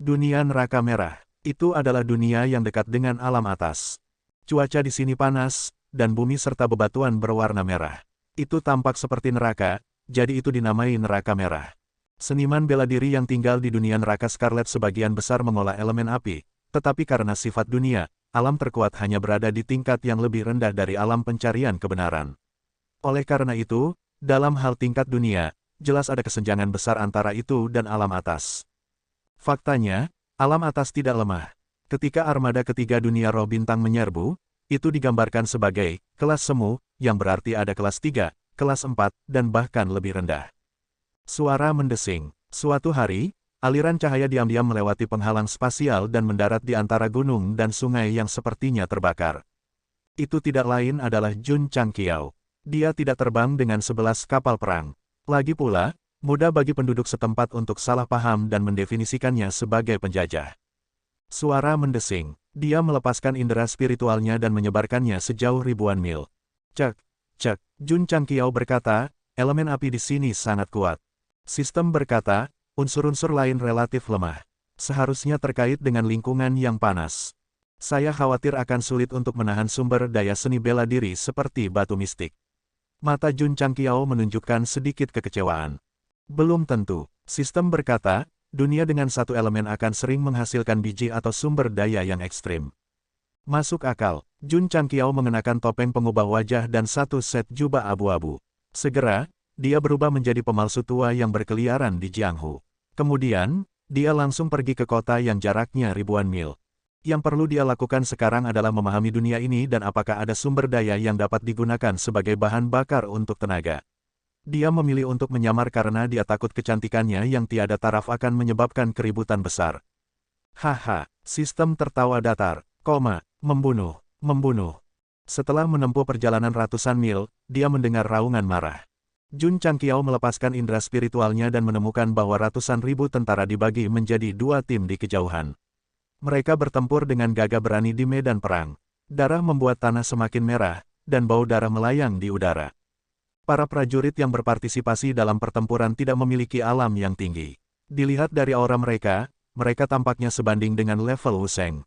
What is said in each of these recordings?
Dunia neraka merah. Itu adalah dunia yang dekat dengan alam atas. Cuaca di sini panas, dan bumi serta bebatuan berwarna merah. Itu tampak seperti neraka, jadi itu dinamai neraka merah. Seniman bela diri yang tinggal di dunia neraka Scarlet sebagian besar mengolah elemen api, tetapi karena sifat dunia, alam terkuat hanya berada di tingkat yang lebih rendah dari alam pencarian kebenaran. Oleh karena itu, dalam hal tingkat dunia, jelas ada kesenjangan besar antara itu dan alam atas. Faktanya, alam atas tidak lemah. Ketika armada ketiga dunia roh bintang menyerbu, itu digambarkan sebagai kelas semu, yang berarti ada kelas 3, kelas 4, dan bahkan lebih rendah. Suara mendesing. Suatu hari, aliran cahaya diam-diam melewati penghalang spasial dan mendarat di antara gunung dan sungai yang sepertinya terbakar. Itu tidak lain adalah Jun Changqiao. Dia tidak terbang dengan 11 kapal perang. Lagi pula, mudah bagi penduduk setempat untuk salah paham dan mendefinisikannya sebagai penjajah. Suara mendesing. Dia melepaskan indera spiritualnya dan menyebarkannya sejauh ribuan mil. Cek, cek, Jun Changqiao berkata, elemen api di sini sangat kuat. Sistem berkata, unsur-unsur lain relatif lemah. Seharusnya terkait dengan lingkungan yang panas. Saya khawatir akan sulit untuk menahan sumber daya seni bela diri seperti batu mistik. Mata Jun Changqiao menunjukkan sedikit kekecewaan. Belum tentu. Sistem berkata, dunia dengan satu elemen akan sering menghasilkan biji atau sumber daya yang ekstrim. Masuk akal. Jun Changqiao mengenakan topeng pengubah wajah dan satu set jubah abu-abu. Segera, dia berubah menjadi pemalsu tua yang berkeliaran di Jianghu. Kemudian, dia langsung pergi ke kota yang jaraknya ribuan mil. Yang perlu dia lakukan sekarang adalah memahami dunia ini dan apakah ada sumber daya yang dapat digunakan sebagai bahan bakar untuk tenaga. Dia memilih untuk menyamar karena dia takut kecantikannya yang tiada taraf akan menyebabkan keributan besar. Haha, sistem tertawa datar, membunuh. Setelah menempuh perjalanan ratusan mil, dia mendengar raungan marah. Jun Changqiao melepaskan indera spiritualnya dan menemukan bahwa ratusan ribu tentara dibagi menjadi dua tim di kejauhan. Mereka bertempur dengan gagah berani di medan perang. Darah membuat tanah semakin merah, dan bau darah melayang di udara. Para prajurit yang berpartisipasi dalam pertempuran tidak memiliki alam yang tinggi. Dilihat dari aura mereka, mereka tampaknya sebanding dengan level Wu Sheng.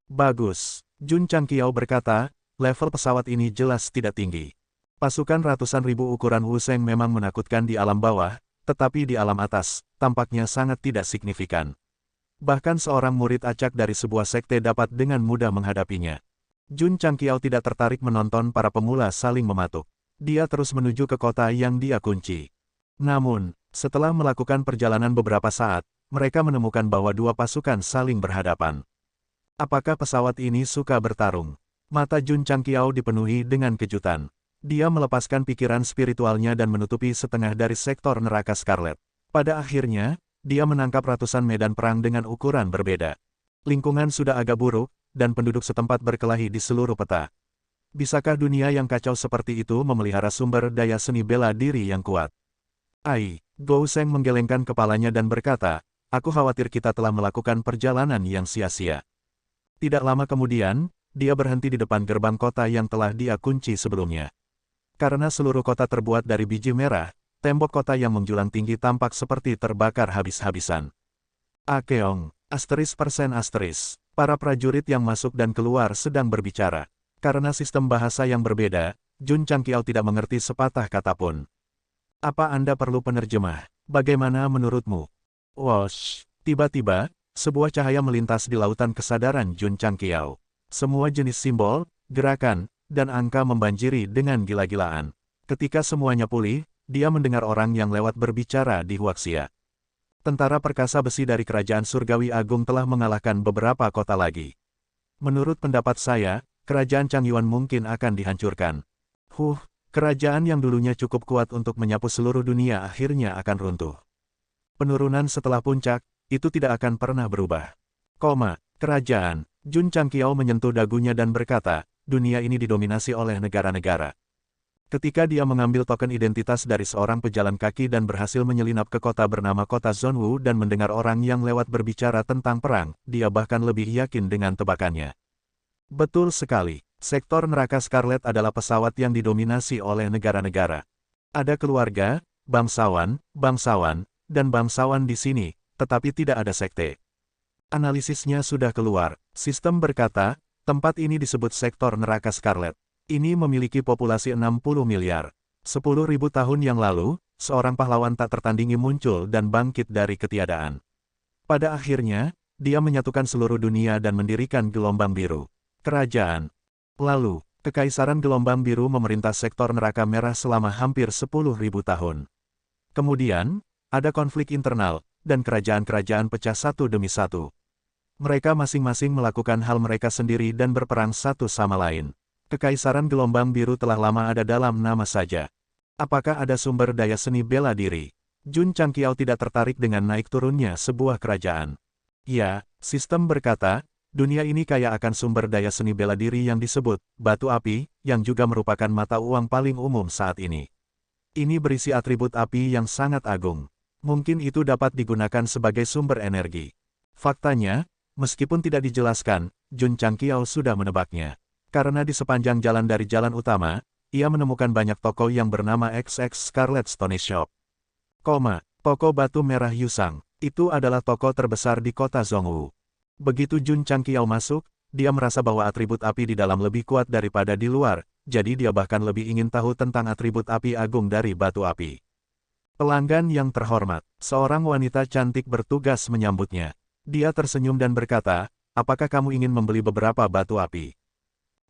Bagus, Jun Changqiao berkata, level pesawat ini jelas tidak tinggi. Pasukan ratusan ribu ukuran Wu Sheng memang menakutkan di alam bawah, tetapi di alam atas, tampaknya sangat tidak signifikan. Bahkan seorang murid acak dari sebuah sekte dapat dengan mudah menghadapinya. Jun Changqiao tidak tertarik menonton para pemula saling mematuk. Dia terus menuju ke kota yang dia kunci. Namun, setelah melakukan perjalanan beberapa saat, mereka menemukan bahwa dua pasukan saling berhadapan. Apakah pesawat ini suka bertarung? Mata Jun Changqiao dipenuhi dengan kejutan. Dia melepaskan pikiran spiritualnya dan menutupi setengah dari sektor neraka Scarlet. Pada akhirnya, dia menangkap ratusan medan perang dengan ukuran berbeda. Lingkungan sudah agak buruk, dan penduduk setempat berkelahi di seluruh peta. Bisakah dunia yang kacau seperti itu memelihara sumber daya seni bela diri yang kuat? Gou Sheng menggelengkan kepalanya dan berkata, aku khawatir kita telah melakukan perjalanan yang sia-sia. Tidak lama kemudian, dia berhenti di depan gerbang kota yang telah dia kunci sebelumnya. Karena seluruh kota terbuat dari biji merah, tembok kota yang menjulang tinggi tampak seperti terbakar habis-habisan. Akeong, *%*. Para prajurit yang masuk dan keluar sedang berbicara. Karena sistem bahasa yang berbeda, Jun Changqiao tidak mengerti sepatah kata pun. Apa Anda perlu penerjemah? Bagaimana menurutmu? Wosh! Tiba-tiba, sebuah cahaya melintas di lautan kesadaran Jun Changqiao. Semua jenis simbol, gerakan, dan angka membanjiri dengan gila-gilaan. Ketika semuanya pulih, dia mendengar orang yang lewat berbicara di Huaxia. Tentara perkasa besi dari Kerajaan Surgawi Agung telah mengalahkan beberapa kota lagi. Menurut pendapat saya, Kerajaan Changyuan mungkin akan dihancurkan. Kerajaan yang dulunya cukup kuat untuk menyapu seluruh dunia akhirnya akan runtuh. Penurunan setelah puncak, itu tidak akan pernah berubah. Kerajaan, Jun Changqiao menyentuh dagunya dan berkata, dunia ini didominasi oleh negara-negara. Ketika dia mengambil token identitas dari seorang pejalan kaki dan berhasil menyelinap ke kota bernama Kota Zonwu dan mendengar orang yang lewat berbicara tentang perang, dia bahkan lebih yakin dengan tebakannya. Betul sekali, sektor neraka Scarlet adalah pesawat yang didominasi oleh negara-negara. Ada keluarga, bangsawan, dan bangsawan di sini, tetapi tidak ada sekte. Analisisnya sudah keluar. Sistem berkata, tempat ini disebut sektor neraka Scarlet. Ini memiliki populasi 60 miliar. 10.000 tahun yang lalu, seorang pahlawan tak tertandingi muncul dan bangkit dari ketiadaan. Pada akhirnya, dia menyatukan seluruh dunia dan mendirikan Gelombang Biru. Kerajaan. Lalu, Kekaisaran Gelombang Biru memerintah sektor neraka merah selama hampir 10.000 tahun. Kemudian, ada konflik internal, dan kerajaan-kerajaan pecah satu demi satu. Mereka masing-masing melakukan hal mereka sendiri dan berperang satu sama lain. Kekaisaran Gelombang Biru telah lama ada dalam nama saja. Apakah ada sumber daya seni bela diri? Jun Changqiao tidak tertarik dengan naik turunnya sebuah kerajaan. Ya, sistem berkata, dunia ini kaya akan sumber daya seni bela diri yang disebut batu api, yang juga merupakan mata uang paling umum saat ini. Ini berisi atribut api yang sangat agung. Mungkin itu dapat digunakan sebagai sumber energi. Faktanya, meskipun tidak dijelaskan, Jun Changqiao sudah menebaknya. Karena di sepanjang jalan dari jalan utama, ia menemukan banyak toko yang bernama XX Scarlet Stone Shop. Toko batu merah Yusang, itu adalah toko terbesar di kota Zhongwu. Begitu Jun Changqiao masuk, dia merasa bahwa atribut api di dalam lebih kuat daripada di luar, jadi dia bahkan lebih ingin tahu tentang atribut api agung dari batu api. Pelanggan yang terhormat, seorang wanita cantik bertugas menyambutnya. Dia tersenyum dan berkata, apakah kamu ingin membeli beberapa batu api?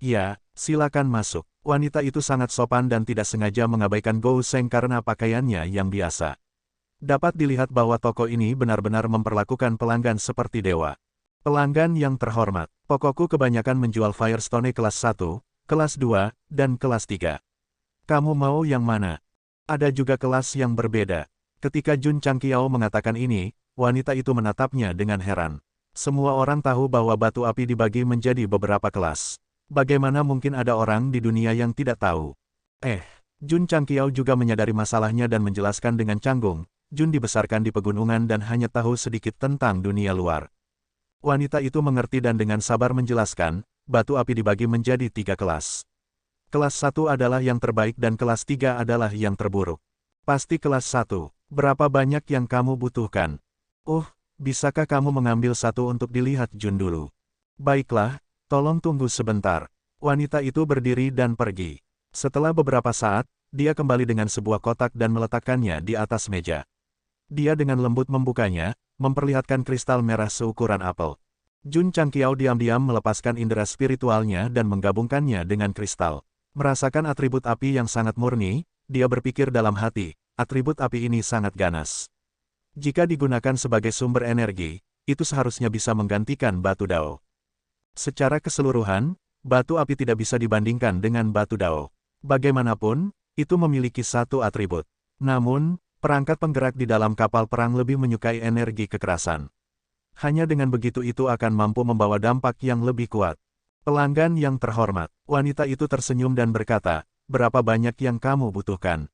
Ya, silakan masuk. Wanita itu sangat sopan dan tidak sengaja mengabaikan Gou Sheng karena pakaiannya yang biasa. Dapat dilihat bahwa toko ini benar-benar memperlakukan pelanggan seperti dewa. Pelanggan yang terhormat, tokoku kebanyakan menjual Firestone kelas 1, kelas 2, dan kelas 3. Kamu mau yang mana? Ada juga kelas yang berbeda. Ketika Jun Changqiao mengatakan ini, wanita itu menatapnya dengan heran. Semua orang tahu bahwa batu api dibagi menjadi beberapa kelas. Bagaimana mungkin ada orang di dunia yang tidak tahu? Jun Changqiao juga menyadari masalahnya dan menjelaskan dengan canggung, Jun dibesarkan di pegunungan dan hanya tahu sedikit tentang dunia luar. Wanita itu mengerti dan dengan sabar menjelaskan, batu api dibagi menjadi 3 kelas. Kelas 1 adalah yang terbaik dan kelas 3 adalah yang terburuk. Pasti kelas 1, berapa banyak yang kamu butuhkan? Bisakah kamu mengambil satu untuk dilihat Jun dulu? Baiklah, tolong tunggu sebentar. Wanita itu berdiri dan pergi. Setelah beberapa saat, dia kembali dengan sebuah kotak dan meletakkannya di atas meja. Dia dengan lembut membukanya, memperlihatkan kristal merah seukuran apel. Jun Changqiao diam-diam melepaskan indera spiritualnya dan menggabungkannya dengan kristal. Merasakan atribut api yang sangat murni, dia berpikir dalam hati, atribut api ini sangat ganas. Jika digunakan sebagai sumber energi, itu seharusnya bisa menggantikan batu dao. Secara keseluruhan, batu api tidak bisa dibandingkan dengan batu dao. Bagaimanapun, itu memiliki satu atribut. Namun, perangkat penggerak di dalam kapal perang lebih menyukai energi kekerasan. Hanya dengan begitu itu akan mampu membawa dampak yang lebih kuat. Pelanggan yang terhormat, wanita itu tersenyum dan berkata, berapa banyak yang kamu butuhkan?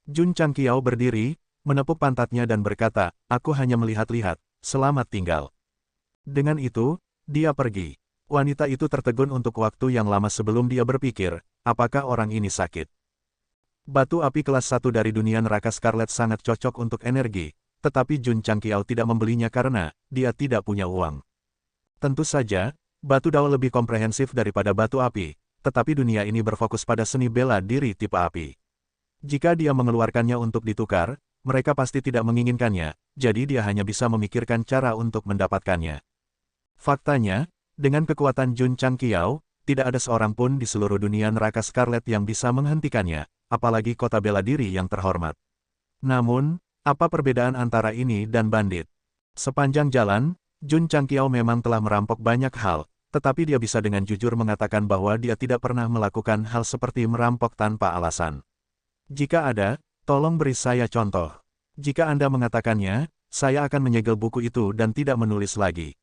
Jun Changqiao berdiri, menepuk pantatnya dan berkata, aku hanya melihat-lihat, selamat tinggal. Dengan itu, dia pergi. Wanita itu tertegun untuk waktu yang lama sebelum dia berpikir, apakah orang ini sakit? Batu api kelas 1 dari dunia neraka Scarlet sangat cocok untuk energi, tetapi Jun Changqiao tidak membelinya karena dia tidak punya uang. Tentu saja, batu dao lebih komprehensif daripada batu api, tetapi dunia ini berfokus pada seni bela diri tipe api. Jika dia mengeluarkannya untuk ditukar, mereka pasti tidak menginginkannya, jadi dia hanya bisa memikirkan cara untuk mendapatkannya. Faktanya, dengan kekuatan Jun Changqiao, tidak ada seorang pun di seluruh dunia neraka Scarlet yang bisa menghentikannya, apalagi kota bela diri yang terhormat. Namun, apa perbedaan antara ini dan bandit? Sepanjang jalan, Jun Changqiao memang telah merampok banyak hal, tetapi dia bisa dengan jujur mengatakan bahwa dia tidak pernah melakukan hal seperti merampok tanpa alasan. Jika ada, tolong beri saya contoh. Jika Anda mengatakannya, saya akan menyegel buku itu dan tidak menulis lagi.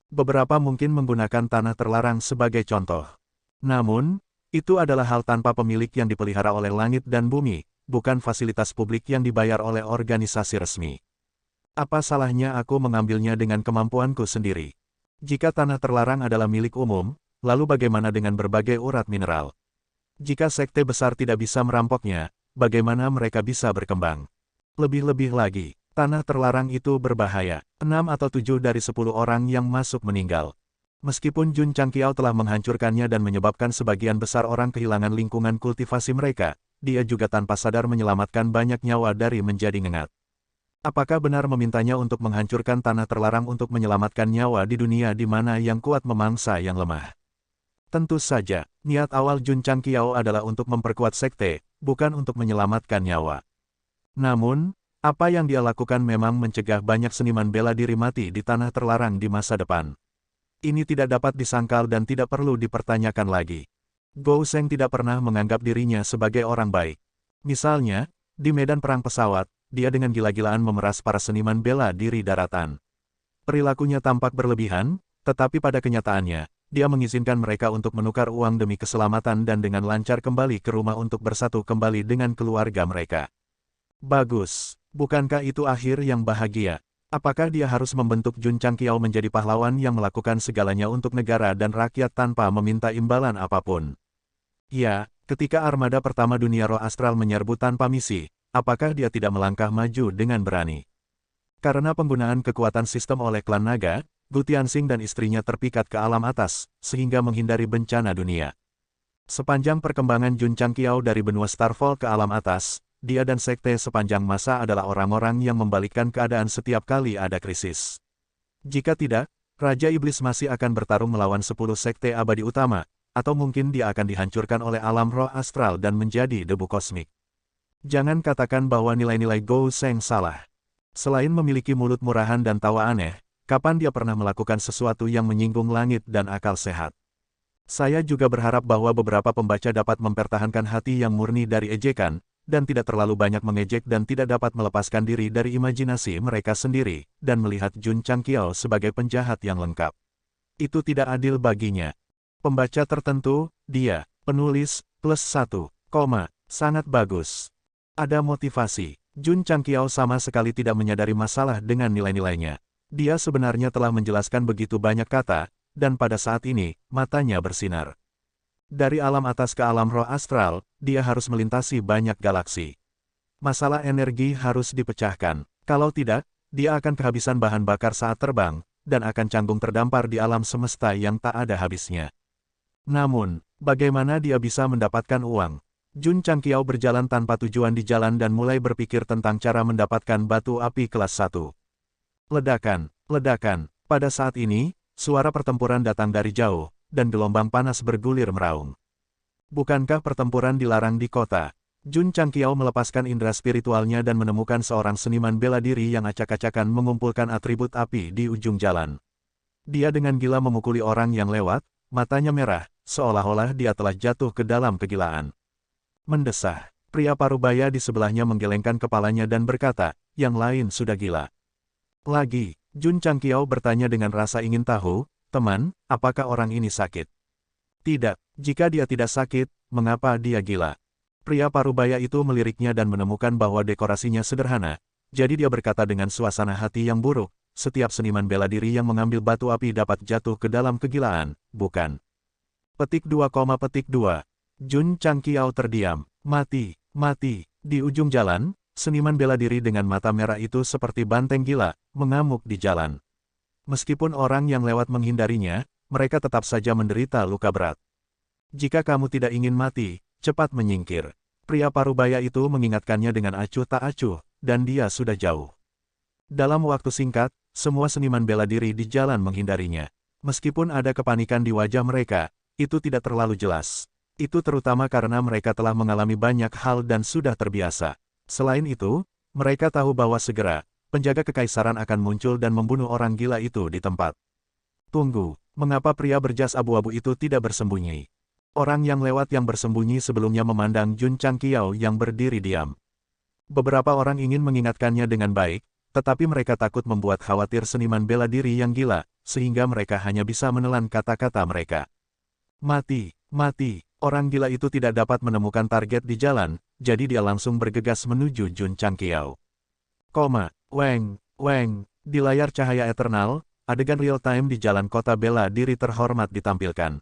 Beberapa mungkin menggunakan tanah terlarang sebagai contoh. Namun, itu adalah hal tanpa pemilik yang dipelihara oleh langit dan bumi, bukan fasilitas publik yang dibayar oleh organisasi resmi. Apa salahnya aku mengambilnya dengan kemampuanku sendiri? Jika tanah terlarang adalah milik umum, lalu bagaimana dengan berbagai urat mineral? Jika sekte besar tidak bisa merampoknya, bagaimana mereka bisa berkembang? Lebih-lebih lagi, Tanah terlarang itu berbahaya. 6 atau 7 dari 10 orang yang masuk meninggal. Meskipun Jun Changqiao telah menghancurkannya dan menyebabkan sebagian besar orang kehilangan lingkungan kultivasi mereka, dia juga tanpa sadar menyelamatkan banyak nyawa dari menjadi ngengat. Apakah benar memintanya untuk menghancurkan tanah terlarang untuk menyelamatkan nyawa di dunia di mana yang kuat memangsa yang lemah? Tentu saja, niat awal Jun Changqiao adalah untuk memperkuat sekte, bukan untuk menyelamatkan nyawa. Namun, apa yang dia lakukan memang mencegah banyak seniman bela diri mati di tanah terlarang di masa depan. Ini tidak dapat disangkal dan tidak perlu dipertanyakan lagi. Gou Sheng tidak pernah menganggap dirinya sebagai orang baik. Misalnya, di medan perang pesawat, dia dengan gila-gilaan memeras para seniman bela diri daratan. Perilakunya tampak berlebihan, tetapi pada kenyataannya, dia mengizinkan mereka untuk menukar uang demi keselamatan dan dengan lancar kembali ke rumah untuk bersatu kembali dengan keluarga mereka. Bagus. Bukankah itu akhir yang bahagia? Apakah dia harus membentuk Jun Changqiao menjadi pahlawan yang melakukan segalanya untuk negara dan rakyat tanpa meminta imbalan apapun? Ya, ketika armada pertama dunia roh astral menyerbu tanpa misi, apakah dia tidak melangkah maju dengan berani? Karena penggunaan kekuatan sistem oleh klan naga, Gu Tianxing dan istrinya terpikat ke alam atas, sehingga menghindari bencana dunia. Sepanjang perkembangan Jun Changqiao dari benua Starfall ke alam atas, dia dan sekte sepanjang masa adalah orang-orang yang membalikkan keadaan setiap kali ada krisis. Jika tidak, Raja Iblis masih akan bertarung melawan 10 sekte abadi utama, atau mungkin dia akan dihancurkan oleh alam roh astral dan menjadi debu kosmik. Jangan katakan bahwa nilai-nilai Gou Sheng salah. Selain memiliki mulut murahan dan tawa aneh, kapan dia pernah melakukan sesuatu yang menyinggung langit dan akal sehat? Saya juga berharap bahwa beberapa pembaca dapat mempertahankan hati yang murni dari ejekan, dan tidak terlalu banyak mengejek dan tidak dapat melepaskan diri dari imajinasi mereka sendiri, dan melihat Jun Changqiao sebagai penjahat yang lengkap. Itu tidak adil baginya. Pembaca tertentu, dia, penulis, +1, sangat bagus. Ada motivasi. Jun Changqiao sama sekali tidak menyadari masalah dengan nilai-nilainya. Dia sebenarnya telah menjelaskan begitu banyak kata, dan pada saat ini, matanya bersinar. Dari alam atas ke alam roh astral, dia harus melintasi banyak galaksi. Masalah energi harus dipecahkan. Kalau tidak, dia akan kehabisan bahan bakar saat terbang, dan akan canggung terdampar di alam semesta yang tak ada habisnya. Namun, bagaimana dia bisa mendapatkan uang? Jun Changqiao berjalan tanpa tujuan di jalan dan mulai berpikir tentang cara mendapatkan batu api kelas 1. Ledakan, ledakan. Pada saat ini, suara pertempuran datang dari jauh, dan gelombang panas bergulir meraung. Bukankah pertempuran dilarang di kota? Jun Changqiao melepaskan indera spiritualnya dan menemukan seorang seniman bela diri yang acak-acakan mengumpulkan atribut api di ujung jalan. Dia dengan gila memukuli orang yang lewat, matanya merah, seolah-olah dia telah jatuh ke dalam kegilaan. Mendesah. Pria parubaya di sebelahnya menggelengkan kepalanya dan berkata, yang lain sudah gila. Lagi, Jun Changqiao bertanya dengan rasa ingin tahu, teman, apakah orang ini sakit? Tidak, jika dia tidak sakit, mengapa dia gila? Pria parubaya itu meliriknya dan menemukan bahwa dekorasinya sederhana, jadi dia berkata dengan suasana hati yang buruk, setiap seniman bela diri yang mengambil batu api dapat jatuh ke dalam kegilaan, bukan? Petik 2, Jun Changqiao terdiam, mati, di ujung jalan, seniman bela diri dengan mata merah itu seperti banteng gila, mengamuk di jalan. Meskipun orang yang lewat menghindarinya, mereka tetap saja menderita luka berat. Jika kamu tidak ingin mati, cepat menyingkir. Pria parubaya itu mengingatkannya dengan acuh tak acuh, dan dia sudah jauh. Dalam waktu singkat, semua seniman bela diri di jalan menghindarinya. Meskipun ada kepanikan di wajah mereka, itu tidak terlalu jelas. Itu terutama karena mereka telah mengalami banyak hal dan sudah terbiasa. Selain itu, mereka tahu bahwa segera, penjaga kekaisaran akan muncul dan membunuh orang gila itu di tempat. Tunggu, mengapa pria berjas abu-abu itu tidak bersembunyi? Orang yang lewat yang bersembunyi sebelumnya memandang Jun Changqiao yang berdiri diam. Beberapa orang ingin mengingatkannya dengan baik, tetapi mereka takut membuat khawatir seniman bela diri yang gila, sehingga mereka hanya bisa menelan kata-kata mereka. Mati. Orang gila itu tidak dapat menemukan target di jalan, jadi dia langsung bergegas menuju Jun Changqiao. Di layar cahaya eternal, adegan real-time di jalan kota bela diri terhormat ditampilkan.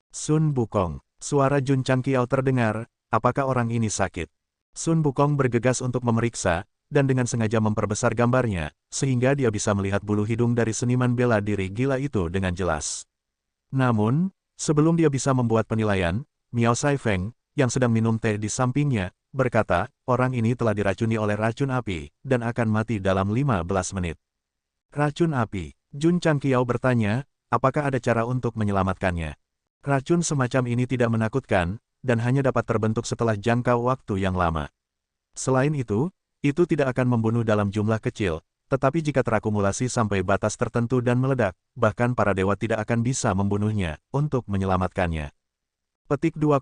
Sun Bukong, suara Jun Changqiao terdengar, apakah orang ini sakit? Sun Bukong bergegas untuk memeriksa, dan dengan sengaja memperbesar gambarnya, sehingga dia bisa melihat bulu hidung dari seniman bela diri gila itu dengan jelas. Namun, sebelum dia bisa membuat penilaian, Miao Saifeng, yang sedang minum teh di sampingnya, berkata, orang ini telah diracuni oleh racun api, dan akan mati dalam 15 menit. Racun api. Jun Changqiao bertanya, apakah ada cara untuk menyelamatkannya? Racun semacam ini tidak menakutkan, dan hanya dapat terbentuk setelah jangka waktu yang lama. Selain itu tidak akan membunuh dalam jumlah kecil, tetapi jika terakumulasi sampai batas tertentu dan meledak, bahkan para dewa tidak akan bisa membunuhnya, untuk menyelamatkannya. Petik 2,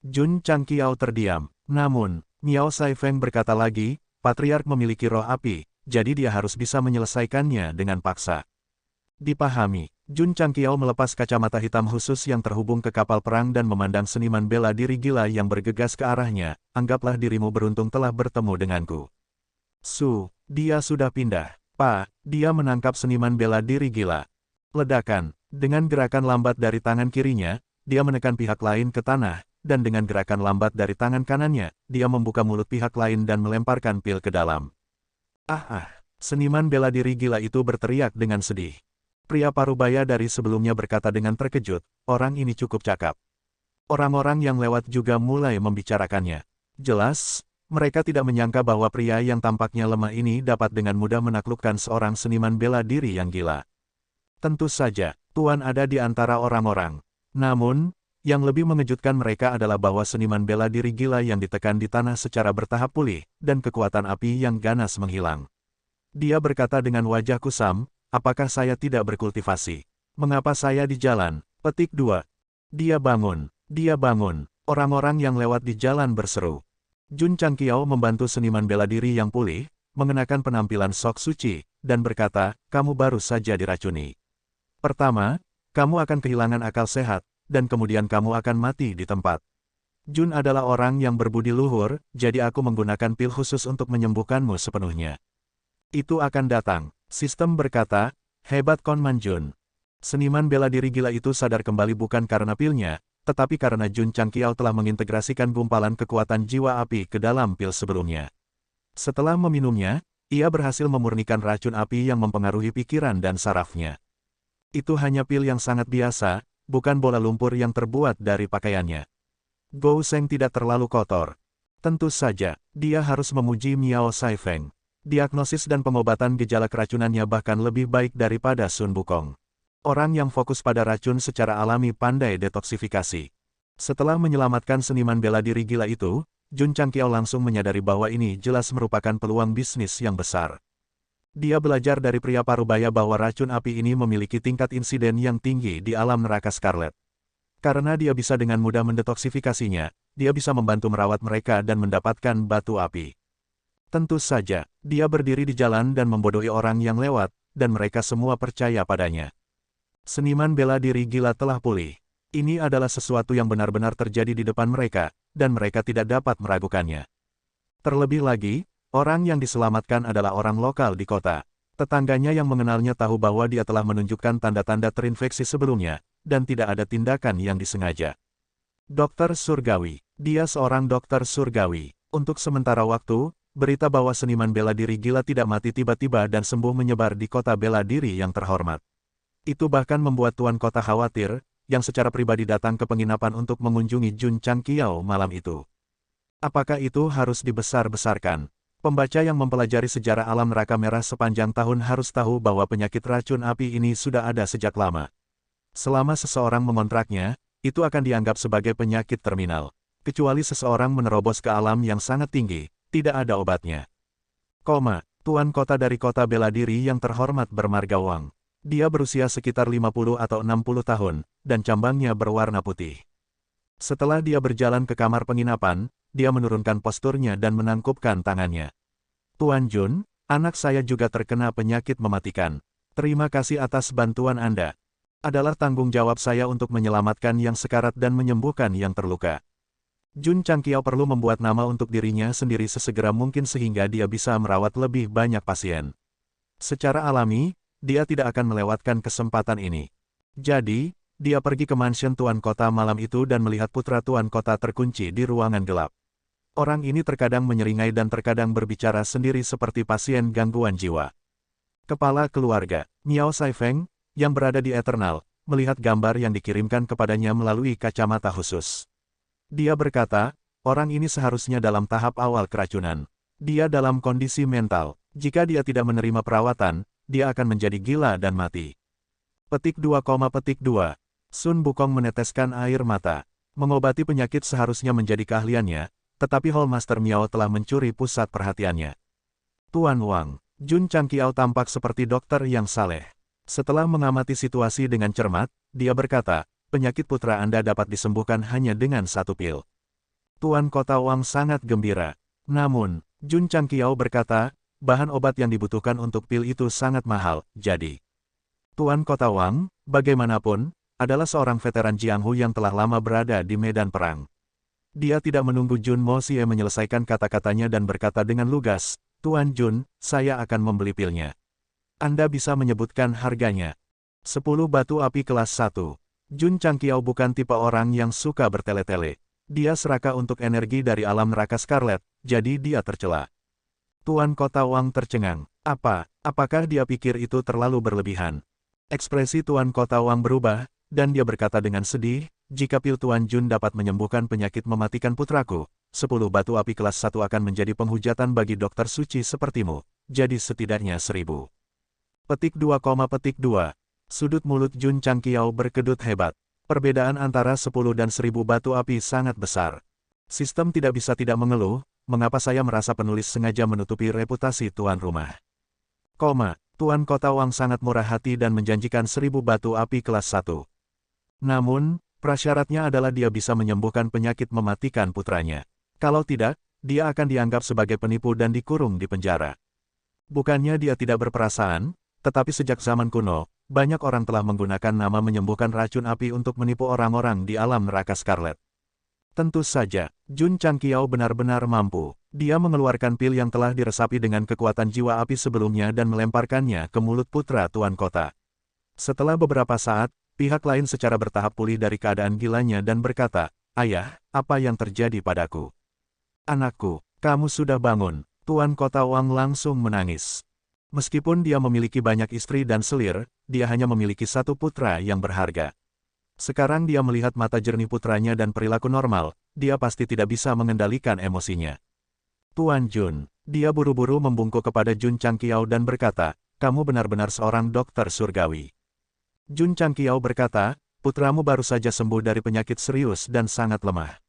Jun Changqiao terdiam. Namun, Miao Saifeng berkata lagi, Patriark memiliki roh api, jadi dia harus bisa menyelesaikannya dengan paksa. Dipahami. Jun Changqiao melepas kacamata hitam khusus yang terhubung ke kapal perang dan memandang seniman bela diri gila yang bergegas ke arahnya, anggaplah dirimu beruntung telah bertemu denganku. Dia sudah pindah. Dia menangkap seniman bela diri gila. Ledakan. Dengan gerakan lambat dari tangan kirinya, dia menekan pihak lain ke tanah, dan dengan gerakan lambat dari tangan kanannya, dia membuka mulut pihak lain dan melemparkan pil ke dalam. Seniman bela diri gila itu berteriak dengan sedih. Pria parubaya dari sebelumnya berkata dengan terkejut, orang ini cukup cakap. Orang-orang yang lewat juga mulai membicarakannya. Jelas, mereka tidak menyangka bahwa pria yang tampaknya lemah ini dapat dengan mudah menaklukkan seorang seniman bela diri yang gila. Tentu saja, Tuan ada di antara orang-orang. Namun, yang lebih mengejutkan mereka adalah bahwa seniman bela diri gila yang ditekan di tanah secara bertahap pulih, dan kekuatan api yang ganas menghilang. Dia berkata dengan wajah kusam, apakah saya tidak berkultivasi? Mengapa saya di jalan? Petik 2. Dia bangun. Orang-orang yang lewat di jalan berseru. Jun Changqiao membantu seniman bela diri yang pulih, mengenakan penampilan sok suci, dan berkata, kamu baru saja diracuni. Pertama, kamu akan kehilangan akal sehat, dan kemudian kamu akan mati di tempat. Jun adalah orang yang berbudi luhur, jadi aku menggunakan pil khusus untuk menyembuhkanmu sepenuhnya. Itu akan datang. Sistem berkata, hebat Konman Jun. Seniman bela diri gila itu sadar kembali bukan karena pilnya, tetapi karena Jun Changqiao telah mengintegrasikan gumpalan kekuatan jiwa api ke dalam pil sebelumnya. Setelah meminumnya, ia berhasil memurnikan racun api yang mempengaruhi pikiran dan sarafnya. Itu hanya pil yang sangat biasa, bukan bola lumpur yang terbuat dari pakaiannya. Gou Sheng tidak terlalu kotor. Tentu saja, dia harus memuji Miao Saifeng. Diagnosis dan pengobatan gejala keracunannya bahkan lebih baik daripada Sun Wukong. Orang yang fokus pada racun secara alami pandai detoksifikasi. Setelah menyelamatkan seniman bela diri gila itu, Jun Changqiao langsung menyadari bahwa ini jelas merupakan peluang bisnis yang besar. Dia belajar dari pria parubaya bahwa racun api ini memiliki tingkat insiden yang tinggi di alam neraka Scarlet. Karena dia bisa dengan mudah mendetoksifikasinya, dia bisa membantu merawat mereka dan mendapatkan batu api. Tentu saja, dia berdiri di jalan dan membodohi orang yang lewat, dan mereka semua percaya padanya. Seniman bela diri gila telah pulih. Ini adalah sesuatu yang benar-benar terjadi di depan mereka, dan mereka tidak dapat meragukannya. Terlebih lagi, orang yang diselamatkan adalah orang lokal di kota. Tetangganya yang mengenalnya tahu bahwa dia telah menunjukkan tanda-tanda terinfeksi sebelumnya, dan tidak ada tindakan yang disengaja. Dokter Surgawi. Dia seorang dokter surgawi. Untuk sementara waktu, berita bahwa seniman bela diri gila tidak mati tiba-tiba dan sembuh menyebar di kota bela diri yang terhormat. Itu bahkan membuat Tuan Kota khawatir, yang secara pribadi datang ke penginapan untuk mengunjungi Jun Changqiao malam itu. Apakah itu harus dibesar-besarkan? Pembaca yang mempelajari sejarah alam neraka merah sepanjang tahun harus tahu bahwa penyakit racun api ini sudah ada sejak lama. Selama seseorang mengontraknya, itu akan dianggap sebagai penyakit terminal. Kecuali seseorang menerobos ke alam yang sangat tinggi, tidak ada obatnya. Tuan kota dari kota bela diri yang terhormat bermarga Wang. Dia berusia sekitar 50 atau 60 tahun, dan cambangnya berwarna putih. Setelah dia berjalan ke kamar penginapan, dia menurunkan posturnya dan menangkupkan tangannya. Tuan Jun, anak saya juga terkena penyakit mematikan. Terima kasih atas bantuan Anda. Adalah tanggung jawab saya untuk menyelamatkan yang sekarat dan menyembuhkan yang terluka. Jun Changqiao perlu membuat nama untuk dirinya sendiri sesegera mungkin sehingga dia bisa merawat lebih banyak pasien. Secara alami, dia tidak akan melewatkan kesempatan ini. Jadi, dia pergi ke mansion Tuan Kota malam itu dan melihat putra Tuan Kota terkunci di ruangan gelap. Orang ini terkadang menyeringai dan terkadang berbicara sendiri seperti pasien gangguan jiwa. Kepala keluarga, Miao Saifeng, yang berada di Eternal, melihat gambar yang dikirimkan kepadanya melalui kacamata khusus. Dia berkata, orang ini seharusnya dalam tahap awal keracunan. Dia dalam kondisi mental. Jika dia tidak menerima perawatan, dia akan menjadi gila dan mati. Petik 2, Sun Bukong meneteskan air mata. Mengobati penyakit seharusnya menjadi keahliannya, tetapi Hallmaster Miao telah mencuri pusat perhatiannya. Tuan Wang, Jun Changqiao tampak seperti dokter yang saleh. Setelah mengamati situasi dengan cermat, dia berkata, penyakit putra Anda dapat disembuhkan hanya dengan satu pil. Tuan Kota Wang sangat gembira. Namun, Jun Changqiao berkata, bahan obat yang dibutuhkan untuk pil itu sangat mahal, jadi. Tuan Kota Wang, bagaimanapun, adalah seorang veteran Jianghu yang telah lama berada di medan perang. Dia tidak menunggu Jun Moxie menyelesaikan kata-katanya dan berkata dengan lugas, Tuan Jun, saya akan membeli pilnya. Anda bisa menyebutkan harganya. 10 batu api kelas 1. Jun Changqiao bukan tipe orang yang suka bertele-tele. Dia serakah untuk energi dari alam neraka Scarlet, jadi dia tercela. Tuan Kota Wang tercengang. Apakah dia pikir itu terlalu berlebihan? Ekspresi Tuan Kota Wang berubah, dan dia berkata dengan sedih, jika pil Tuan Jun dapat menyembuhkan penyakit mematikan putraku, 10 batu api kelas 1 akan menjadi penghujatan bagi dokter suci sepertimu, jadi setidaknya 1000. Petik 2, Sudut mulut Jun Changqiao berkedut hebat. Perbedaan antara 10 dan 1000 batu api sangat besar. Sistem tidak bisa tidak mengeluh, mengapa saya merasa penulis sengaja menutupi reputasi tuan rumah. Tuan Kota Wang sangat murah hati dan menjanjikan 1000 batu api kelas 1. Namun, prasyaratnya adalah dia bisa menyembuhkan penyakit mematikan putranya. Kalau tidak, dia akan dianggap sebagai penipu dan dikurung di penjara. Bukannya dia tidak berperasaan, tetapi sejak zaman kuno, banyak orang telah menggunakan nama menyembuhkan racun api untuk menipu orang-orang di alam neraka Scarlet. Tentu saja, Jun Changqiao benar-benar mampu. Dia mengeluarkan pil yang telah diresapi dengan kekuatan jiwa api sebelumnya dan melemparkannya ke mulut putra Tuan Kota. Setelah beberapa saat, pihak lain secara bertahap pulih dari keadaan gilanya dan berkata, Ayah, apa yang terjadi padaku? Anakku, kamu sudah bangun. Tuan Kota Wang langsung menangis. Meskipun dia memiliki banyak istri dan selir, dia hanya memiliki satu putra yang berharga. Sekarang dia melihat mata jernih putranya dan perilaku normal, dia pasti tidak bisa mengendalikan emosinya. Tuan Jun, dia buru-buru membungkuk kepada Jun Changqiao dan berkata, kamu benar-benar seorang dokter surgawi. Jun Changqiao berkata, putramu baru saja sembuh dari penyakit serius dan sangat lemah.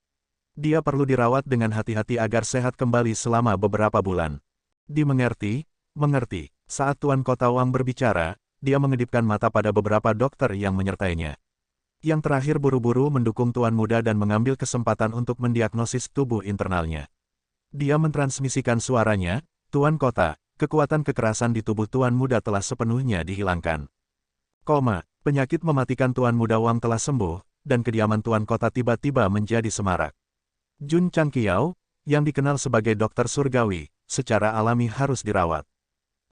Dia perlu dirawat dengan hati-hati agar sehat kembali selama beberapa bulan. Dimengerti? Mengerti. Saat Tuan Kota Wang berbicara, dia mengedipkan mata pada beberapa dokter yang menyertainya. Yang terakhir buru-buru mendukung Tuan Muda dan mengambil kesempatan untuk mendiagnosis tubuh internalnya. Dia mentransmisikan suaranya, Tuan Kota, kekuatan kekerasan di tubuh Tuan Muda telah sepenuhnya dihilangkan. Penyakit mematikan Tuan Muda Wang telah sembuh, dan kediaman Tuan Kota tiba-tiba menjadi semarak. Jun Changqiao, yang dikenal sebagai dokter surgawi, secara alami harus dirawat.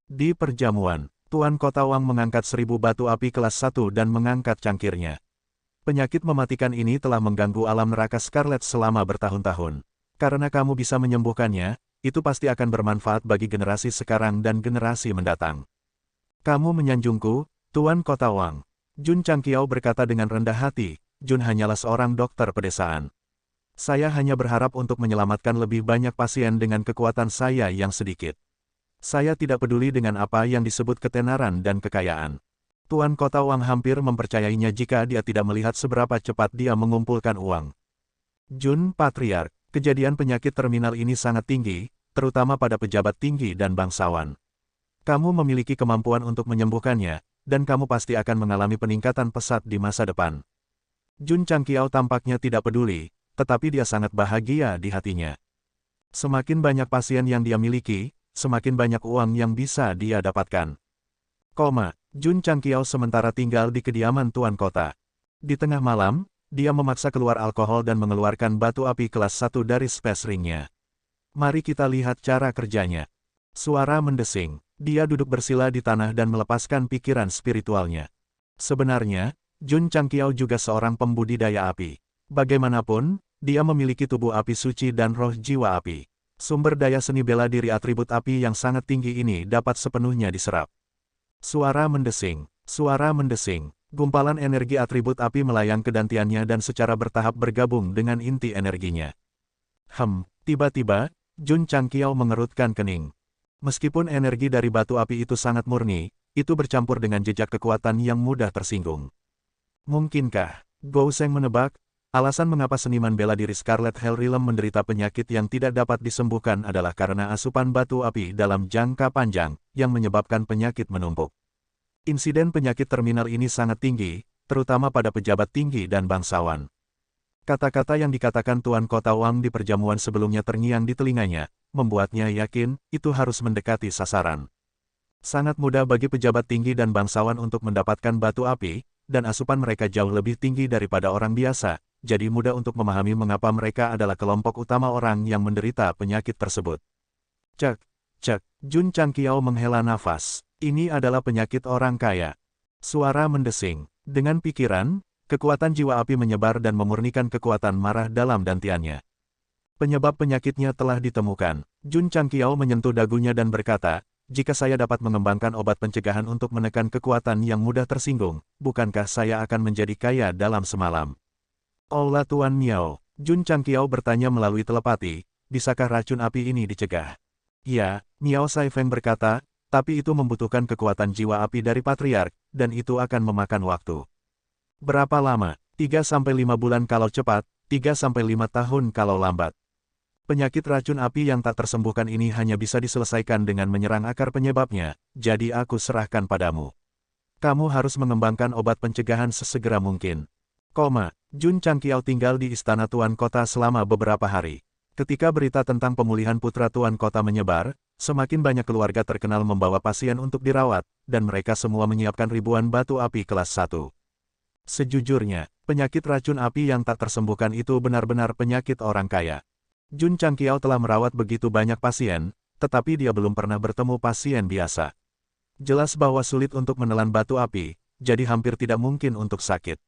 Di perjamuan, Tuan Kota Wang mengangkat 1000 batu api kelas 1 dan mengangkat cangkirnya. Penyakit mematikan ini telah mengganggu alam neraka Scarlet selama bertahun-tahun. Karena kamu bisa menyembuhkannya, itu pasti akan bermanfaat bagi generasi sekarang dan generasi mendatang. Kamu menyanjungku, Tuan Kota Wang. Jun Changqiao berkata dengan rendah hati, Jun hanyalah seorang dokter pedesaan. Saya hanya berharap untuk menyelamatkan lebih banyak pasien dengan kekuatan saya yang sedikit. Saya tidak peduli dengan apa yang disebut ketenaran dan kekayaan. Tuan Kota Wang hampir mempercayainya jika dia tidak melihat seberapa cepat dia mengumpulkan uang. Jun Patriark, kejadian penyakit terminal ini sangat tinggi, terutama pada pejabat tinggi dan bangsawan. Kamu memiliki kemampuan untuk menyembuhkannya, dan kamu pasti akan mengalami peningkatan pesat di masa depan. Jun Changqiao tampaknya tidak peduli, tetapi dia sangat bahagia di hatinya. Semakin banyak pasien yang dia miliki, semakin banyak uang yang bisa dia dapatkan. Jun Changqiao sementara tinggal di kediaman Tuan Kota. Di tengah malam, dia memaksa keluar alkohol dan mengeluarkan batu api kelas 1 dari space ringnya. Mari kita lihat cara kerjanya. Suara mendesing. Dia duduk bersila di tanah dan melepaskan pikiran spiritualnya. Sebenarnya, Jun Changqiao juga seorang pembudidaya api. Bagaimanapun, Dia memiliki tubuh api suci dan roh jiwa api. Sumber daya seni bela diri atribut api yang sangat tinggi ini dapat sepenuhnya diserap. Suara mendesing. Suara mendesing. Gumpalan energi atribut api melayang ke dantiannya dan secara bertahap bergabung dengan inti energinya. Tiba-tiba, Jun Changqiao mengerutkan kening. Meskipun energi dari batu api itu sangat murni, itu bercampur dengan jejak kekuatan yang mudah tersinggung. Mungkinkah Gou Sheng menebak, alasan mengapa seniman bela diri Scarlet Hell Realm menderita penyakit yang tidak dapat disembuhkan adalah karena asupan batu api dalam jangka panjang yang menyebabkan penyakit menumpuk. Insiden penyakit terminal ini sangat tinggi, terutama pada pejabat tinggi dan bangsawan. Kata-kata yang dikatakan Tuan Kota Wang di perjamuan sebelumnya terngiang di telinganya, membuatnya yakin itu harus mendekati sasaran. Sangat mudah bagi pejabat tinggi dan bangsawan untuk mendapatkan batu api, dan asupan mereka jauh lebih tinggi daripada orang biasa, jadi mudah untuk memahami mengapa mereka adalah kelompok utama orang yang menderita penyakit tersebut. Cek, Jun Changqiao menghela nafas. Ini adalah penyakit orang kaya. Suara mendesing. Dengan pikiran, kekuatan jiwa api menyebar dan memurnikan kekuatan marah dalam dantiannya. Penyebab penyakitnya telah ditemukan. Jun Changqiao menyentuh dagunya dan berkata, jika saya dapat mengembangkan obat pencegahan untuk menekan kekuatan yang mudah tersinggung, bukankah saya akan menjadi kaya dalam semalam? Olah Tuan Miao. Jun Changqiao bertanya melalui telepati, bisakah racun api ini dicegah? Ya, Miao Saifeng berkata, tapi itu membutuhkan kekuatan jiwa api dari Patriark, dan itu akan memakan waktu. Berapa lama? 3-5 bulan kalau cepat, 3-5 tahun kalau lambat. Penyakit racun api yang tak tersembuhkan ini hanya bisa diselesaikan dengan menyerang akar penyebabnya, jadi aku serahkan padamu. Kamu harus mengembangkan obat pencegahan sesegera mungkin. Jun Changqiao tinggal di istana Tuan Kota selama beberapa hari. Ketika berita tentang pemulihan putra Tuan Kota menyebar, semakin banyak keluarga terkenal membawa pasien untuk dirawat, dan mereka semua menyiapkan ribuan batu api kelas 1. Sejujurnya, penyakit racun api yang tak tersembuhkan itu benar-benar penyakit orang kaya. Jun Changqiao telah merawat begitu banyak pasien, tetapi dia belum pernah bertemu pasien biasa. Jelas bahwa sulit untuk menelan batu api, jadi hampir tidak mungkin untuk sakit.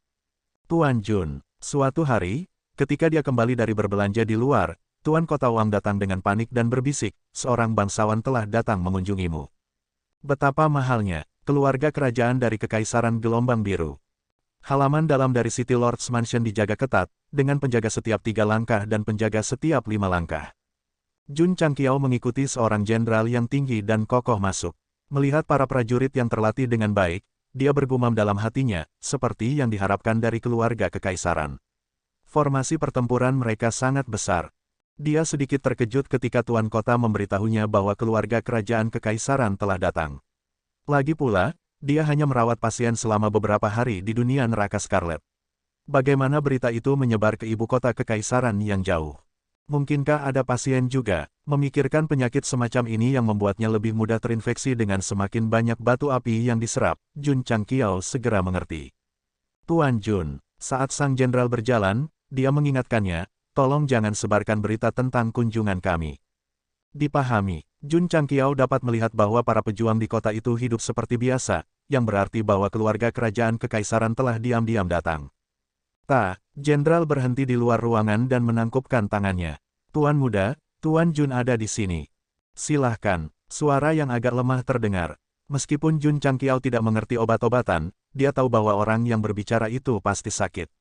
Tuan Jun, suatu hari, ketika dia kembali dari berbelanja di luar, Tuan Kota Wang datang dengan panik dan berbisik, seorang bangsawan telah datang mengunjungimu. Betapa mahalnya, keluarga kerajaan dari Kekaisaran Gelombang Biru. Halaman dalam dari City Lord's Mansion dijaga ketat, dengan penjaga setiap 3 langkah dan penjaga setiap 5 langkah. Jun Changqiao mengikuti seorang jenderal yang tinggi dan kokoh masuk. Melihat para prajurit yang terlatih dengan baik, dia bergumam dalam hatinya, seperti yang diharapkan dari keluarga kekaisaran. Formasi pertempuran mereka sangat besar. Dia sedikit terkejut ketika Tuan Kota memberitahunya bahwa keluarga kerajaan kekaisaran telah datang. Lagi pula, dia hanya merawat pasien selama beberapa hari di dunia neraka Scarlet. Bagaimana berita itu menyebar ke ibu kota kekaisaran yang jauh? Mungkinkah ada pasien juga? Memikirkan penyakit semacam ini yang membuatnya lebih mudah terinfeksi dengan semakin banyak batu api yang diserap, Jun Changqiao segera mengerti. Tuan Jun, saat sang jenderal berjalan, dia mengingatkannya, tolong jangan sebarkan berita tentang kunjungan kami. Dipahami, Jun Changqiao dapat melihat bahwa para pejuang di kota itu hidup seperti biasa, yang berarti bahwa keluarga kerajaan kekaisaran telah diam-diam datang. Jenderal berhenti di luar ruangan dan menangkupkan tangannya. Tuan muda, Tuan Jun ada di sini. Silahkan, suara yang agak lemah terdengar. Meskipun Jun Changqiao tidak mengerti obat-obatan, dia tahu bahwa orang yang berbicara itu pasti sakit.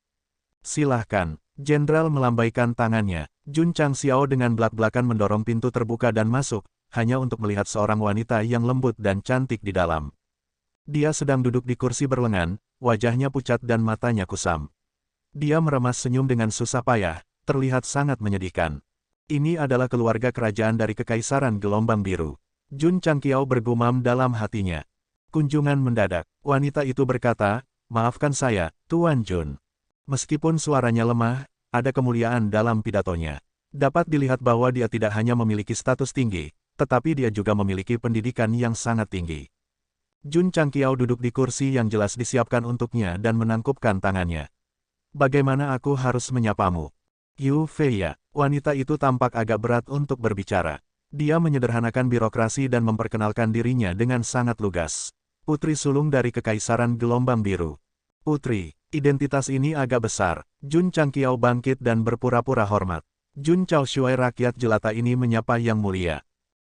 Silahkan. Jenderal melambaikan tangannya. Jun Changqiao dengan belak-belakan mendorong pintu terbuka dan masuk, hanya untuk melihat seorang wanita yang lembut dan cantik di dalam. Dia sedang duduk di kursi berlengan, wajahnya pucat dan matanya kusam. Dia meremas senyum dengan susah payah, terlihat sangat menyedihkan. Ini adalah keluarga kerajaan dari Kekaisaran Gelombang Biru. Jun Changqiao bergumam dalam hatinya. Kunjungan mendadak. Wanita itu berkata, maafkan saya, Tuan Jun. Meskipun suaranya lemah, ada kemuliaan dalam pidatonya. Dapat dilihat bahwa dia tidak hanya memiliki status tinggi, tetapi dia juga memiliki pendidikan yang sangat tinggi. Jun Changqiao duduk di kursi yang jelas disiapkan untuknya dan menangkupkan tangannya. Bagaimana aku harus menyapamu? Yu Feiya, wanita itu tampak agak berat untuk berbicara. Dia menyederhanakan birokrasi dan memperkenalkan dirinya dengan sangat lugas. Putri sulung dari Kekaisaran Gelombang Biru. Putri, Identitas ini agak besar. Jun Changqiao bangkit dan berpura-pura hormat. Jun Chaoshuai rakyat jelata ini menyapa Yang Mulia.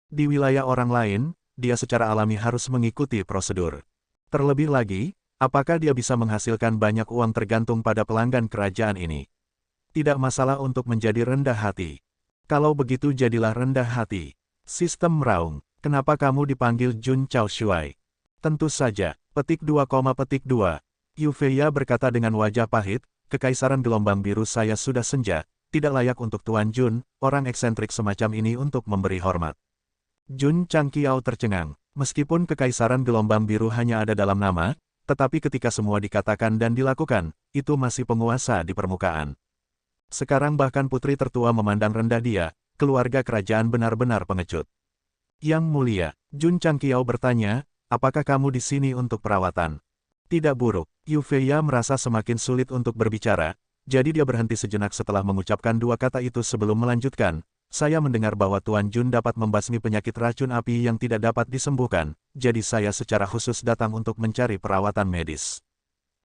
Di wilayah orang lain, dia secara alami harus mengikuti prosedur. Terlebih lagi, apakah dia bisa menghasilkan banyak uang tergantung pada pelanggan kerajaan ini. Tidak masalah untuk menjadi rendah hati. Kalau begitu jadilah rendah hati. Sistem meraung. Kenapa kamu dipanggil Jun Chaoshuai? Tentu saja. Petik 2, petik 2. Yufeya berkata dengan wajah pahit, Kekaisaran Gelombang Biru saya sudah senja, tidak layak untuk Tuan Jun, orang eksentrik semacam ini untuk memberi hormat. Jun Changqiao tercengang. Meskipun Kekaisaran Gelombang Biru hanya ada dalam nama, tetapi ketika semua dikatakan dan dilakukan, itu masih penguasa di permukaan. Sekarang bahkan putri tertua memandang rendah dia, keluarga kerajaan benar-benar pengecut. Yang Mulia, Jun Changqiao bertanya, apakah kamu di sini untuk perawatan? Tidak buruk. Yufeya merasa semakin sulit untuk berbicara, jadi dia berhenti sejenak setelah mengucapkan dua kata itu sebelum melanjutkan. Saya mendengar bahwa Tuan Jun dapat membasmi penyakit racun api yang tidak dapat disembuhkan, jadi saya secara khusus datang untuk mencari perawatan medis.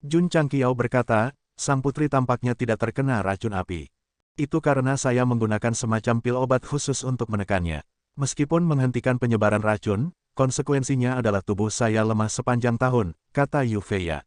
Jun Changqiao berkata, sang putri tampaknya tidak terkena racun api. Itu karena saya menggunakan semacam pil obat khusus untuk menekannya. Meskipun menghentikan penyebaran racun, konsekuensinya adalah tubuh saya lemah sepanjang tahun, kata Yufeya.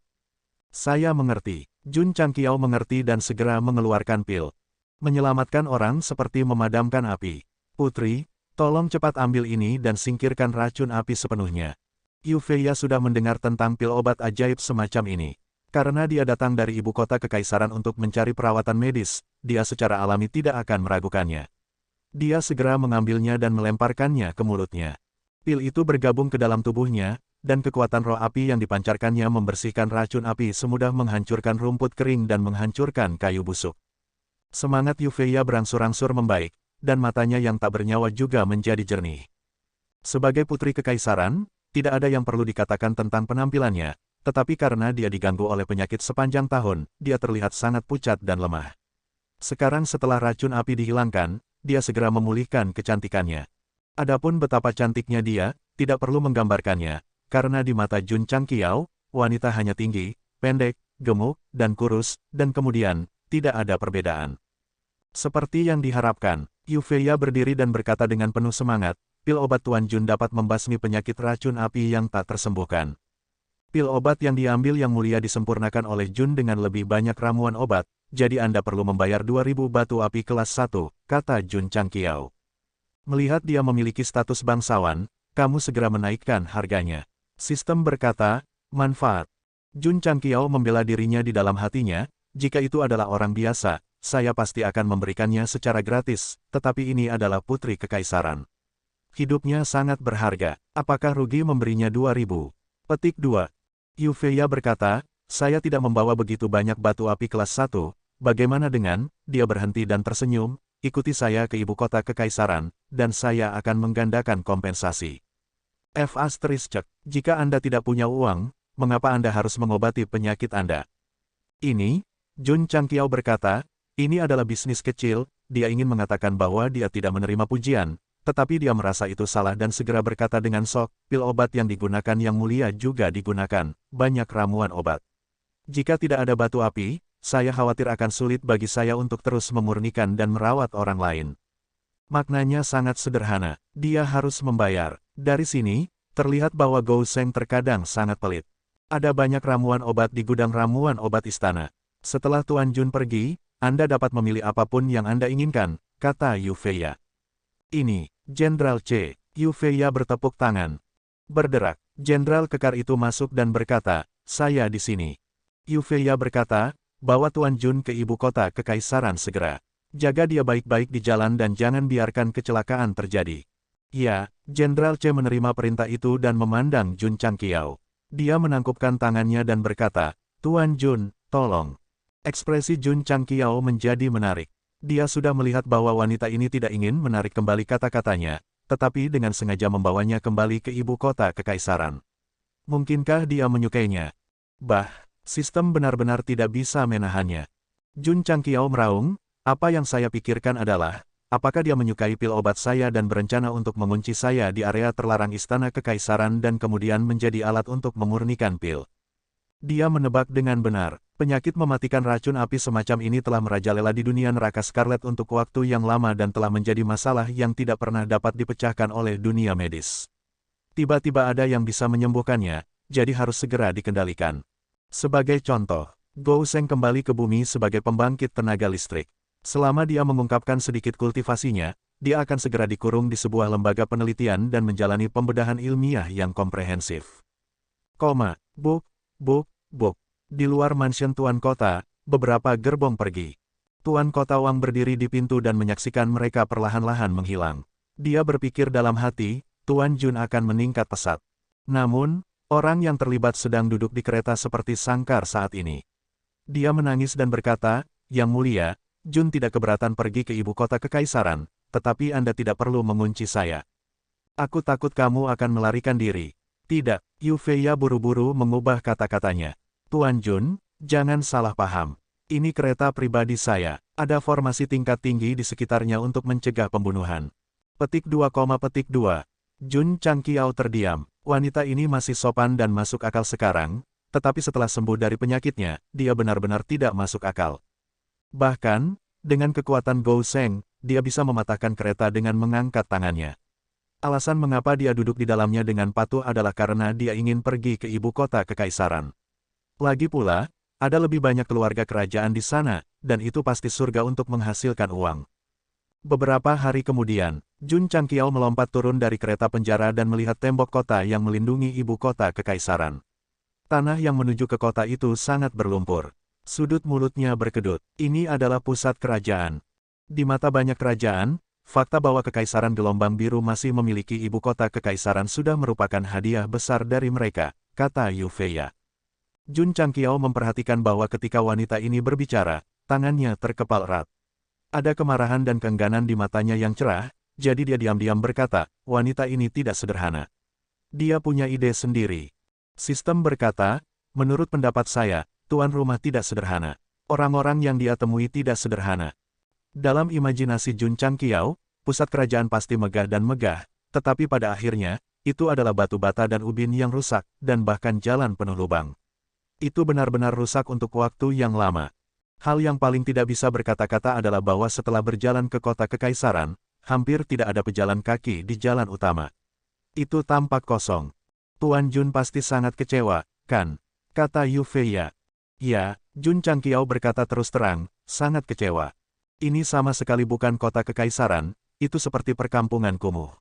Saya mengerti. Jun Changqiao mengerti dan segera mengeluarkan pil. Menyelamatkan orang seperti memadamkan api. Putri, tolong cepat ambil ini dan singkirkan racun api sepenuhnya. Yufeya sudah mendengar tentang pil obat ajaib semacam ini. Karena dia datang dari ibu kota kekaisaran untuk mencari perawatan medis, dia secara alami tidak akan meragukannya. Dia segera mengambilnya dan melemparkannya ke mulutnya. Pil itu bergabung ke dalam tubuhnya, dan kekuatan roh api yang dipancarkannya membersihkan racun api semudah menghancurkan rumput kering dan menghancurkan kayu busuk. Semangat Yufeya berangsur-angsur membaik, dan matanya yang tak bernyawa juga menjadi jernih. Sebagai putri kekaisaran, tidak ada yang perlu dikatakan tentang penampilannya, tetapi karena dia diganggu oleh penyakit sepanjang tahun, dia terlihat sangat pucat dan lemah. Sekarang setelah racun api dihilangkan, dia segera memulihkan kecantikannya. Adapun betapa cantiknya dia, tidak perlu menggambarkannya, karena di mata Jun Changqiao, wanita hanya tinggi, pendek, gemuk, dan kurus, dan kemudian, tidak ada perbedaan. Seperti yang diharapkan, Yufeya berdiri dan berkata dengan penuh semangat, pil obat Tuan Jun dapat membasmi penyakit racun api yang tak tersembuhkan. Pil obat yang diambil Yang Mulia disempurnakan oleh Jun dengan lebih banyak ramuan obat, jadi Anda perlu membayar 2.000 batu api kelas 1, kata Jun Changqiao. Melihat dia memiliki status bangsawan, kamu segera menaikkan harganya. Sistem berkata, manfaat. Jun Changqiao membela dirinya di dalam hatinya, jika itu adalah orang biasa, saya pasti akan memberikannya secara gratis, tetapi ini adalah putri kekaisaran. Hidupnya sangat berharga, apakah rugi memberinya 2.000? Petik 2. Yufeya berkata, saya tidak membawa begitu banyak batu api kelas 1, bagaimana dengan, dia berhenti dan tersenyum, ikuti saya ke ibu kota kekaisaran, dan saya akan menggandakan kompensasi. Jika Anda tidak punya uang, mengapa Anda harus mengobati penyakit Anda? Ini, Jun Changqiao berkata, ini adalah bisnis kecil, dia ingin mengatakan bahwa dia tidak menerima pujian, tetapi dia merasa itu salah dan segera berkata dengan sok, pil obat yang digunakan Yang Mulia juga digunakan, banyak ramuan obat. Jika tidak ada batu api, saya khawatir akan sulit bagi saya untuk terus memurnikan dan merawat orang lain. Maknanya sangat sederhana, dia harus membayar. Dari sini, terlihat bahwa Gou Sheng terkadang sangat pelit. Ada banyak ramuan obat di gudang ramuan obat istana. Setelah Tuan Jun pergi, Anda dapat memilih apapun yang Anda inginkan, kata Yufeya. Ini, Jenderal C. Yufeya bertepuk tangan. Berderak, Jenderal kekar itu masuk dan berkata, saya di sini. Yufeya berkata, bawa Tuan Jun ke ibu kota kekaisaran segera. Jaga dia baik-baik di jalan dan jangan biarkan kecelakaan terjadi. Ya, Jenderal C menerima perintah itu dan memandang Jun Changqiao. Dia menangkupkan tangannya dan berkata, Tuan Jun, tolong. Ekspresi Jun Changqiao menjadi menarik. Dia sudah melihat bahwa wanita ini tidak ingin menarik kembali kata-katanya, tetapi dengan sengaja membawanya kembali ke ibu kota kekaisaran. Mungkinkah dia menyukainya? Sistem benar-benar tidak bisa menahannya. Jun Changqiao meraung, apa yang saya pikirkan adalah, apakah dia menyukai pil obat saya dan berencana untuk mengunci saya di area terlarang istana kekaisaran dan kemudian menjadi alat untuk memurnikan pil. Dia menebak dengan benar, penyakit mematikan racun api semacam ini telah merajalela di dunia neraka Scarlet untuk waktu yang lama dan telah menjadi masalah yang tidak pernah dapat dipecahkan oleh dunia medis. Tiba-tiba ada yang bisa menyembuhkannya, jadi harus segera dikendalikan. Sebagai contoh, Gou Sheng kembali ke bumi sebagai pembangkit tenaga listrik. Selama dia mengungkapkan sedikit kultivasinya, dia akan segera dikurung di sebuah lembaga penelitian dan menjalani pembedahan ilmiah yang komprehensif. Buk, buk, buk. Di luar mansion Tuan Kota, beberapa gerbong pergi. Tuan Kota Wang berdiri di pintu dan menyaksikan mereka perlahan-lahan menghilang. Dia berpikir dalam hati, Tuan Jun akan meningkat pesat. Namun, orang yang terlibat sedang duduk di kereta seperti sangkar saat ini. Dia menangis dan berkata, "Yang mulia, Jun tidak keberatan pergi ke ibu kota kekaisaran, tetapi Anda tidak perlu mengunci saya. Aku takut kamu akan melarikan diri." "Tidak," Yu Feiya buru-buru mengubah kata-katanya. "Tuan Jun, jangan salah paham. Ini kereta pribadi saya, ada formasi tingkat tinggi di sekitarnya untuk mencegah pembunuhan." Petik 2,2. Jun Changqiao terdiam. Wanita ini masih sopan dan masuk akal sekarang, tetapi setelah sembuh dari penyakitnya, dia benar-benar tidak masuk akal. Bahkan, dengan kekuatan Gou Sheng, dia bisa mematahkan kereta dengan mengangkat tangannya. Alasan mengapa dia duduk di dalamnya dengan patuh adalah karena dia ingin pergi ke ibu kota kekaisaran. Lagi pula, ada lebih banyak keluarga kerajaan di sana, dan itu pasti surga untuk menghasilkan uang. Beberapa hari kemudian, Jun Changqiao melompat turun dari kereta penjara dan melihat tembok kota yang melindungi ibu kota kekaisaran. Tanah yang menuju ke kota itu sangat berlumpur. Sudut mulutnya berkedut. Ini adalah pusat kerajaan. Di mata banyak kerajaan, fakta bahwa Kekaisaran Gelombang Biru masih memiliki ibu kota kekaisaran sudah merupakan hadiah besar dari mereka, kata Yu Feiya. Jun Changqiao memperhatikan bahwa ketika wanita ini berbicara, tangannya terkepal erat. Ada kemarahan dan keengganan di matanya yang cerah, jadi dia diam-diam berkata, "Wanita ini tidak sederhana. Dia punya ide sendiri." Sistem berkata, "Menurut pendapat saya, tuan rumah tidak sederhana. Orang-orang yang dia temui tidak sederhana." Dalam imajinasi Jun Changqiao, pusat kerajaan pasti megah dan megah, tetapi pada akhirnya, itu adalah batu bata dan ubin yang rusak, dan bahkan jalan penuh lubang. Itu benar-benar rusak untuk waktu yang lama. Hal yang paling tidak bisa berkata-kata adalah bahwa setelah berjalan ke kota kekaisaran, hampir tidak ada pejalan kaki di jalan utama. Itu tampak kosong. "Tuan Jun pasti sangat kecewa, kan?" kata Yu Feiya. "Ya," Jun Changqiao berkata terus terang, "sangat kecewa. Ini sama sekali bukan kota kekaisaran, itu seperti perkampungan kumuh."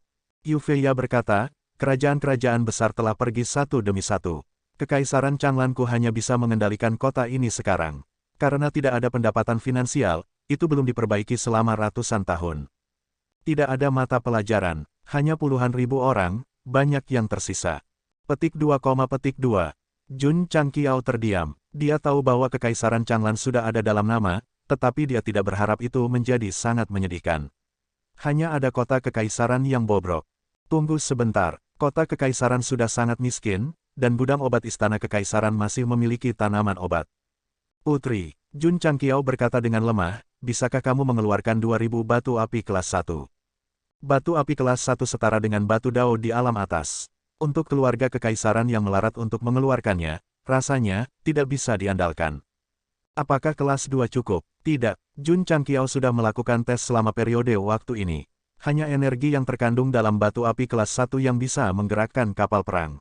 Yu Feiya berkata, "Kerajaan-kerajaan besar telah pergi satu demi satu. Kekaisaran Changlanku hanya bisa mengendalikan kota ini sekarang. Karena tidak ada pendapatan finansial, itu belum diperbaiki selama ratusan tahun. Tidak ada mata pelajaran, hanya puluhan ribu orang, banyak yang tersisa." Petik 2,2. Jun Changqiao terdiam. Dia tahu bahwa Kekaisaran Changlan sudah ada dalam nama, tetapi dia tidak berharap itu menjadi sangat menyedihkan. Hanya ada kota kekaisaran yang bobrok. Tunggu sebentar, kota kekaisaran sudah sangat miskin, dan gudang obat istana kekaisaran masih memiliki tanaman obat. "Putri," Jun Changqiao berkata dengan lemah, "bisakah kamu mengeluarkan 2000 batu api kelas 1? Batu api kelas 1 setara dengan batu dao di alam atas. Untuk keluarga kekaisaran yang melarat untuk mengeluarkannya, rasanya, tidak bisa diandalkan. Apakah kelas 2 cukup?" "Tidak." Jun Changqiao sudah melakukan tes selama periode waktu ini. Hanya energi yang terkandung dalam batu api kelas 1 yang bisa menggerakkan kapal perang.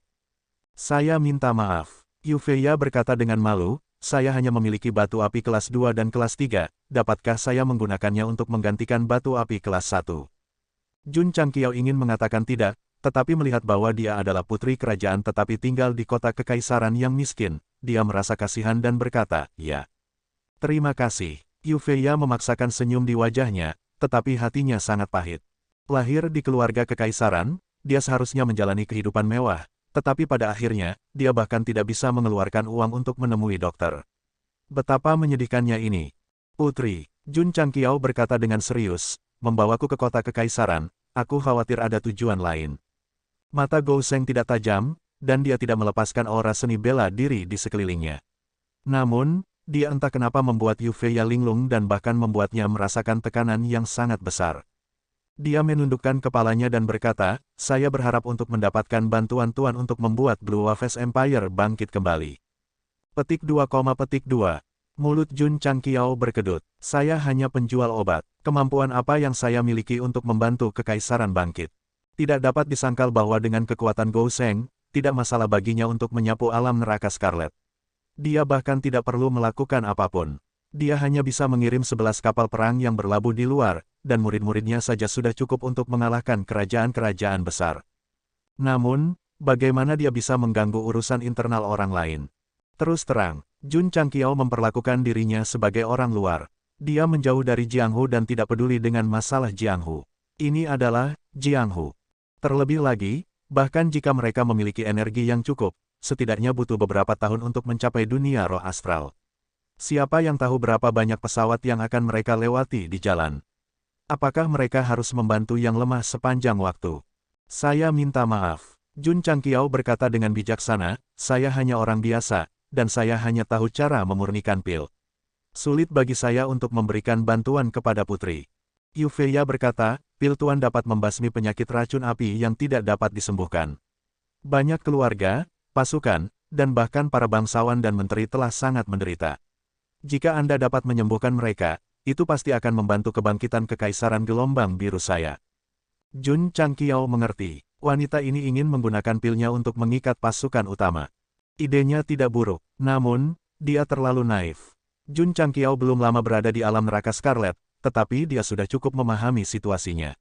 "Saya minta maaf." Yu Feiya berkata dengan malu, "Saya hanya memiliki batu api kelas 2 dan kelas 3, dapatkah saya menggunakannya untuk menggantikan batu api kelas 1? Jun Changqiao ingin mengatakan tidak, tetapi melihat bahwa dia adalah putri kerajaan tetapi tinggal di kota kekaisaran yang miskin, dia merasa kasihan dan berkata, "Ya. Terima kasih." Yu Feiya memaksakan senyum di wajahnya, tetapi hatinya sangat pahit. Lahir di keluarga kekaisaran, dia seharusnya menjalani kehidupan mewah, tetapi pada akhirnya, dia bahkan tidak bisa mengeluarkan uang untuk menemui dokter. Betapa menyedihkannya ini. "Putri," Jun Changqiao berkata dengan serius, "membawaku ke kota kekaisaran, aku khawatir ada tujuan lain." Mata Gou Sheng tidak tajam, dan dia tidak melepaskan aura seni bela diri di sekelilingnya. Namun, dia entah kenapa membuat Yu Feiya linglung dan bahkan membuatnya merasakan tekanan yang sangat besar. Dia menundukkan kepalanya dan berkata, "Saya berharap untuk mendapatkan bantuan Tuan untuk membuat Blue Waves Empire bangkit kembali." Petik 2, Mulut Jun Changqiao berkedut. Saya hanya penjual obat. Kemampuan apa yang saya miliki untuk membantu kekaisaran bangkit? Tidak dapat disangkal bahwa dengan kekuatan Gou Sheng, tidak masalah baginya untuk menyapu alam neraka Scarlet. Dia bahkan tidak perlu melakukan apapun. Dia hanya bisa mengirim 11 kapal perang yang berlabuh di luar, dan murid-muridnya saja sudah cukup untuk mengalahkan kerajaan-kerajaan besar. Namun, bagaimana dia bisa mengganggu urusan internal orang lain? Terus terang, Jun Changqiao memperlakukan dirinya sebagai orang luar. Dia menjauh dari Jianghu dan tidak peduli dengan masalah Jianghu. Ini adalah Jianghu. Terlebih lagi, bahkan jika mereka memiliki energi yang cukup, setidaknya butuh beberapa tahun untuk mencapai dunia roh astral. Siapa yang tahu berapa banyak pesawat yang akan mereka lewati di jalan? Apakah mereka harus membantu yang lemah sepanjang waktu? Saya minta maaf. Jun Changqiao berkata dengan bijaksana, saya hanya orang biasa, dan saya hanya tahu cara memurnikan pil. Sulit bagi saya untuk memberikan bantuan kepada putri. Yu Feiya berkata, pil tuan dapat membasmi penyakit racun api yang tidak dapat disembuhkan. Banyak keluarga, pasukan, dan bahkan para bangsawan dan menteri telah sangat menderita. Jika Anda dapat menyembuhkan mereka, itu pasti akan membantu kebangkitan kekaisaran gelombang biru saya. Jun Changqiao mengerti, wanita ini ingin menggunakan pilnya untuk mengikat pasukan utama. Idenya tidak buruk, namun, dia terlalu naif. Jun Changqiao belum lama berada di alam neraka Scarlet, tetapi dia sudah cukup memahami situasinya.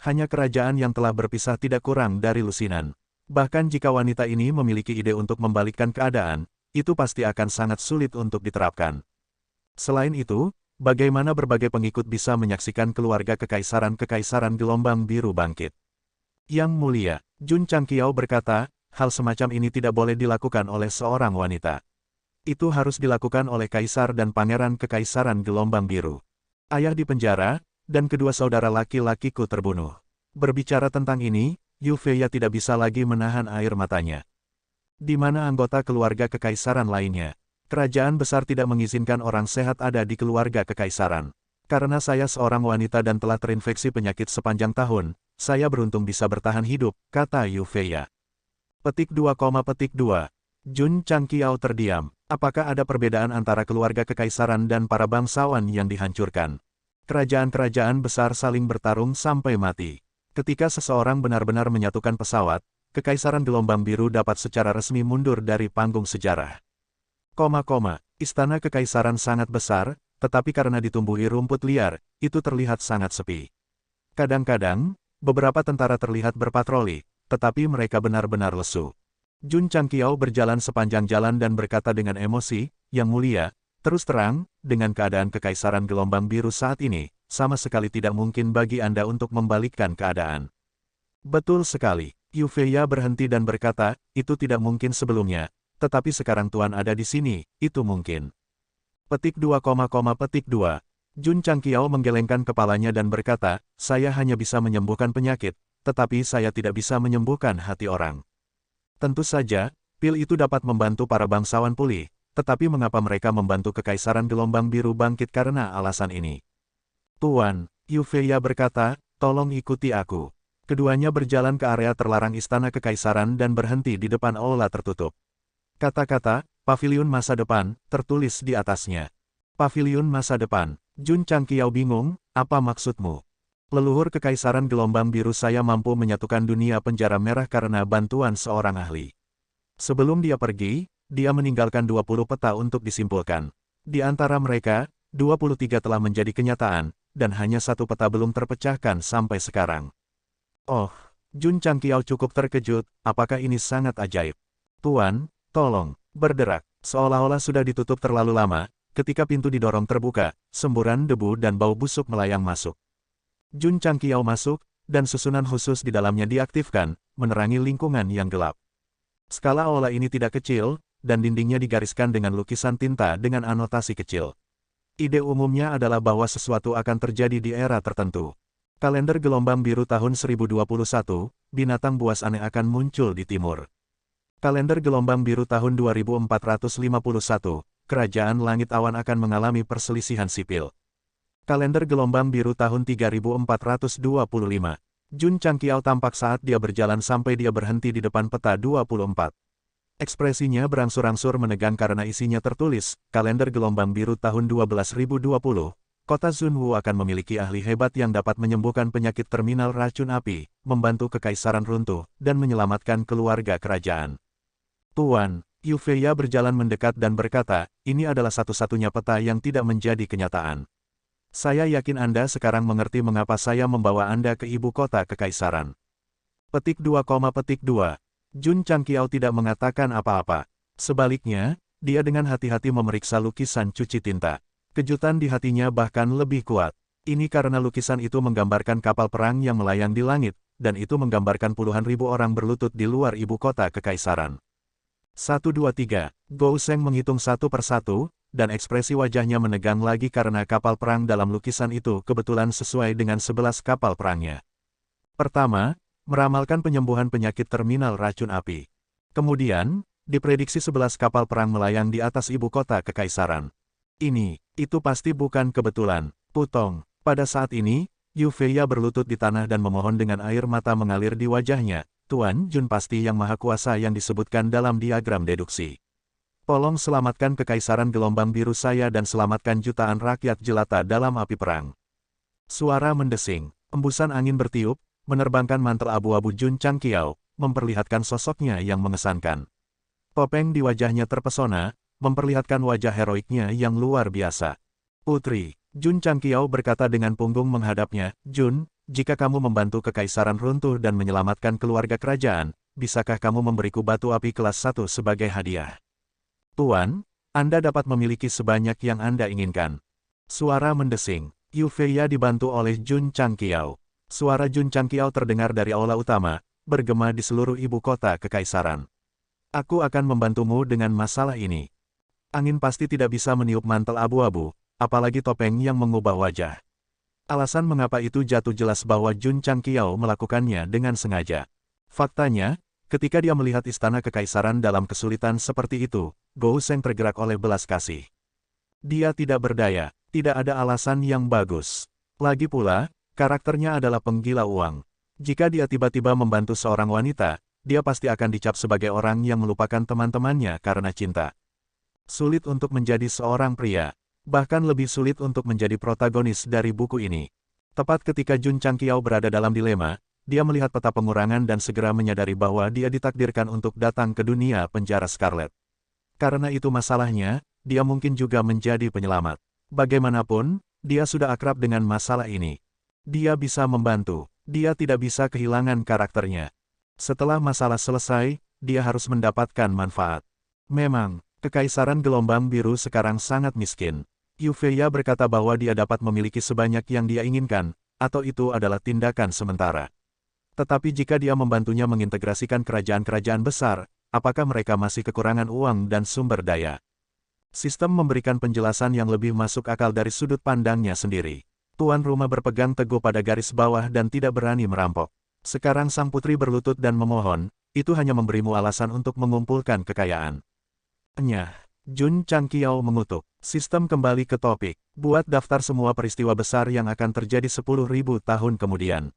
Hanya kerajaan yang telah berpisah tidak kurang dari lusinan. Bahkan jika wanita ini memiliki ide untuk membalikkan keadaan, itu pasti akan sangat sulit untuk diterapkan. Selain itu, bagaimana berbagai pengikut bisa menyaksikan keluarga kekaisaran-kekaisaran gelombang biru bangkit? Yang mulia, Jun Changqiao berkata, hal semacam ini tidak boleh dilakukan oleh seorang wanita. Itu harus dilakukan oleh kaisar dan pangeran kekaisaran gelombang biru. Ayah di penjara, dan kedua saudara laki-lakiku terbunuh. Berbicara tentang ini, Yu Feiya tidak bisa lagi menahan air matanya. Di mana anggota keluarga kekaisaran lainnya? Kerajaan besar tidak mengizinkan orang sehat ada di keluarga kekaisaran. Karena saya seorang wanita dan telah terinfeksi penyakit sepanjang tahun, saya beruntung bisa bertahan hidup, kata Yu Feiya. Petik 2, Jun Changqiao terdiam. Apakah ada perbedaan antara keluarga kekaisaran dan para bangsawan yang dihancurkan? Kerajaan-kerajaan besar saling bertarung sampai mati. Ketika seseorang benar-benar menyatukan pesawat, kekaisaran gelombang biru dapat secara resmi mundur dari panggung sejarah. Istana kekaisaran sangat besar, tetapi karena ditumbuhi rumput liar, itu terlihat sangat sepi. Kadang-kadang, beberapa tentara terlihat berpatroli, tetapi mereka benar-benar lesu. Jun Changqiao berjalan sepanjang jalan dan berkata dengan emosi, Yang mulia, terus terang, dengan keadaan kekaisaran gelombang biru saat ini, sama sekali tidak mungkin bagi Anda untuk membalikkan keadaan. Betul sekali. Yu Feiya berhenti dan berkata, itu tidak mungkin sebelumnya, tetapi sekarang Tuan ada di sini, itu mungkin. Petik 2, Jun Changqiao menggelengkan kepalanya dan berkata, saya hanya bisa menyembuhkan penyakit, tetapi saya tidak bisa menyembuhkan hati orang. Tentu saja, pil itu dapat membantu para bangsawan pulih, tetapi mengapa mereka membantu kekaisaran gelombang biru bangkit karena alasan ini? Tuan, Yu Feiya berkata, tolong ikuti aku. Keduanya berjalan ke area terlarang istana kekaisaran dan berhenti di depan aula tertutup. Kata-kata, paviliun masa depan, tertulis di atasnya. Paviliun masa depan. Jun Changqiao bingung, apa maksudmu? Leluhur kekaisaran gelombang biru saya mampu menyatukan dunia penjara merah karena bantuan seorang ahli. Sebelum dia pergi, dia meninggalkan 20 peta untuk disimpulkan. Di antara mereka, 23 telah menjadi kenyataan, dan hanya satu peta belum terpecahkan sampai sekarang. Oh, Jun Changqiao cukup terkejut, apakah ini sangat ajaib? Tuan, tolong, berderak, seolah-olah sudah ditutup terlalu lama, ketika pintu didorong terbuka, semburan debu dan bau busuk melayang masuk. Jun Changqiao masuk, dan susunan khusus di dalamnya diaktifkan, menerangi lingkungan yang gelap. Skala aula ini tidak kecil, dan dindingnya digariskan dengan lukisan tinta dengan anotasi kecil. Ide umumnya adalah bahwa sesuatu akan terjadi di era tertentu. Kalender gelombang biru tahun 1021, binatang buas aneh akan muncul di timur. Kalender gelombang biru tahun 2451, kerajaan langit awan akan mengalami perselisihan sipil. Kalender gelombang biru tahun 3425. Jun Changqiao tampak saat dia berjalan sampai dia berhenti di depan peta 24. Ekspresinya berangsur-angsur menegang karena isinya tertulis, kalender gelombang biru tahun 12.020. Kota Zunwu akan memiliki ahli hebat yang dapat menyembuhkan penyakit terminal racun api, membantu kekaisaran runtuh, dan menyelamatkan keluarga kerajaan. Tuan, Yufeya berjalan mendekat dan berkata, ini adalah satu-satunya peta yang tidak menjadi kenyataan. Saya yakin Anda sekarang mengerti mengapa saya membawa Anda ke ibu kota kekaisaran. Petik 2, petik 2. Jun Changqiao tidak mengatakan apa-apa. Sebaliknya, dia dengan hati-hati memeriksa lukisan cuci tinta. Kejutan di hatinya bahkan lebih kuat. Ini karena lukisan itu menggambarkan kapal perang yang melayang di langit, dan itu menggambarkan puluhan ribu orang berlutut di luar ibu kota kekaisaran. 1, 2, 3. Gou Sheng menghitung satu persatu, dan ekspresi wajahnya menegang lagi karena kapal perang dalam lukisan itu kebetulan sesuai dengan 11 kapal perangnya. Pertama, meramalkan penyembuhan penyakit terminal racun api. Kemudian, diprediksi 11 kapal perang melayang di atas ibu kota kekaisaran. Itu pasti bukan kebetulan. Putong. Pada saat ini, Yufeya berlutut di tanah dan memohon dengan air mata mengalir di wajahnya. Tuan Jun pasti yang maha kuasa yang disebutkan dalam diagram deduksi. Tolong selamatkan kekaisaran gelombang biru saya dan selamatkan jutaan rakyat jelata dalam api perang. Suara mendesing. Embusan angin bertiup, menerbangkan mantel abu-abu Jun Changqiao, memperlihatkan sosoknya yang mengesankan. Topeng di wajahnya terpesona, memperlihatkan wajah heroiknya yang luar biasa. Putri, Jun Changqiao berkata dengan punggung menghadapnya, Jun, jika kamu membantu kekaisaran runtuh dan menyelamatkan keluarga kerajaan, bisakah kamu memberiku batu api kelas 1 sebagai hadiah? Tuan, Anda dapat memiliki sebanyak yang Anda inginkan. Suara mendesing. Yufeya dibantu oleh Jun Changqiao. Suara Jun Changqiao terdengar dari aula utama, bergema di seluruh ibu kota kekaisaran. Aku akan membantumu dengan masalah ini. Angin pasti tidak bisa meniup mantel abu-abu, apalagi topeng yang mengubah wajah. Alasan mengapa itu jatuh jelas bahwa Jun Changqiao melakukannya dengan sengaja. Faktanya, ketika dia melihat istana kekaisaran dalam kesulitan seperti itu, Gou Sheng tergerak oleh belas kasih. Dia tidak berdaya, tidak ada alasan yang bagus. Lagi pula, karakternya adalah penggila uang. Jika dia tiba-tiba membantu seorang wanita, dia pasti akan dicap sebagai orang yang melupakan teman-temannya karena cinta. Sulit untuk menjadi seorang pria. Bahkan lebih sulit untuk menjadi protagonis dari buku ini. Tepat ketika Jun Changqiao berada dalam dilema, dia melihat peta pengurangan dan segera menyadari bahwa dia ditakdirkan untuk datang ke dunia penjara Scarlet. Karena itu masalahnya, dia mungkin juga menjadi penyelamat. Bagaimanapun, dia sudah akrab dengan masalah ini. Dia bisa membantu, dia tidak bisa kehilangan karakternya. Setelah masalah selesai, dia harus mendapatkan manfaat. Memang, kekaisaran gelombang biru sekarang sangat miskin. Yufeya berkata bahwa dia dapat memiliki sebanyak yang dia inginkan, atau itu adalah tindakan sementara. Tetapi jika dia membantunya mengintegrasikan kerajaan-kerajaan besar, apakah mereka masih kekurangan uang dan sumber daya? Sistem memberikan penjelasan yang lebih masuk akal dari sudut pandangnya sendiri. Tuan rumah berpegang teguh pada garis bawah dan tidak berani merampok. Sekarang sang putri berlutut dan memohon, itu hanya memberimu alasan untuk mengumpulkan kekayaan. Nyah, Jun Changqiao mengutuk. Sistem kembali ke topik. Buat daftar semua peristiwa besar yang akan terjadi 10.000 tahun kemudian.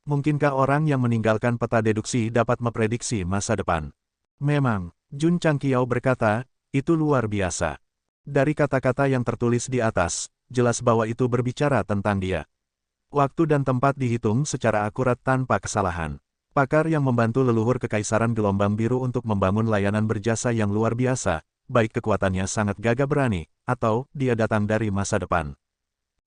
Mungkinkah orang yang meninggalkan peta deduksi dapat memprediksi masa depan? Memang, Jun Changqiao berkata, itu luar biasa. Dari kata-kata yang tertulis di atas, jelas bahwa itu berbicara tentang dia. Waktu dan tempat dihitung secara akurat tanpa kesalahan. Pakar yang membantu leluhur kekaisaran gelombang biru untuk membangun layanan berjasa yang luar biasa, baik kekuatannya sangat gagah berani, atau dia datang dari masa depan.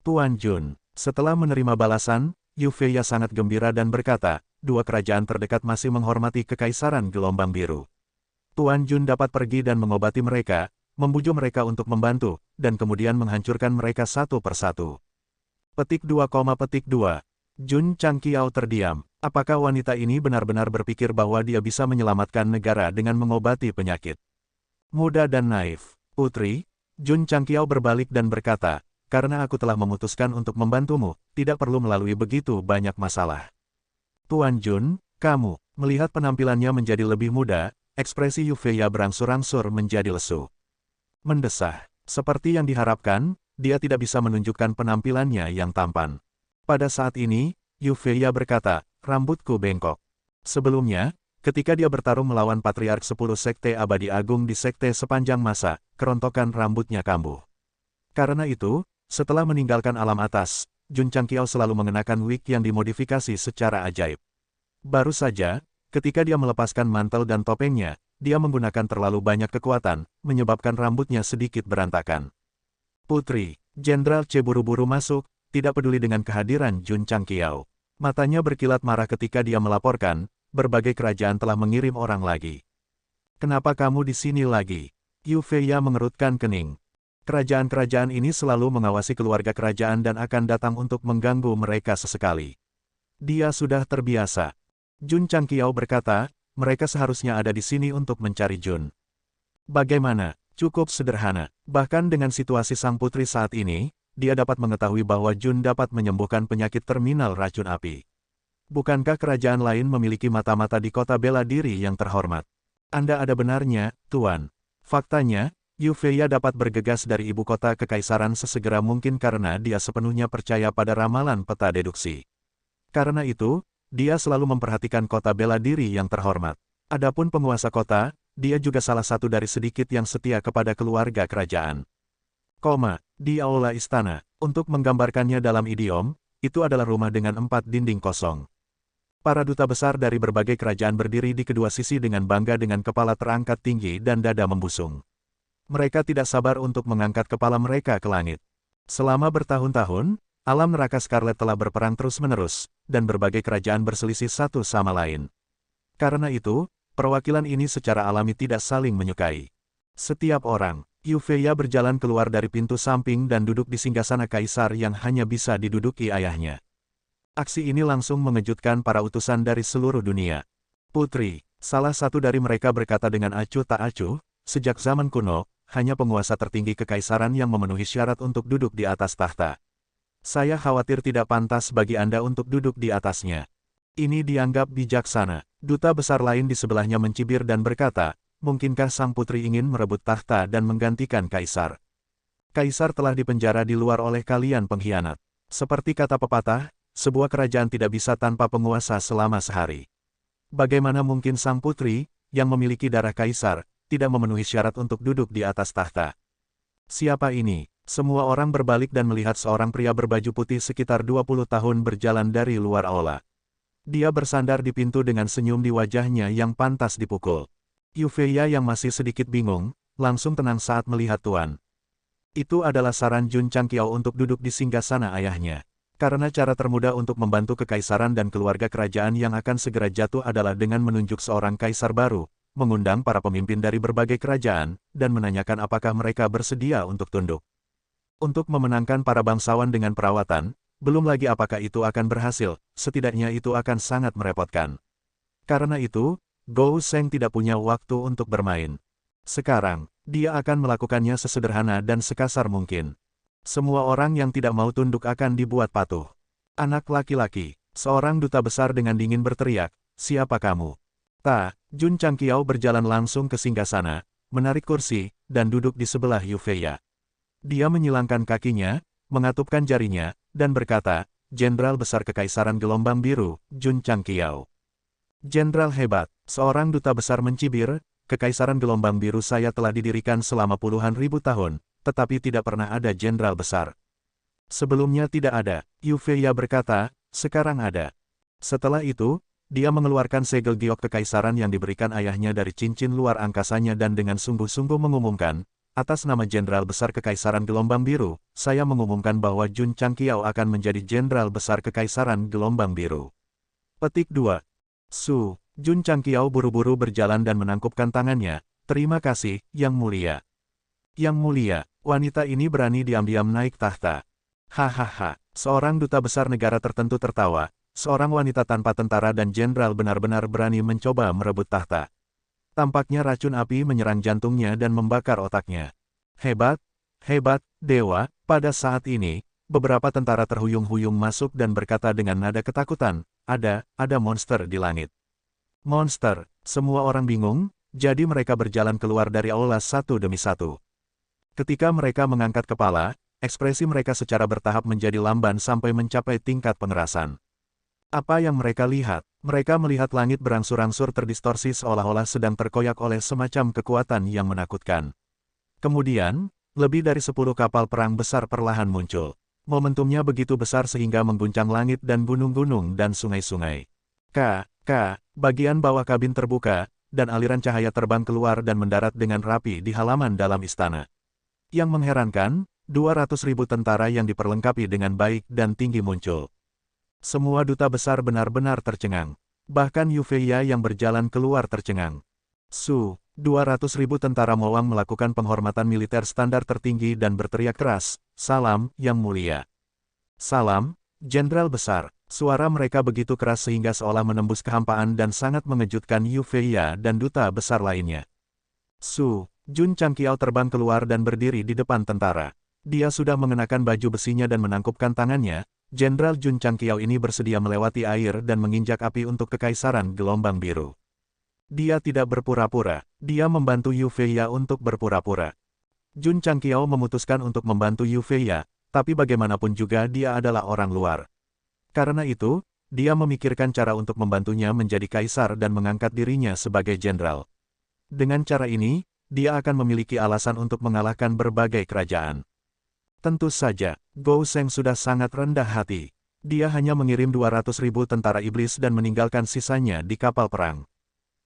Tuan Jun, setelah menerima balasan, Yufeya sangat gembira dan berkata, dua kerajaan terdekat masih menghormati kekaisaran gelombang biru. Tuan Jun dapat pergi dan mengobati mereka, membujuk mereka untuk membantu, dan kemudian menghancurkan mereka satu persatu. Petik 2, petik 2. Jun Changqiao terdiam. Apakah wanita ini benar-benar berpikir bahwa dia bisa menyelamatkan negara dengan mengobati penyakit? Muda dan naif. Putri, Jun Changqiao berbalik dan berkata, karena aku telah memutuskan untuk membantumu, tidak perlu melalui begitu banyak masalah. Tuan Jun, kamu, melihat penampilannya menjadi lebih muda, ekspresi Yufeya berangsur-angsur menjadi lesu. Mendesah. Seperti yang diharapkan, dia tidak bisa menunjukkan penampilannya yang tampan. Pada saat ini, Yufeya berkata, rambutku bengkok. Sebelumnya, Ketika dia bertarung melawan Patriark 10 Sekte Abadi Agung di Sekte sepanjang masa, kerontokan rambutnya kambuh. Karena itu, setelah meninggalkan alam atas, Jun Changqiao selalu mengenakan wig yang dimodifikasi secara ajaib. Baru saja, ketika dia melepaskan mantel dan topengnya, dia menggunakan terlalu banyak kekuatan, menyebabkan rambutnya sedikit berantakan. Putri, Jenderal C buru-buru masuk, tidak peduli dengan kehadiran Jun Changqiao. Matanya berkilat marah ketika dia melaporkan, berbagai kerajaan telah mengirim orang lagi. Kenapa kamu di sini lagi? Yu Feiya mengerutkan kening. Kerajaan-kerajaan ini selalu mengawasi keluarga kerajaan dan akan datang untuk mengganggu mereka sesekali. Dia sudah terbiasa. Jun Changqiao berkata, mereka seharusnya ada di sini untuk mencari Jun. Bagaimana? Cukup sederhana. Bahkan dengan situasi sang putri saat ini, dia dapat mengetahui bahwa Jun dapat menyembuhkan penyakit terminal racun api. Bukankah kerajaan lain memiliki mata-mata di kota bela diri yang terhormat? Anda ada benarnya, Tuan. Faktanya, Yu Feiya dapat bergegas dari ibu kota kekaisaran sesegera mungkin karena dia sepenuhnya percaya pada ramalan peta deduksi. Karena itu, dia selalu memperhatikan kota bela diri yang terhormat. Adapun penguasa kota, dia juga salah satu dari sedikit yang setia kepada keluarga kerajaan. Di aula istana, untuk menggambarkannya dalam idiom, itu adalah rumah dengan 4 dinding kosong. Para duta besar dari berbagai kerajaan berdiri di kedua sisi dengan bangga dengan kepala terangkat tinggi dan dada membusung. Mereka tidak sabar untuk mengangkat kepala mereka ke langit. Selama bertahun-tahun, alam neraka Scarlet telah berperang terus-menerus, dan berbagai kerajaan berselisih satu sama lain. Karena itu, perwakilan ini secara alami tidak saling menyukai. Setiap orang, Yu Feiya berjalan keluar dari pintu samping dan duduk di singgasana kaisar yang hanya bisa diduduki ayahnya. Aksi ini langsung mengejutkan para utusan dari seluruh dunia. Putri, salah satu dari mereka berkata dengan acuh tak acuh, sejak zaman kuno, hanya penguasa tertinggi kekaisaran yang memenuhi syarat untuk duduk di atas tahta. Saya khawatir tidak pantas bagi Anda untuk duduk di atasnya. Ini dianggap bijaksana. Duta besar lain di sebelahnya mencibir dan berkata, mungkinkah sang putri ingin merebut tahta dan menggantikan kaisar? Kaisar telah dipenjara di luar oleh kalian pengkhianat. Seperti kata pepatah, sebuah kerajaan tidak bisa tanpa penguasa selama sehari. Bagaimana mungkin sang putri, yang memiliki darah kaisar, tidak memenuhi syarat untuk duduk di atas tahta? Siapa ini? Semua orang berbalik dan melihat seorang pria berbaju putih sekitar 20 tahun berjalan dari luar aula. Dia bersandar di pintu dengan senyum di wajahnya yang pantas dipukul. Yu Feiya yang masih sedikit bingung, langsung tenang saat melihat Tuan. Itu adalah saran Jun Changqiao untuk duduk di singgasana ayahnya. Karena cara termudah untuk membantu kekaisaran dan keluarga kerajaan yang akan segera jatuh adalah dengan menunjuk seorang kaisar baru, mengundang para pemimpin dari berbagai kerajaan, dan menanyakan apakah mereka bersedia untuk tunduk. Untuk memenangkan para bangsawan dengan perawatan, belum lagi apakah itu akan berhasil, setidaknya itu akan sangat merepotkan. Karena itu, Gou Sheng tidak punya waktu untuk bermain. Sekarang, dia akan melakukannya sesederhana dan sekasar mungkin. Semua orang yang tidak mau tunduk akan dibuat patuh. Anak laki-laki, seorang duta besar dengan dingin berteriak, siapa kamu? Jun Changqiao berjalan langsung ke singgasana, menarik kursi, dan duduk di sebelah Yu Feiya. Dia menyilangkan kakinya, mengatupkan jarinya, dan berkata, Jenderal Besar Kekaisaran Gelombang Biru, Jun Changqiao. Jenderal hebat, seorang duta besar mencibir, Kekaisaran Gelombang Biru saya telah didirikan selama puluhan ribu tahun, tetapi tidak pernah ada jenderal besar. Sebelumnya tidak ada, Yu Feiya berkata, sekarang ada. Setelah itu, dia mengeluarkan segel giok kekaisaran yang diberikan ayahnya dari cincin luar angkasanya dan dengan sungguh-sungguh mengumumkan, atas nama Jenderal Besar Kekaisaran Gelombang Biru, saya mengumumkan bahwa Jun Changqiao akan menjadi Jenderal Besar Kekaisaran Gelombang Biru. Petik 2. Jun Changqiao buru-buru berjalan dan menangkupkan tangannya, terima kasih, Yang Mulia. Yang Mulia, wanita ini berani diam-diam naik tahta. Hahaha, seorang duta besar negara tertentu tertawa, seorang wanita tanpa tentara dan jenderal benar-benar berani mencoba merebut tahta. Tampaknya racun api menyerang jantungnya dan membakar otaknya. Hebat, hebat, dewa, pada saat ini, beberapa tentara terhuyung-huyung masuk dan berkata dengan nada ketakutan, ada monster di langit. Monster, semua orang bingung, jadi mereka berjalan keluar dari aula satu demi satu. Ketika mereka mengangkat kepala, ekspresi mereka secara bertahap menjadi lamban sampai mencapai tingkat pengerasan. Apa yang mereka lihat? Mereka melihat langit berangsur-angsur terdistorsi seolah-olah sedang terkoyak oleh semacam kekuatan yang menakutkan. Kemudian, lebih dari 10 kapal perang besar perlahan muncul. Momentumnya begitu besar sehingga mengguncang langit dan gunung-gunung dan sungai-sungai. Bagian bawah kabin terbuka, dan aliran cahaya terbang keluar dan mendarat dengan rapi di halaman dalam istana. Yang mengherankan, 200.000 tentara yang diperlengkapi dengan baik dan tinggi muncul. Semua duta besar benar-benar tercengang. Bahkan Yufeya yang berjalan keluar tercengang. 200.000 tentara Mowang melakukan penghormatan militer standar tertinggi dan berteriak keras, "Salam, Yang Mulia." "Salam, Jenderal Besar." Suara mereka begitu keras sehingga seolah menembus kehampaan dan sangat mengejutkan Yufeya dan duta besar lainnya. Jun Changqiao terbang keluar dan berdiri di depan tentara. Dia sudah mengenakan baju besinya dan menangkupkan tangannya. Jenderal Jun Changqiao ini bersedia melewati air dan menginjak api untuk kekaisaran gelombang biru. Dia tidak berpura-pura, dia membantu Yufeya untuk berpura-pura. Jun Changqiao memutuskan untuk membantu Yufeya, tapi bagaimanapun juga dia adalah orang luar. Karena itu, dia memikirkan cara untuk membantunya menjadi kaisar dan mengangkat dirinya sebagai jenderal. Dengan cara ini, dia akan memiliki alasan untuk mengalahkan berbagai kerajaan. Tentu saja, Gou Sheng sudah sangat rendah hati. Dia hanya mengirim 200.000 tentara iblis dan meninggalkan sisanya di kapal perang.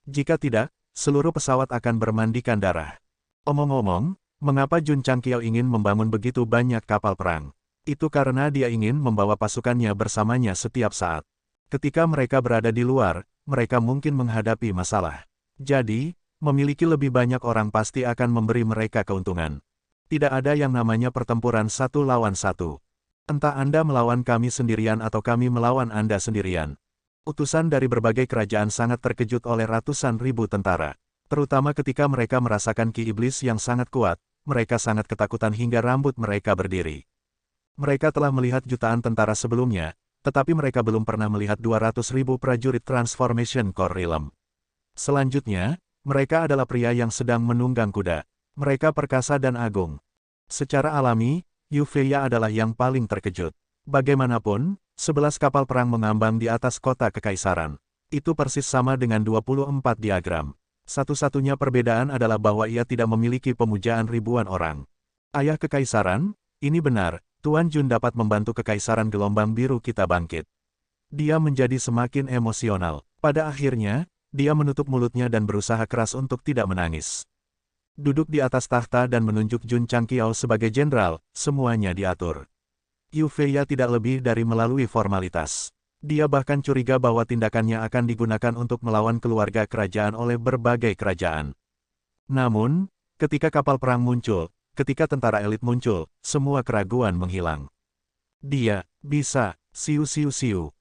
Jika tidak, seluruh pesawat akan bermandikan darah. Omong-omong, mengapa Jun Changqiao ingin membangun begitu banyak kapal perang? Itu karena dia ingin membawa pasukannya bersamanya setiap saat. Ketika mereka berada di luar, mereka mungkin menghadapi masalah. Jadi, memiliki lebih banyak orang pasti akan memberi mereka keuntungan. Tidak ada yang namanya pertempuran satu lawan satu. Entah Anda melawan kami sendirian atau kami melawan Anda sendirian. Utusan dari berbagai kerajaan sangat terkejut oleh ratusan ribu tentara. Terutama ketika mereka merasakan ki iblis yang sangat kuat, mereka sangat ketakutan hingga rambut mereka berdiri. Mereka telah melihat jutaan tentara sebelumnya, tetapi mereka belum pernah melihat 200.000 prajurit Transformation Core Realm. Selanjutnya, mereka adalah pria yang sedang menunggang kuda. Mereka perkasa dan agung. Secara alami, Yufeya adalah yang paling terkejut. Bagaimanapun, 11 kapal perang mengambang di atas kota kekaisaran. Itu persis sama dengan 24 diagram. Satu-satunya perbedaan adalah bahwa ia tidak memiliki pemujaan ribuan orang. Ayah kekaisaran, ini benar, Tuan Jun dapat membantu kekaisaran gelombang biru kita bangkit. Dia menjadi semakin emosional. Pada akhirnya, dia menutup mulutnya dan berusaha keras untuk tidak menangis. Duduk di atas tahta dan menunjuk Jun Changqiao sebagai jenderal, semuanya diatur. Yufeya tidak lebih dari melalui formalitas. Dia bahkan curiga bahwa tindakannya akan digunakan untuk melawan keluarga kerajaan oleh berbagai kerajaan. Namun, ketika kapal perang muncul, ketika tentara elit muncul, semua keraguan menghilang. Dia bisa, siu.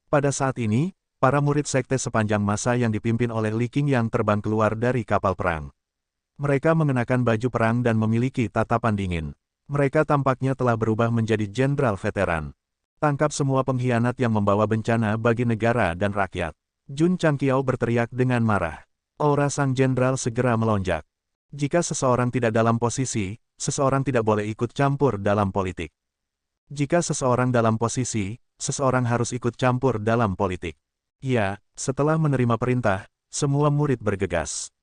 Pada saat ini, para murid sekte sepanjang masa yang dipimpin oleh Li Qingyang terbang keluar dari kapal perang. Mereka mengenakan baju perang dan memiliki tatapan dingin. Mereka tampaknya telah berubah menjadi jenderal veteran. Tangkap semua pengkhianat yang membawa bencana bagi negara dan rakyat. Jun Changqiao berteriak dengan marah. Aura sang jenderal segera melonjak. Jika seseorang tidak dalam posisi, seseorang tidak boleh ikut campur dalam politik. Jika seseorang dalam posisi, seseorang harus ikut campur dalam politik. Ya, setelah menerima perintah, semua murid bergegas.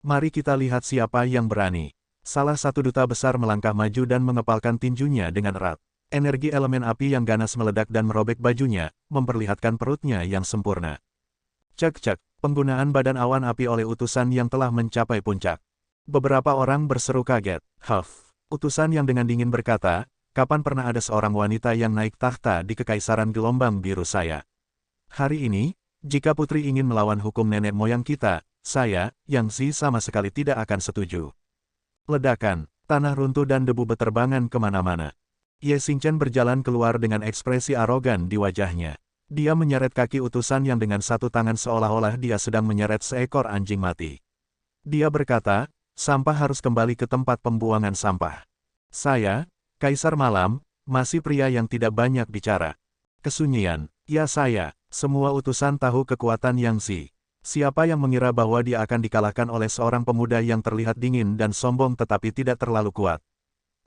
Mari kita lihat siapa yang berani. Salah satu duta besar melangkah maju dan mengepalkan tinjunya dengan erat. Energi elemen api yang ganas meledak dan merobek bajunya, memperlihatkan perutnya yang sempurna. Cek, penggunaan badan awan api oleh utusan yang telah mencapai puncak. Beberapa orang berseru kaget. Utusan yang dengan dingin berkata, kapan pernah ada seorang wanita yang naik tahta di kekaisaran gelombang biru saya? Hari ini, jika putri ingin melawan hukum nenek moyang kita, saya, Yang Zi sama sekali tidak akan setuju. Ledakan, tanah runtuh dan debu beterbangan kemana-mana. Ye Xingchen berjalan keluar dengan ekspresi arogan di wajahnya. Dia menyeret kaki utusan yang dengan satu tangan seolah-olah dia sedang menyeret seekor anjing mati. Dia berkata, sampah harus kembali ke tempat pembuangan sampah. Saya, Kaisar Malam, masih pria yang tidak banyak bicara. Kesunyian, ya saya, semua utusan tahu kekuatan Yang Zi. Siapa yang mengira bahwa dia akan dikalahkan oleh seorang pemuda yang terlihat dingin dan sombong tetapi tidak terlalu kuat?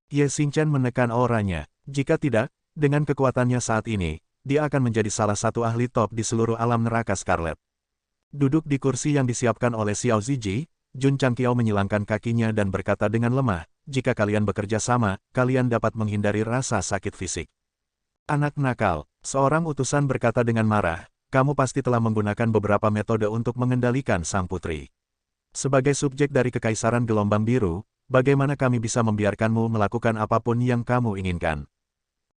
Ye Xingchen menekan auranya. Jika tidak, dengan kekuatannya saat ini, dia akan menjadi salah satu ahli top di seluruh alam neraka Scarlet. Duduk di kursi yang disiapkan oleh Xiao Ziji, Jun Changqiao menyilangkan kakinya dan berkata dengan lemah, jika kalian bekerja sama, kalian dapat menghindari rasa sakit fisik. Anak nakal, seorang utusan berkata dengan marah, kamu pasti telah menggunakan beberapa metode untuk mengendalikan sang putri. Sebagai subjek dari Kekaisaran Gelombang Biru, bagaimana kami bisa membiarkanmu melakukan apapun yang kamu inginkan?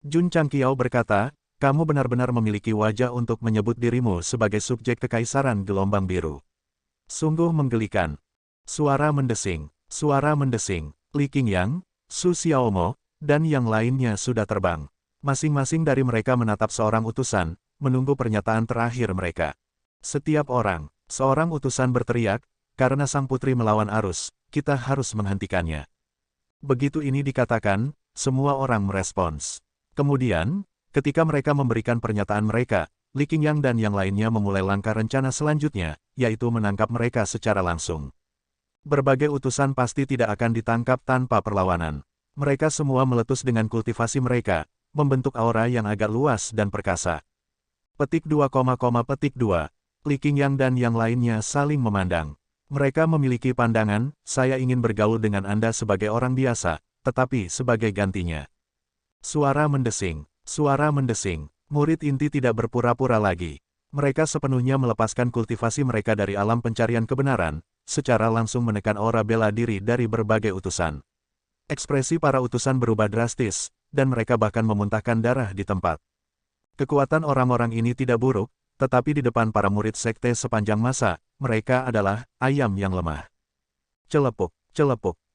Jun Changqiao berkata, kamu benar-benar memiliki wajah untuk menyebut dirimu sebagai subjek Kekaisaran Gelombang Biru. Sungguh menggelikan. Suara mendesing, Li Qingyang, Su Xiaomo, dan yang lainnya sudah terbang. Masing-masing dari mereka menatap seorang utusan, menunggu pernyataan terakhir mereka. Setiap orang, seorang utusan berteriak, karena sang putri melawan arus, kita harus menghentikannya. Begitu ini dikatakan, semua orang merespons. Kemudian, ketika mereka memberikan pernyataan mereka, Li Qingyang dan yang lainnya memulai langkah rencana selanjutnya, yaitu menangkap mereka secara langsung. Berbagai utusan pasti tidak akan ditangkap tanpa perlawanan. Mereka semua meletus dengan kultivasi mereka, membentuk aura yang agak luas dan perkasa. Petik 2, Li Qingyang dan yang lainnya saling memandang. Mereka memiliki pandangan, saya ingin bergaul dengan Anda sebagai orang biasa, tetapi sebagai gantinya. Suara mendesing, murid inti tidak berpura-pura lagi. Mereka sepenuhnya melepaskan kultivasi mereka dari alam pencarian kebenaran, secara langsung menekan aura bela diri dari berbagai utusan. Ekspresi para utusan berubah drastis, dan mereka bahkan memuntahkan darah di tempat. Kekuatan orang-orang ini tidak buruk, tetapi di depan para murid sekte sepanjang masa, mereka adalah ayam yang lemah. Celepuk,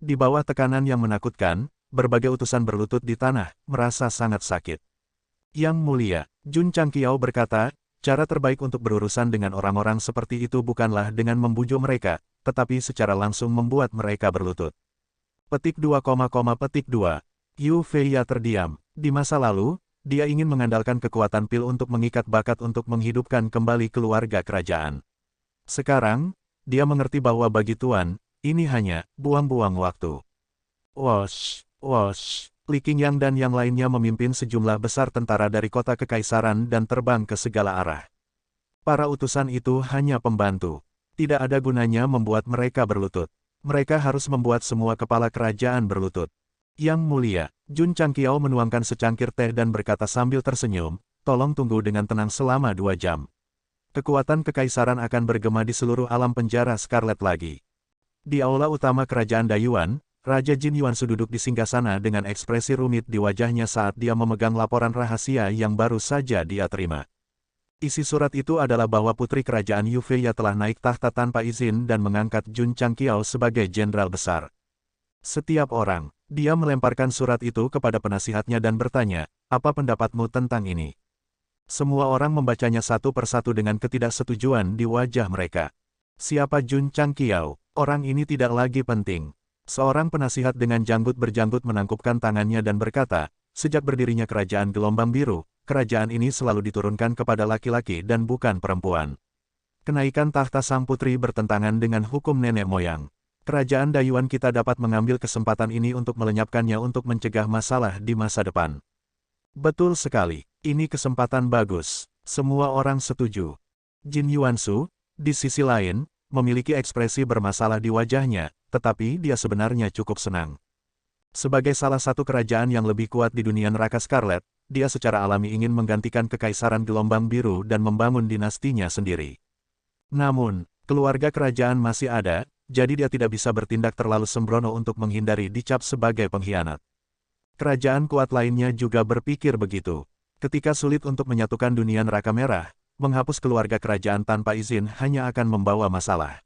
di bawah tekanan yang menakutkan, berbagai utusan berlutut di tanah, merasa sangat sakit. Yang mulia, Jun Changqiao berkata, cara terbaik untuk berurusan dengan orang-orang seperti itu bukanlah dengan membujuk mereka, tetapi secara langsung membuat mereka berlutut. Petik 2, Yu Feiya terdiam. Di masa lalu, dia ingin mengandalkan kekuatan pil untuk mengikat bakat untuk menghidupkan kembali keluarga kerajaan. Sekarang, dia mengerti bahwa bagi Tuan, ini hanya buang-buang waktu. Wosh, Li Qingyang dan yang lainnya memimpin sejumlah besar tentara dari kota kekaisaran dan terbang ke segala arah. Para utusan itu hanya pembantu. Tidak ada gunanya membuat mereka berlutut. Mereka harus membuat semua kepala kerajaan berlutut. Yang mulia, Jun Changqiao menuangkan secangkir teh dan berkata sambil tersenyum, tolong tunggu dengan tenang selama 2 jam. Kekuatan kekaisaran akan bergema di seluruh alam penjara Scarlet lagi. Di aula utama kerajaan Dayuan, Raja Jin Yuansu duduk di singgasana dengan ekspresi rumit di wajahnya saat dia memegang laporan rahasia yang baru saja dia terima. Isi surat itu adalah bahwa putri kerajaan Yu Feiya telah naik tahta tanpa izin dan mengangkat Jun Changqiao sebagai jenderal besar. Setiap orang, dia melemparkan surat itu kepada penasihatnya dan bertanya, apa pendapatmu tentang ini? Semua orang membacanya satu persatu dengan ketidaksetujuan di wajah mereka. Siapa Jun Changqiao? Orang ini tidak lagi penting. Seorang penasihat dengan janggut berjanggut menangkupkan tangannya dan berkata, sejak berdirinya kerajaan Gelombang Biru, kerajaan ini selalu diturunkan kepada laki-laki dan bukan perempuan. Kenaikan tahta sang putri bertentangan dengan hukum nenek moyang. Kerajaan Dayuan kita dapat mengambil kesempatan ini untuk melenyapkannya untuk mencegah masalah di masa depan. Betul sekali, ini kesempatan bagus. Semua orang setuju. Jin Yuansu, di sisi lain, memiliki ekspresi bermasalah di wajahnya, tetapi dia sebenarnya cukup senang. Sebagai salah satu kerajaan yang lebih kuat di dunia neraka Scarlet, dia secara alami ingin menggantikan kekaisaran Gelombang Biru dan membangun dinastinya sendiri. Namun, keluarga kerajaan masih ada, jadi dia tidak bisa bertindak terlalu sembrono untuk menghindari dicap sebagai pengkhianat. Kerajaan kuat lainnya juga berpikir begitu. Ketika sulit untuk menyatukan dunia neraka merah, menghapus keluarga kerajaan tanpa izin hanya akan membawa masalah.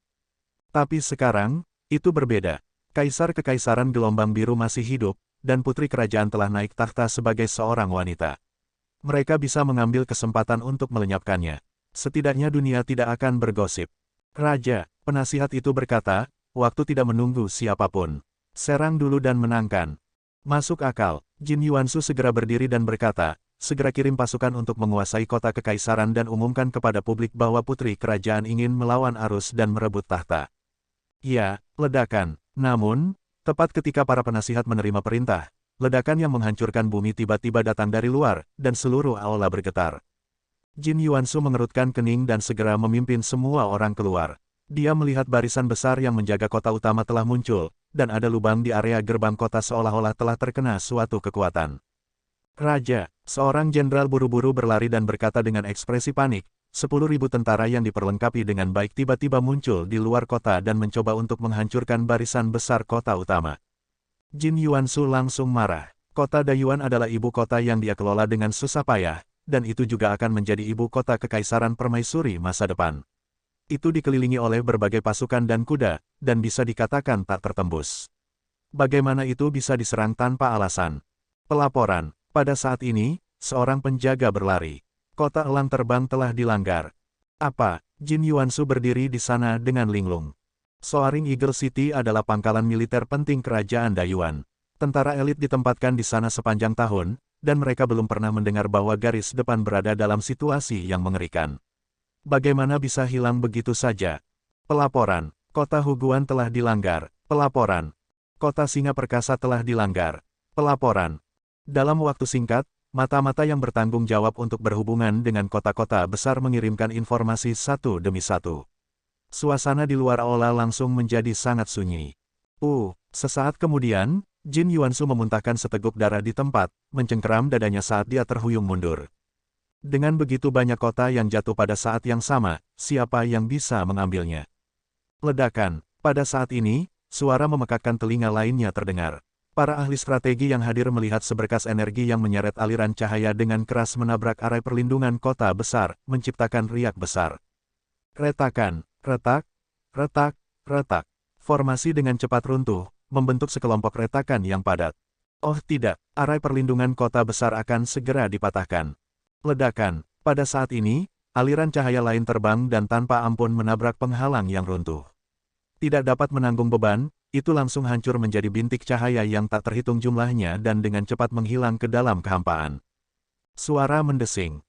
Tapi sekarang, itu berbeda. Kaisar Kekaisaran Gelombang Biru masih hidup, dan putri kerajaan telah naik tahta sebagai seorang wanita. Mereka bisa mengambil kesempatan untuk melenyapkannya. Setidaknya dunia tidak akan bergosip. Raja, penasihat itu berkata, waktu tidak menunggu siapapun. Serang dulu dan menangkan. Masuk akal, Jin Yuansu segera berdiri dan berkata, segera kirim pasukan untuk menguasai kota kekaisaran dan umumkan kepada publik bahwa putri kerajaan ingin melawan arus dan merebut tahta. Ya, ledakan. Namun, tepat ketika para penasihat menerima perintah, ledakan yang menghancurkan bumi tiba-tiba datang dari luar, dan seluruh aula bergetar. Jin Yuansu mengerutkan kening dan segera memimpin semua orang keluar. Dia melihat barisan besar yang menjaga kota utama telah muncul, dan ada lubang di area gerbang kota seolah-olah telah terkena suatu kekuatan. Raja, seorang jenderal buru-buru berlari dan berkata dengan ekspresi panik, 10.000 tentara yang diperlengkapi dengan baik tiba-tiba muncul di luar kota dan mencoba untuk menghancurkan barisan besar kota utama. Jin Yuansu langsung marah. Kota Dayuan adalah ibu kota yang dia kelola dengan susah payah, dan itu juga akan menjadi ibu kota kekaisaran permaisuri masa depan. Itu dikelilingi oleh berbagai pasukan dan kuda, dan bisa dikatakan tak tertembus. Bagaimana itu bisa diserang tanpa alasan? Pelaporan, pada saat ini, seorang penjaga berlari. Kota elang terbang telah dilanggar. Apa? Jin Yuansu berdiri di sana dengan linglung. Soaring Eagle City adalah pangkalan militer penting kerajaan Dayuan. Tentara elit ditempatkan di sana sepanjang tahun, dan mereka belum pernah mendengar bahwa garis depan berada dalam situasi yang mengerikan. Bagaimana bisa hilang begitu saja? Pelaporan, kota Huguan telah dilanggar. Pelaporan, kota Singa Perkasa telah dilanggar. Pelaporan, dalam waktu singkat, mata-mata yang bertanggung jawab untuk berhubungan dengan kota-kota besar mengirimkan informasi satu demi satu. Suasana di luar aula langsung menjadi sangat sunyi. Sesaat kemudian, Jin Yuansu memuntahkan seteguk darah di tempat, mencengkeram dadanya saat dia terhuyung mundur. Dengan begitu banyak kota yang jatuh pada saat yang sama, siapa yang bisa mengambilnya? Ledakan. Pada saat ini, suara memekakkan telinga lainnya terdengar. Para ahli strategi yang hadir melihat seberkas energi yang menyeret aliran cahaya dengan keras menabrak arai perlindungan kota besar, menciptakan riak besar. Retakan, retak, retak, retak. Formasi dengan cepat runtuh, membentuk sekelompok retakan yang padat. Oh tidak, arai perlindungan kota besar akan segera dipatahkan. Ledakan. Pada saat ini, aliran cahaya lain terbang dan tanpa ampun menabrak penghalang yang runtuh. Tidak dapat menanggung beban, itu langsung hancur menjadi bintik cahaya yang tak terhitung jumlahnya dan dengan cepat menghilang ke dalam kehampaan. Suara mendesing,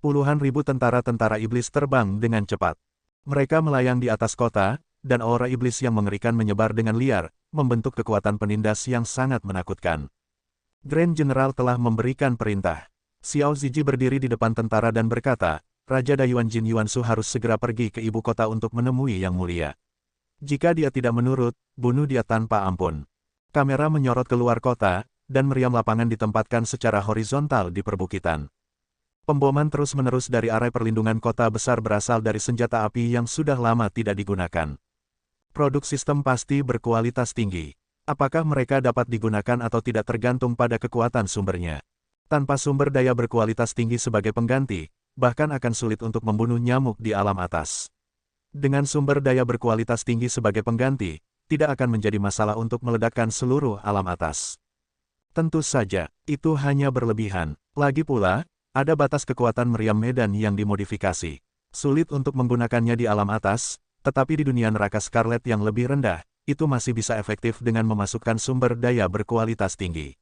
puluhan ribu tentara-tentara iblis terbang dengan cepat. Mereka melayang di atas kota, dan aura iblis yang mengerikan menyebar dengan liar, membentuk kekuatan penindas yang sangat menakutkan. Grand General telah memberikan perintah. Xiao Ziji berdiri di depan tentara dan berkata, Raja Dayuan Jin Yuansu harus segera pergi ke ibu kota untuk menemui Yang Mulia. Jika dia tidak menurut, bunuh dia tanpa ampun. Kamera menyorot keluar kota, dan meriam lapangan ditempatkan secara horizontal di perbukitan. Pemboman terus-menerus dari arai perlindungan kota besar berasal dari senjata api yang sudah lama tidak digunakan. Produk sistem pasti berkualitas tinggi. Apakah mereka dapat digunakan atau tidak tergantung pada kekuatan sumbernya. Tanpa sumber daya berkualitas tinggi sebagai pengganti, bahkan akan sulit untuk membunuh nyamuk di alam atas. Dengan sumber daya berkualitas tinggi sebagai pengganti, tidak akan menjadi masalah untuk meledakkan seluruh alam atas. Tentu saja, itu hanya berlebihan. Lagi pula, ada batas kekuatan meriam medan yang dimodifikasi. Sulit untuk menggunakannya di alam atas, tetapi di dunia neraka Scarlet yang lebih rendah, itu masih bisa efektif dengan memasukkan sumber daya berkualitas tinggi.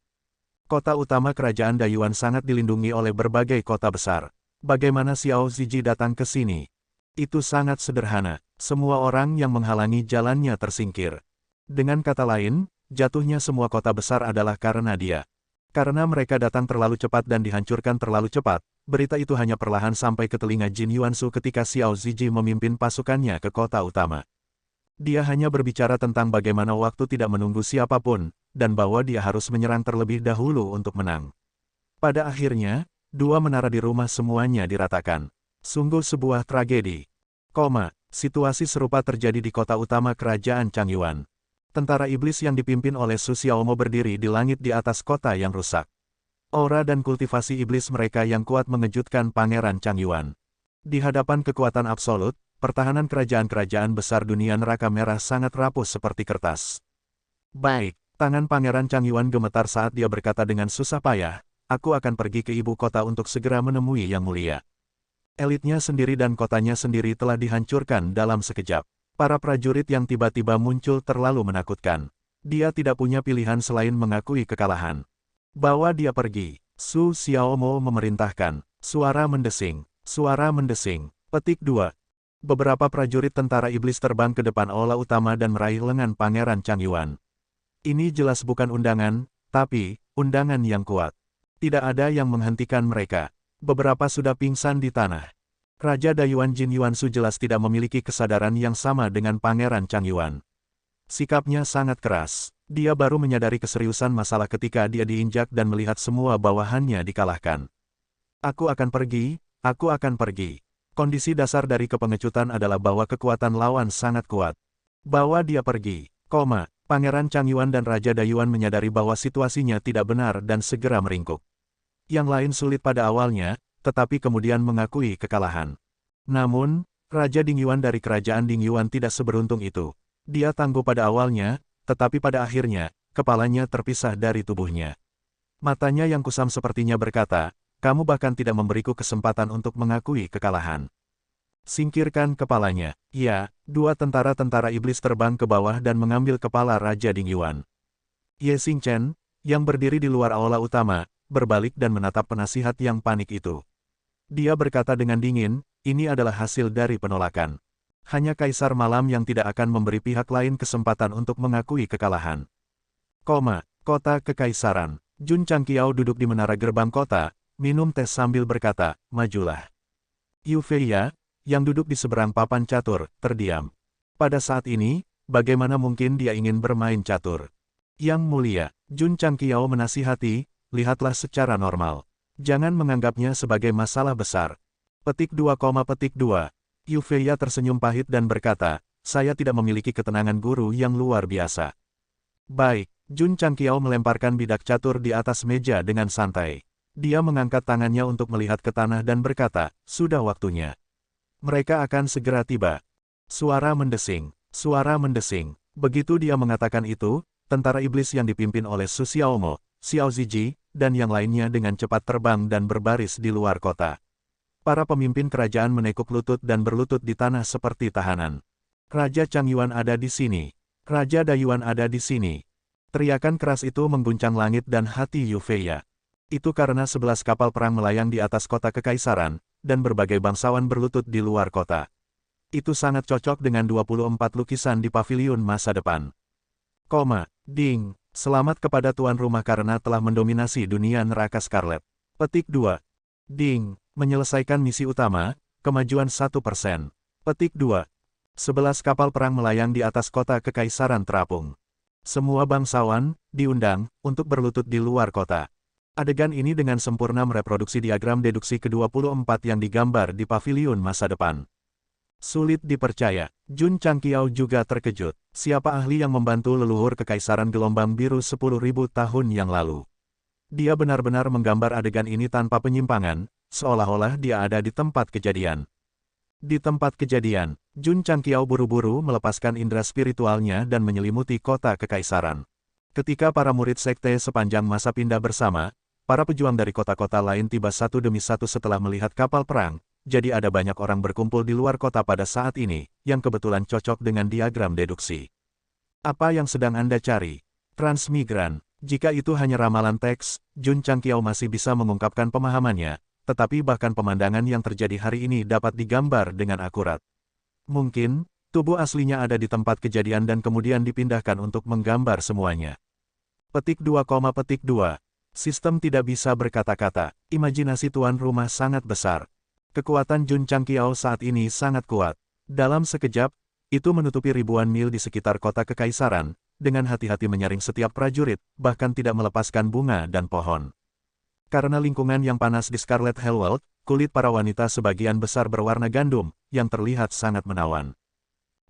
Kota utama kerajaan Dayuan sangat dilindungi oleh berbagai kota besar. Bagaimana Xiao Ziji datang ke sini? Itu sangat sederhana. Semua orang yang menghalangi jalannya tersingkir. Dengan kata lain, jatuhnya semua kota besar adalah karena dia. Karena mereka datang terlalu cepat dan dihancurkan terlalu cepat, berita itu hanya perlahan sampai ke telinga Jin Yuansu ketika Xiao Ziji memimpin pasukannya ke kota utama. Dia hanya berbicara tentang bagaimana waktu tidak menunggu siapapun, dan bahwa dia harus menyerang terlebih dahulu untuk menang. Pada akhirnya, dua menara di rumah semuanya diratakan. Sungguh sebuah tragedi. Situasi serupa terjadi di kota utama kerajaan Changyuan. Tentara iblis yang dipimpin oleh Su Xiaomo berdiri di langit di atas kota yang rusak. Aura dan kultivasi iblis mereka yang kuat mengejutkan Pangeran Changyuan. Di hadapan kekuatan absolut, pertahanan kerajaan-kerajaan besar dunia neraka merah sangat rapuh seperti kertas. Baik, tangan Pangeran Changyuan gemetar saat dia berkata dengan susah payah, aku akan pergi ke ibu kota untuk segera menemui Yang Mulia. Elitnya sendiri dan kotanya sendiri telah dihancurkan dalam sekejap. Para prajurit yang tiba-tiba muncul terlalu menakutkan. Dia tidak punya pilihan selain mengakui kekalahan. Bawa dia pergi. Su Xiaomo memerintahkan. Suara mendesing. Petik 2. Beberapa prajurit tentara iblis terbang ke depan aula utama dan meraih lengan Pangeran Changyuan. Ini jelas bukan undangan, tapi undangan yang kuat. Tidak ada yang menghentikan mereka. beberapa sudah pingsan di tanah. Raja Dayuan Jin Yuansu jelas tidak memiliki kesadaran yang sama dengan Pangeran Chang Yuan. Sikapnya sangat keras. Dia baru menyadari keseriusan masalah ketika dia diinjak dan melihat semua bawahannya dikalahkan. Aku akan pergi, aku akan pergi. Kondisi dasar dari kepengecutan adalah bahwa kekuatan lawan sangat kuat. Bawa dia pergi, Pangeran Chang Yuan dan Raja Dayuan menyadari bahwa situasinya tidak benar dan segera meringkuk. Yang lain sulit pada awalnya, tetapi kemudian mengakui kekalahan. Namun, Raja Ding Yuan dari kerajaan Ding Yuan tidak seberuntung itu. Dia tangguh pada awalnya, tetapi pada akhirnya, kepalanya terpisah dari tubuhnya. Matanya yang kusam sepertinya berkata, kamu bahkan tidak memberiku kesempatan untuk mengakui kekalahan. Singkirkan kepalanya. Ya, dua tentara-tentara iblis terbang ke bawah dan mengambil kepala Raja Ding Yuan. Ye Xingchen, yang berdiri di luar aula utama, berbalik dan menatap penasihat yang panik itu. Dia berkata dengan dingin, ini adalah hasil dari penolakan. Hanya Kaisar Malam yang tidak akan memberi pihak lain kesempatan untuk mengakui kekalahan. Kota Kekaisaran. Jun Changqiao duduk di menara gerbang kota, minum teh sambil berkata, majulah. Yu Feiya, yang duduk di seberang papan catur, terdiam. Pada saat ini, bagaimana mungkin dia ingin bermain catur? Yang mulia, Jun Changqiao menasihati, lihatlah secara normal. Jangan menganggapnya sebagai masalah besar. Petik 2, Yu Feiya tersenyum pahit dan berkata, saya tidak memiliki ketenangan guru yang luar biasa. Baik, Jun Changqiao melemparkan bidak catur di atas meja dengan santai. Dia mengangkat tangannya untuk melihat ke tanah dan berkata, sudah waktunya. Mereka akan segera tiba. Suara mendesing. Begitu dia mengatakan itu, tentara iblis yang dipimpin oleh Su Xiaomo, Xiao Ziji, dan yang lainnya dengan cepat terbang dan berbaris di luar kota. Para pemimpin kerajaan menekuk lutut dan berlutut di tanah seperti tahanan. Raja Chang Yuan ada di sini. Raja Dayuan ada di sini. Teriakan keras itu mengguncang langit dan hati Yu Feiya. Itu karena 11 kapal perang melayang di atas kota kekaisaran, dan berbagai bangsawan berlutut di luar kota. Itu sangat cocok dengan 24 lukisan di paviliun masa depan. Ding, selamat kepada tuan rumah karena telah mendominasi dunia neraka Scarlet. Petik 2. Ding, menyelesaikan misi utama, kemajuan 1%. Petik 2. 11 kapal perang melayang di atas kota kekaisaran terapung. Semua bangsawan, diundang, untuk berlutut di luar kota. Adegan ini dengan sempurna mereproduksi diagram deduksi ke-24 yang digambar di paviliun masa depan. Sulit dipercaya, Jun Changqiao juga terkejut. Siapa ahli yang membantu leluhur kekaisaran gelombang biru 10.000 tahun yang lalu? Dia benar-benar menggambar adegan ini tanpa penyimpangan, seolah-olah dia ada di tempat kejadian. Di tempat kejadian, Jun Changqiao buru-buru melepaskan indera spiritualnya dan menyelimuti kota kekaisaran. Ketika para murid sekte sepanjang masa pindah bersama, para pejuang dari kota-kota lain tiba satu demi satu setelah melihat kapal perang, jadi ada banyak orang berkumpul di luar kota pada saat ini, yang kebetulan cocok dengan diagram deduksi. Apa yang sedang Anda cari? Transmigran. Jika itu hanya ramalan teks, Jun Changqiao masih bisa mengungkapkan pemahamannya, tetapi bahkan pemandangan yang terjadi hari ini dapat digambar dengan akurat. Mungkin, tubuh aslinya ada di tempat kejadian dan kemudian dipindahkan untuk menggambar semuanya. Petik 2, Sistem tidak bisa berkata-kata. Imajinasi tuan rumah sangat besar. Kekuatan Jun Changqiao saat ini sangat kuat. Dalam sekejap, itu menutupi ribuan mil di sekitar kota kekaisaran, dengan hati-hati menyaring setiap prajurit, bahkan tidak melepaskan bunga dan pohon. Karena lingkungan yang panas di Scarlet Hellworld, kulit para wanita sebagian besar berwarna gandum, yang terlihat sangat menawan.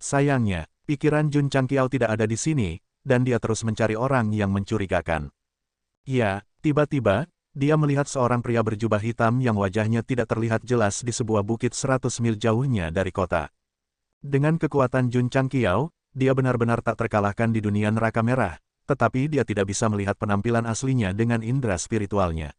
Sayangnya, pikiran Jun Changqiao tidak ada di sini, dan dia terus mencari orang yang mencurigakan. Ya, tiba-tiba, dia melihat seorang pria berjubah hitam yang wajahnya tidak terlihat jelas di sebuah bukit 100 mil jauhnya dari kota. Dengan kekuatan Jun Changqiao, dia benar-benar tak terkalahkan di dunia neraka merah, tetapi dia tidak bisa melihat penampilan aslinya dengan indera spiritualnya.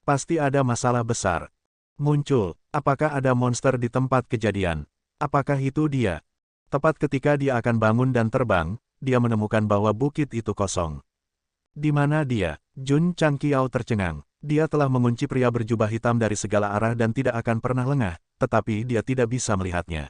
Pasti ada masalah besar. Muncul, apakah ada monster di tempat kejadian? Apakah itu dia? Tepat ketika dia akan bangun dan terbang, dia menemukan bahwa bukit itu kosong. Di mana dia? Jun Changqiao tercengang. Dia telah mengunci pria berjubah hitam dari segala arah dan tidak akan pernah lengah, tetapi dia tidak bisa melihatnya.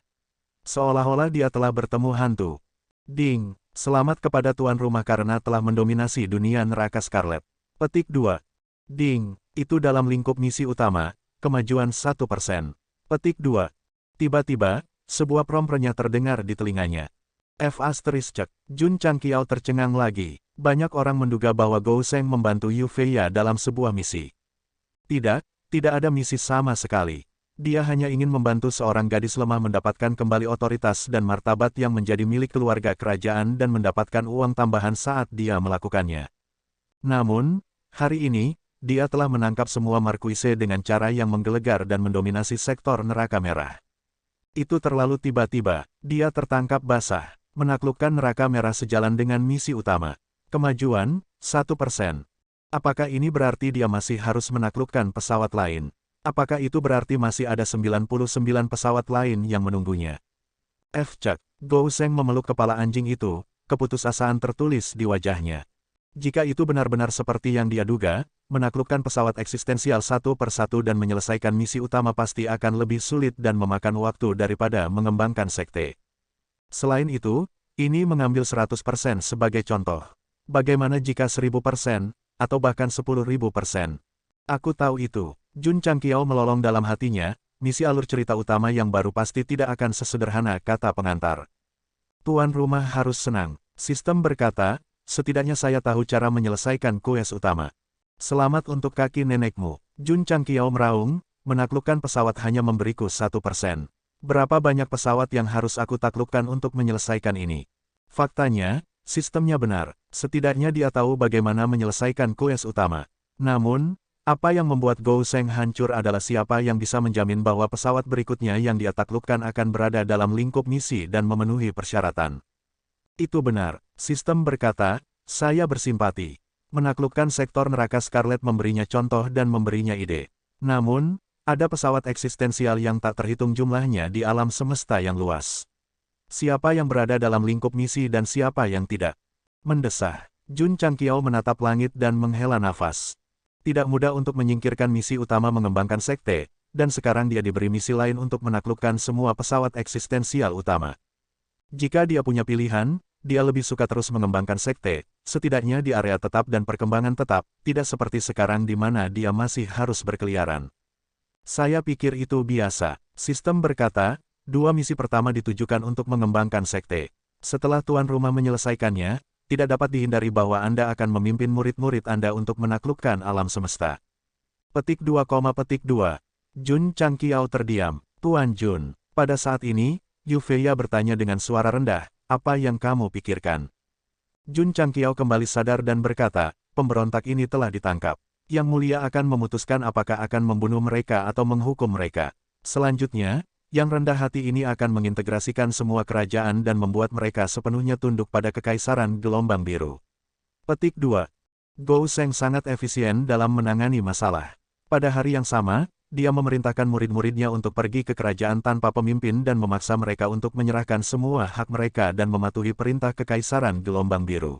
Seolah-olah dia telah bertemu hantu. Ding, selamat kepada tuan rumah karena telah mendominasi dunia neraka Scarlet. Petik 2. Ding, itu dalam lingkup misi utama, kemajuan 1%. Petik 2. Tiba-tiba, sebuah prompt renyah terdengar di telinganya. F***, Jun Changqiao tercengang lagi. Banyak orang menduga bahwa Gou Sheng membantu Yu Feiya dalam sebuah misi. Tidak, tidak ada misi sama sekali. Dia hanya ingin membantu seorang gadis lemah mendapatkan kembali otoritas dan martabat yang menjadi milik keluarga kerajaan dan mendapatkan uang tambahan saat dia melakukannya. Namun, hari ini, dia telah menangkap semua markuise dengan cara yang menggelegar dan mendominasi sektor neraka merah. Itu terlalu tiba-tiba, dia tertangkap basah, menaklukkan neraka merah sejalan dengan misi utama. Kemajuan, 1%. Apakah ini berarti dia masih harus menaklukkan pesawat lain? Apakah itu berarti masih ada 99 pesawat lain yang menunggunya? Gou Sheng memeluk kepala anjing itu, keputusasaan tertulis di wajahnya. Jika itu benar-benar seperti yang dia duga, menaklukkan pesawat eksistensial satu persatu dan menyelesaikan misi utama pasti akan lebih sulit dan memakan waktu daripada mengembangkan sekte. Selain itu, ini mengambil 100% sebagai contoh. Bagaimana jika 1000%, atau bahkan 10.000%? Aku tahu itu. Jun Changqiao melolong dalam hatinya, misi alur cerita utama yang baru pasti tidak akan sesederhana kata pengantar. Tuan rumah harus senang. Sistem berkata, setidaknya saya tahu cara menyelesaikan kues utama. Selamat untuk kaki nenekmu. Jun Changqiao meraung, menaklukkan pesawat hanya memberiku 1%. Berapa banyak pesawat yang harus aku taklukkan untuk menyelesaikan ini? Faktanya, sistemnya benar. Setidaknya dia tahu bagaimana menyelesaikan kues utama. Namun, apa yang membuat Gou Sheng hancur adalah siapa yang bisa menjamin bahwa pesawat berikutnya yang dia taklukkan akan berada dalam lingkup misi dan memenuhi persyaratan. Itu benar, sistem berkata, saya bersimpati. Menaklukkan sektor neraka Scarlet memberinya contoh dan memberinya ide. Namun, ada pesawat eksistensial yang tak terhitung jumlahnya di alam semesta yang luas. Siapa yang berada dalam lingkup misi dan siapa yang tidak? Mendesah, Jun Changqiao menatap langit dan menghela nafas. Tidak mudah untuk menyingkirkan misi utama mengembangkan sekte, dan sekarang dia diberi misi lain untuk menaklukkan semua pesawat eksistensial utama. Jika dia punya pilihan, dia lebih suka terus mengembangkan sekte, setidaknya di area tetap dan perkembangan tetap, tidak seperti sekarang di mana dia masih harus berkeliaran. Saya pikir itu biasa. Sistem berkata, dua misi pertama ditujukan untuk mengembangkan sekte. Setelah tuan rumah menyelesaikannya, tidak dapat dihindari bahwa Anda akan memimpin murid-murid Anda untuk menaklukkan alam semesta. Petik 2, Jun Changqiao terdiam. Tuan Jun, pada saat ini, Yu Feiya bertanya dengan suara rendah, apa yang kamu pikirkan? Jun Changqiao kembali sadar dan berkata, pemberontak ini telah ditangkap. Yang mulia akan memutuskan apakah akan membunuh mereka atau menghukum mereka. Selanjutnya, yang rendah hati ini akan mengintegrasikan semua kerajaan dan membuat mereka sepenuhnya tunduk pada kekaisaran gelombang biru. Petik 2. Gou Sheng sangat efisien dalam menangani masalah. Pada hari yang sama, dia memerintahkan murid-muridnya untuk pergi ke kerajaan tanpa pemimpin dan memaksa mereka untuk menyerahkan semua hak mereka dan mematuhi perintah kekaisaran gelombang biru.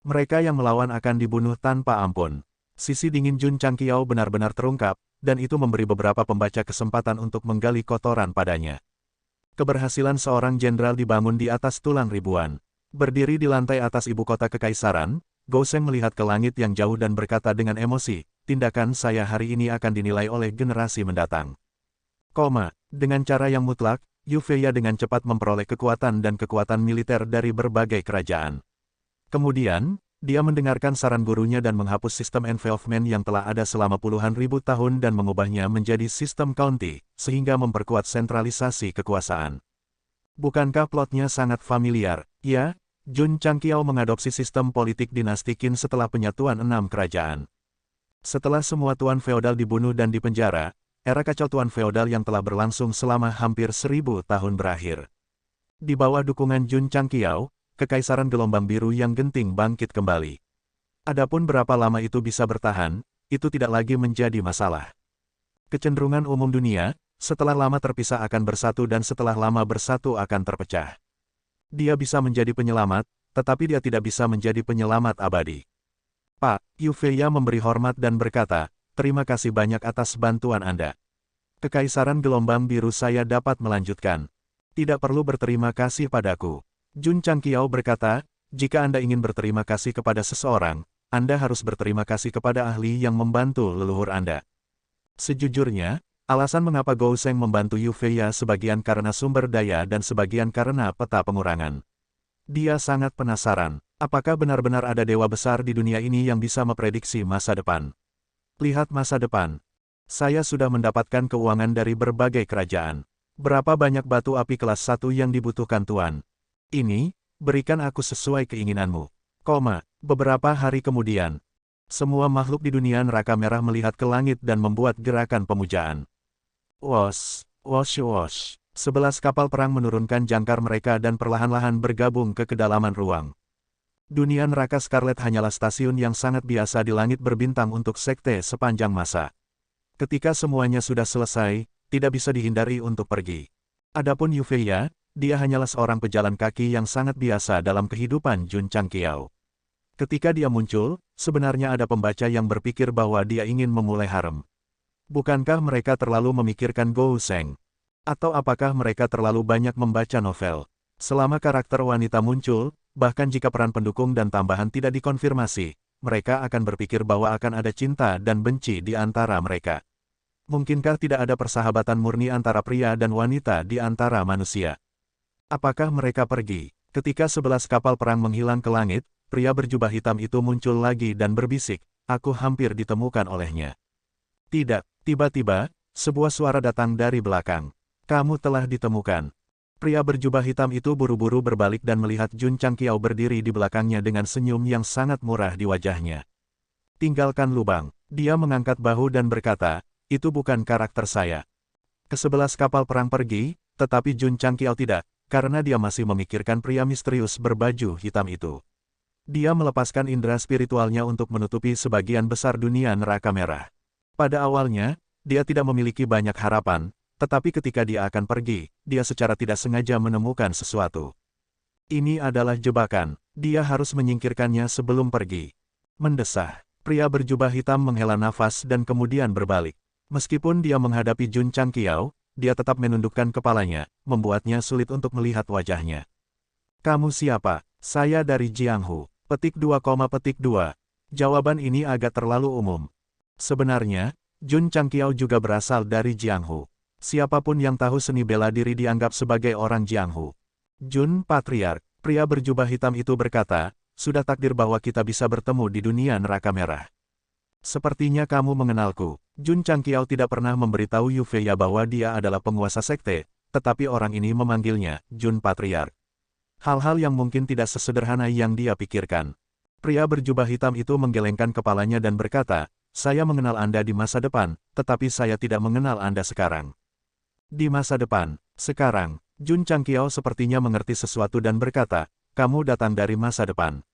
Mereka yang melawan akan dibunuh tanpa ampun. Sisi dingin Jun Changqiao benar-benar terungkap, dan itu memberi beberapa pembaca kesempatan untuk menggali kotoran padanya. Keberhasilan seorang jenderal dibangun di atas tulang ribuan. Berdiri di lantai atas ibu kota kekaisaran, Gou Sheng melihat ke langit yang jauh dan berkata dengan emosi, tindakan saya hari ini akan dinilai oleh generasi mendatang. Dengan cara yang mutlak, Yu Feiya dengan cepat memperoleh kekuatan dan kekuatan militer dari berbagai kerajaan. Kemudian, dia mendengarkan saran gurunya dan menghapus sistem envelopment yang telah ada selama puluhan ribu tahun dan mengubahnya menjadi sistem county, sehingga memperkuat sentralisasi kekuasaan. Bukankah plotnya sangat familiar? Ya, Jun Changqiao mengadopsi sistem politik dinasti Qin setelah penyatuan 6 kerajaan. Setelah semua tuan feodal dibunuh dan dipenjara, era kacau tuan feodal yang telah berlangsung selama hampir 1000 tahun berakhir. Di bawah dukungan Jun Changqiao, Kekaisaran Gelombang Biru yang genting bangkit kembali. Adapun berapa lama itu bisa bertahan, itu tidak lagi menjadi masalah. Kecenderungan umum dunia, setelah lama terpisah akan bersatu dan setelah lama bersatu akan terpecah. Dia bisa menjadi penyelamat, tetapi dia tidak bisa menjadi penyelamat abadi. Pak, Yu Feiya memberi hormat dan berkata, terima kasih banyak atas bantuan Anda. Kekaisaran Gelombang Biru saya dapat melanjutkan. Tidak perlu berterima kasih padaku. Jun Changqiao berkata, jika Anda ingin berterima kasih kepada seseorang, Anda harus berterima kasih kepada ahli yang membantu leluhur Anda. Sejujurnya, alasan mengapa Gou Sheng membantu Yu Feiya sebagian karena sumber daya dan sebagian karena peta pengurangan. Dia sangat penasaran, apakah benar-benar ada dewa besar di dunia ini yang bisa memprediksi masa depan. Lihat masa depan. Saya sudah mendapatkan keuangan dari berbagai kerajaan. Berapa banyak batu api kelas 1 yang dibutuhkan Tuan? Ini, berikan aku sesuai keinginanmu. Beberapa hari kemudian, semua makhluk di dunia neraka merah melihat ke langit dan membuat gerakan pemujaan. Wosh, wosh wosh. 11 kapal perang menurunkan jangkar mereka dan perlahan-lahan bergabung ke kedalaman ruang. Dunia neraka Scarlet hanyalah stasiun yang sangat biasa di langit berbintang untuk sekte sepanjang masa. Ketika semuanya sudah selesai, tidak bisa dihindari untuk pergi. Adapun Yu Feiya, dia hanyalah seorang pejalan kaki yang sangat biasa dalam kehidupan Jun Changqiao. Ketika dia muncul, sebenarnya ada pembaca yang berpikir bahwa dia ingin memulai harem. Bukankah mereka terlalu memikirkan Gou Sheng? Atau apakah mereka terlalu banyak membaca novel? Selama karakter wanita muncul, bahkan jika peran pendukung dan tambahan tidak dikonfirmasi, mereka akan berpikir bahwa akan ada cinta dan benci di antara mereka. Mungkinkah tidak ada persahabatan murni antara pria dan wanita di antara manusia? Apakah mereka pergi? Ketika 11 kapal perang menghilang ke langit, pria berjubah hitam itu muncul lagi dan berbisik, "Aku hampir ditemukan olehnya." Tidak, tiba-tiba, sebuah suara datang dari belakang. "Kamu telah ditemukan." Pria berjubah hitam itu buru-buru berbalik dan melihat Jun Changqiao berdiri di belakangnya dengan senyum yang sangat murah di wajahnya. "Tinggalkan lubang." Dia mengangkat bahu dan berkata, "Itu bukan karakter saya." Ke-11 kapal perang pergi, tetapi Jun Changqiao tidak, karena dia masih memikirkan pria misterius berbaju hitam itu. Dia melepaskan indera spiritualnya untuk menutupi sebagian besar dunia neraka merah. Pada awalnya, dia tidak memiliki banyak harapan, tetapi ketika dia akan pergi, dia secara tidak sengaja menemukan sesuatu. Ini adalah jebakan, dia harus menyingkirkannya sebelum pergi. Mendesah, pria berjubah hitam menghela nafas dan kemudian berbalik. Meskipun dia menghadapi Jun Changqiao, dia tetap menundukkan kepalanya, membuatnya sulit untuk melihat wajahnya. "Kamu siapa?" "Saya dari Jianghu." Petik 2,2. Jawaban ini agak terlalu umum. Sebenarnya, Jun Changqiao juga berasal dari Jianghu. Siapapun yang tahu seni bela diri dianggap sebagai orang Jianghu. "Jun Patriark," pria berjubah hitam itu berkata, "sudah takdir bahwa kita bisa bertemu di dunia neraka merah. Sepertinya kamu mengenalku." Jun Changqiao tidak pernah memberitahu Yu Feiya bahwa dia adalah penguasa sekte, tetapi orang ini memanggilnya Jun Patriark. Hal-hal yang mungkin tidak sesederhana yang dia pikirkan. Pria berjubah hitam itu menggelengkan kepalanya dan berkata, "Saya mengenal Anda di masa depan, tetapi saya tidak mengenal Anda sekarang." Di masa depan, sekarang, Jun Changqiao sepertinya mengerti sesuatu dan berkata, "Kamu datang dari masa depan."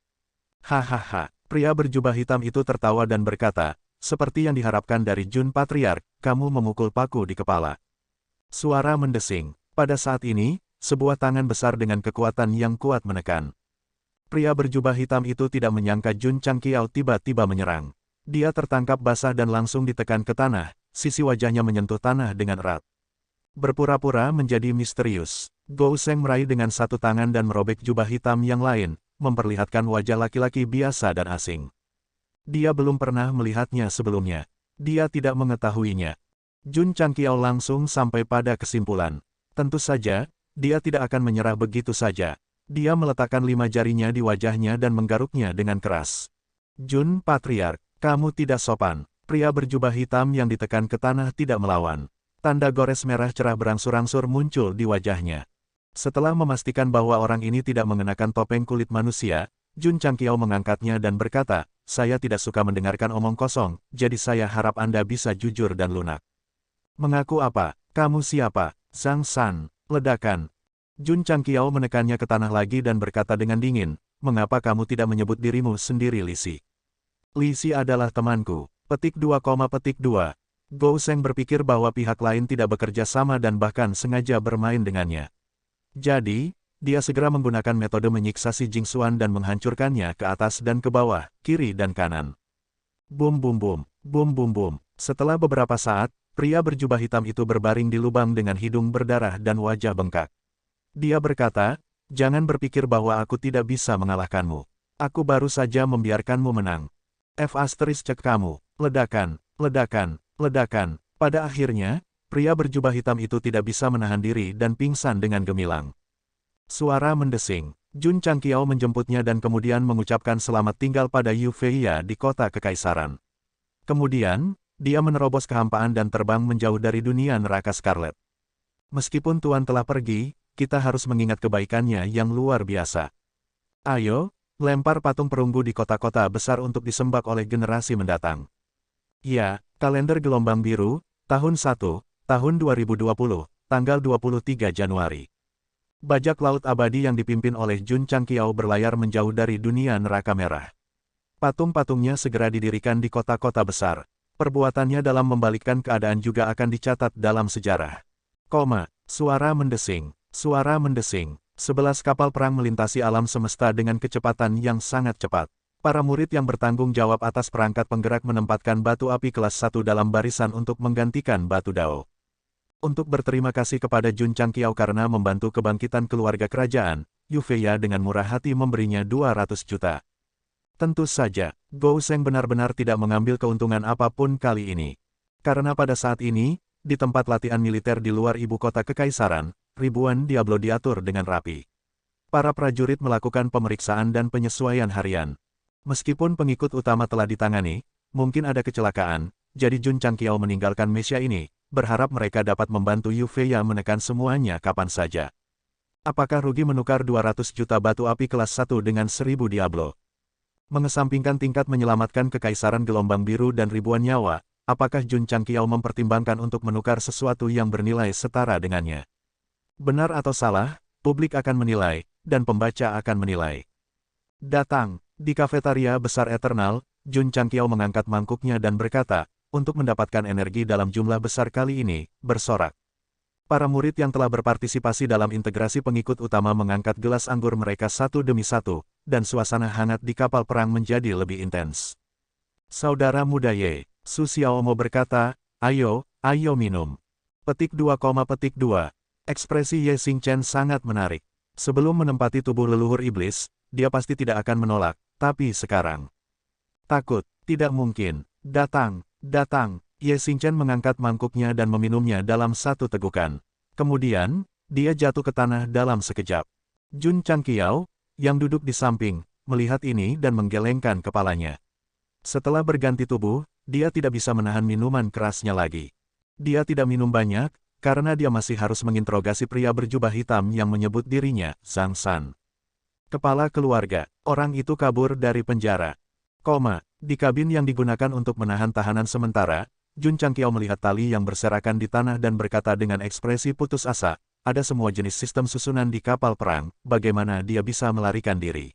Hahaha, pria berjubah hitam itu tertawa dan berkata, "Seperti yang diharapkan dari Jun Patriark, kamu memukul paku di kepala." Suara mendesing. Pada saat ini, sebuah tangan besar dengan kekuatan yang kuat menekan. Pria berjubah hitam itu tidak menyangka Jun Changqiao tiba-tiba menyerang. Dia tertangkap basah dan langsung ditekan ke tanah, sisi wajahnya menyentuh tanah dengan erat. Berpura-pura menjadi misterius, Gou Sheng meraih dengan satu tangan dan merobek jubah hitam yang lain, memperlihatkan wajah laki-laki biasa dan asing. Dia belum pernah melihatnya sebelumnya. Dia tidak mengetahuinya. Jun Changqiao langsung sampai pada kesimpulan. Tentu saja, dia tidak akan menyerah begitu saja. Dia meletakkan 5 jarinya di wajahnya dan menggaruknya dengan keras. "Jun Patriark, kamu tidak sopan." Pria berjubah hitam yang ditekan ke tanah tidak melawan. Tanda gores merah cerah berangsur-angsur muncul di wajahnya. Setelah memastikan bahwa orang ini tidak mengenakan topeng kulit manusia, Jun Changqiao mengangkatnya dan berkata, "Saya tidak suka mendengarkan omong kosong, jadi saya harap Anda bisa jujur dan lunak." "Mengaku apa? Kamu siapa?" "Zhang San." Ledakan. Jun Changqiao menekannya ke tanah lagi dan berkata dengan dingin, "Mengapa kamu tidak menyebut dirimu sendiri Lisi?" "Lisi adalah temanku." Petik 2,2. Gou Sheng berpikir bahwa pihak lain tidak bekerja sama dan bahkan sengaja bermain dengannya. Jadi, dia segera menggunakan metode menyiksa si Jingxuan dan menghancurkannya ke atas dan ke bawah, kiri dan kanan. Bum bum bum, bum bum bum. Setelah beberapa saat, pria berjubah hitam itu berbaring di lubang dengan hidung berdarah dan wajah bengkak. Dia berkata, "Jangan berpikir bahwa aku tidak bisa mengalahkanmu. Aku baru saja membiarkanmu menang." Cek kamu. Ledakan, ledakan, ledakan. Pada akhirnya, pria berjubah hitam itu tidak bisa menahan diri dan pingsan dengan gemilang. Suara mendesing. Jun Changqiao menjemputnya dan kemudian mengucapkan selamat tinggal pada Yu Feiya di kota kekaisaran. Kemudian, dia menerobos kehampaan dan terbang menjauh dari dunia neraka Scarlet. Meskipun Tuan telah pergi, kita harus mengingat kebaikannya yang luar biasa. Ayo, lempar patung perunggu di kota-kota besar untuk disembah oleh generasi mendatang. Ya, kalender gelombang biru, tahun 1, tahun 2020, tanggal 23 Januari. Bajak laut abadi yang dipimpin oleh Jun Changqiao berlayar menjauh dari dunia neraka merah. Patung-patungnya segera didirikan di kota-kota besar. Perbuatannya dalam membalikkan keadaan juga akan dicatat dalam sejarah. Suara mendesing. Suara mendesing. 11 kapal perang melintasi alam semesta dengan kecepatan yang sangat cepat. Para murid yang bertanggung jawab atas perangkat penggerak menempatkan batu api kelas 1 dalam barisan untuk menggantikan batu dao. Untuk berterima kasih kepada Jun Changqiao karena membantu kebangkitan keluarga kerajaan, Yu Feiya dengan murah hati memberinya 200 juta. Tentu saja, Gou Sheng benar-benar tidak mengambil keuntungan apapun kali ini. Karena pada saat ini, di tempat latihan militer di luar ibu kota kekaisaran, ribuan Diablo diatur dengan rapi. Para prajurit melakukan pemeriksaan dan penyesuaian harian. Meskipun pengikut utama telah ditangani, mungkin ada kecelakaan, jadi Jun Changqiao meninggalkan mesia ini, berharap mereka dapat membantu Yu Feiya menekan semuanya kapan saja. Apakah rugi menukar 200 juta batu api kelas 1 dengan 1000 Diablo? Mengesampingkan tingkat menyelamatkan kekaisaran gelombang biru dan ribuan nyawa, apakah Jun Changqiao mempertimbangkan untuk menukar sesuatu yang bernilai setara dengannya? Benar atau salah, publik akan menilai, dan pembaca akan menilai. Datang, di kafetaria besar Eternal, Jun Changqiao mengangkat mangkuknya dan berkata, untuk mendapatkan energi dalam jumlah besar kali ini, bersorak. Para murid yang telah berpartisipasi dalam integrasi pengikut utama mengangkat gelas anggur mereka satu demi satu, dan suasana hangat di kapal perang menjadi lebih intens. Saudara muda Ye, Su Xiaomo berkata, ayo minum. Petik 2, petik 2. Ekspresi Ye Xingchen sangat menarik. Sebelum menempati tubuh leluhur iblis, dia pasti tidak akan menolak, tapi sekarang. Takut, tidak mungkin. Datang. Ye Xingchen mengangkat mangkuknya dan meminumnya dalam satu tegukan. Kemudian, dia jatuh ke tanah dalam sekejap. Jun Changqiao, yang duduk di samping, melihat ini dan menggelengkan kepalanya. Setelah berganti tubuh, dia tidak bisa menahan minuman kerasnya lagi. Dia tidak minum banyak, karena dia masih harus menginterogasi pria berjubah hitam yang menyebut dirinya Zhang San. Kepala keluarga, orang itu kabur dari penjara. Di kabin yang digunakan untuk menahan tahanan sementara, Jun Changqiao melihat tali yang berserakan di tanah dan berkata dengan ekspresi putus asa, ada semua jenis sistem susunan di kapal perang, bagaimana dia bisa melarikan diri?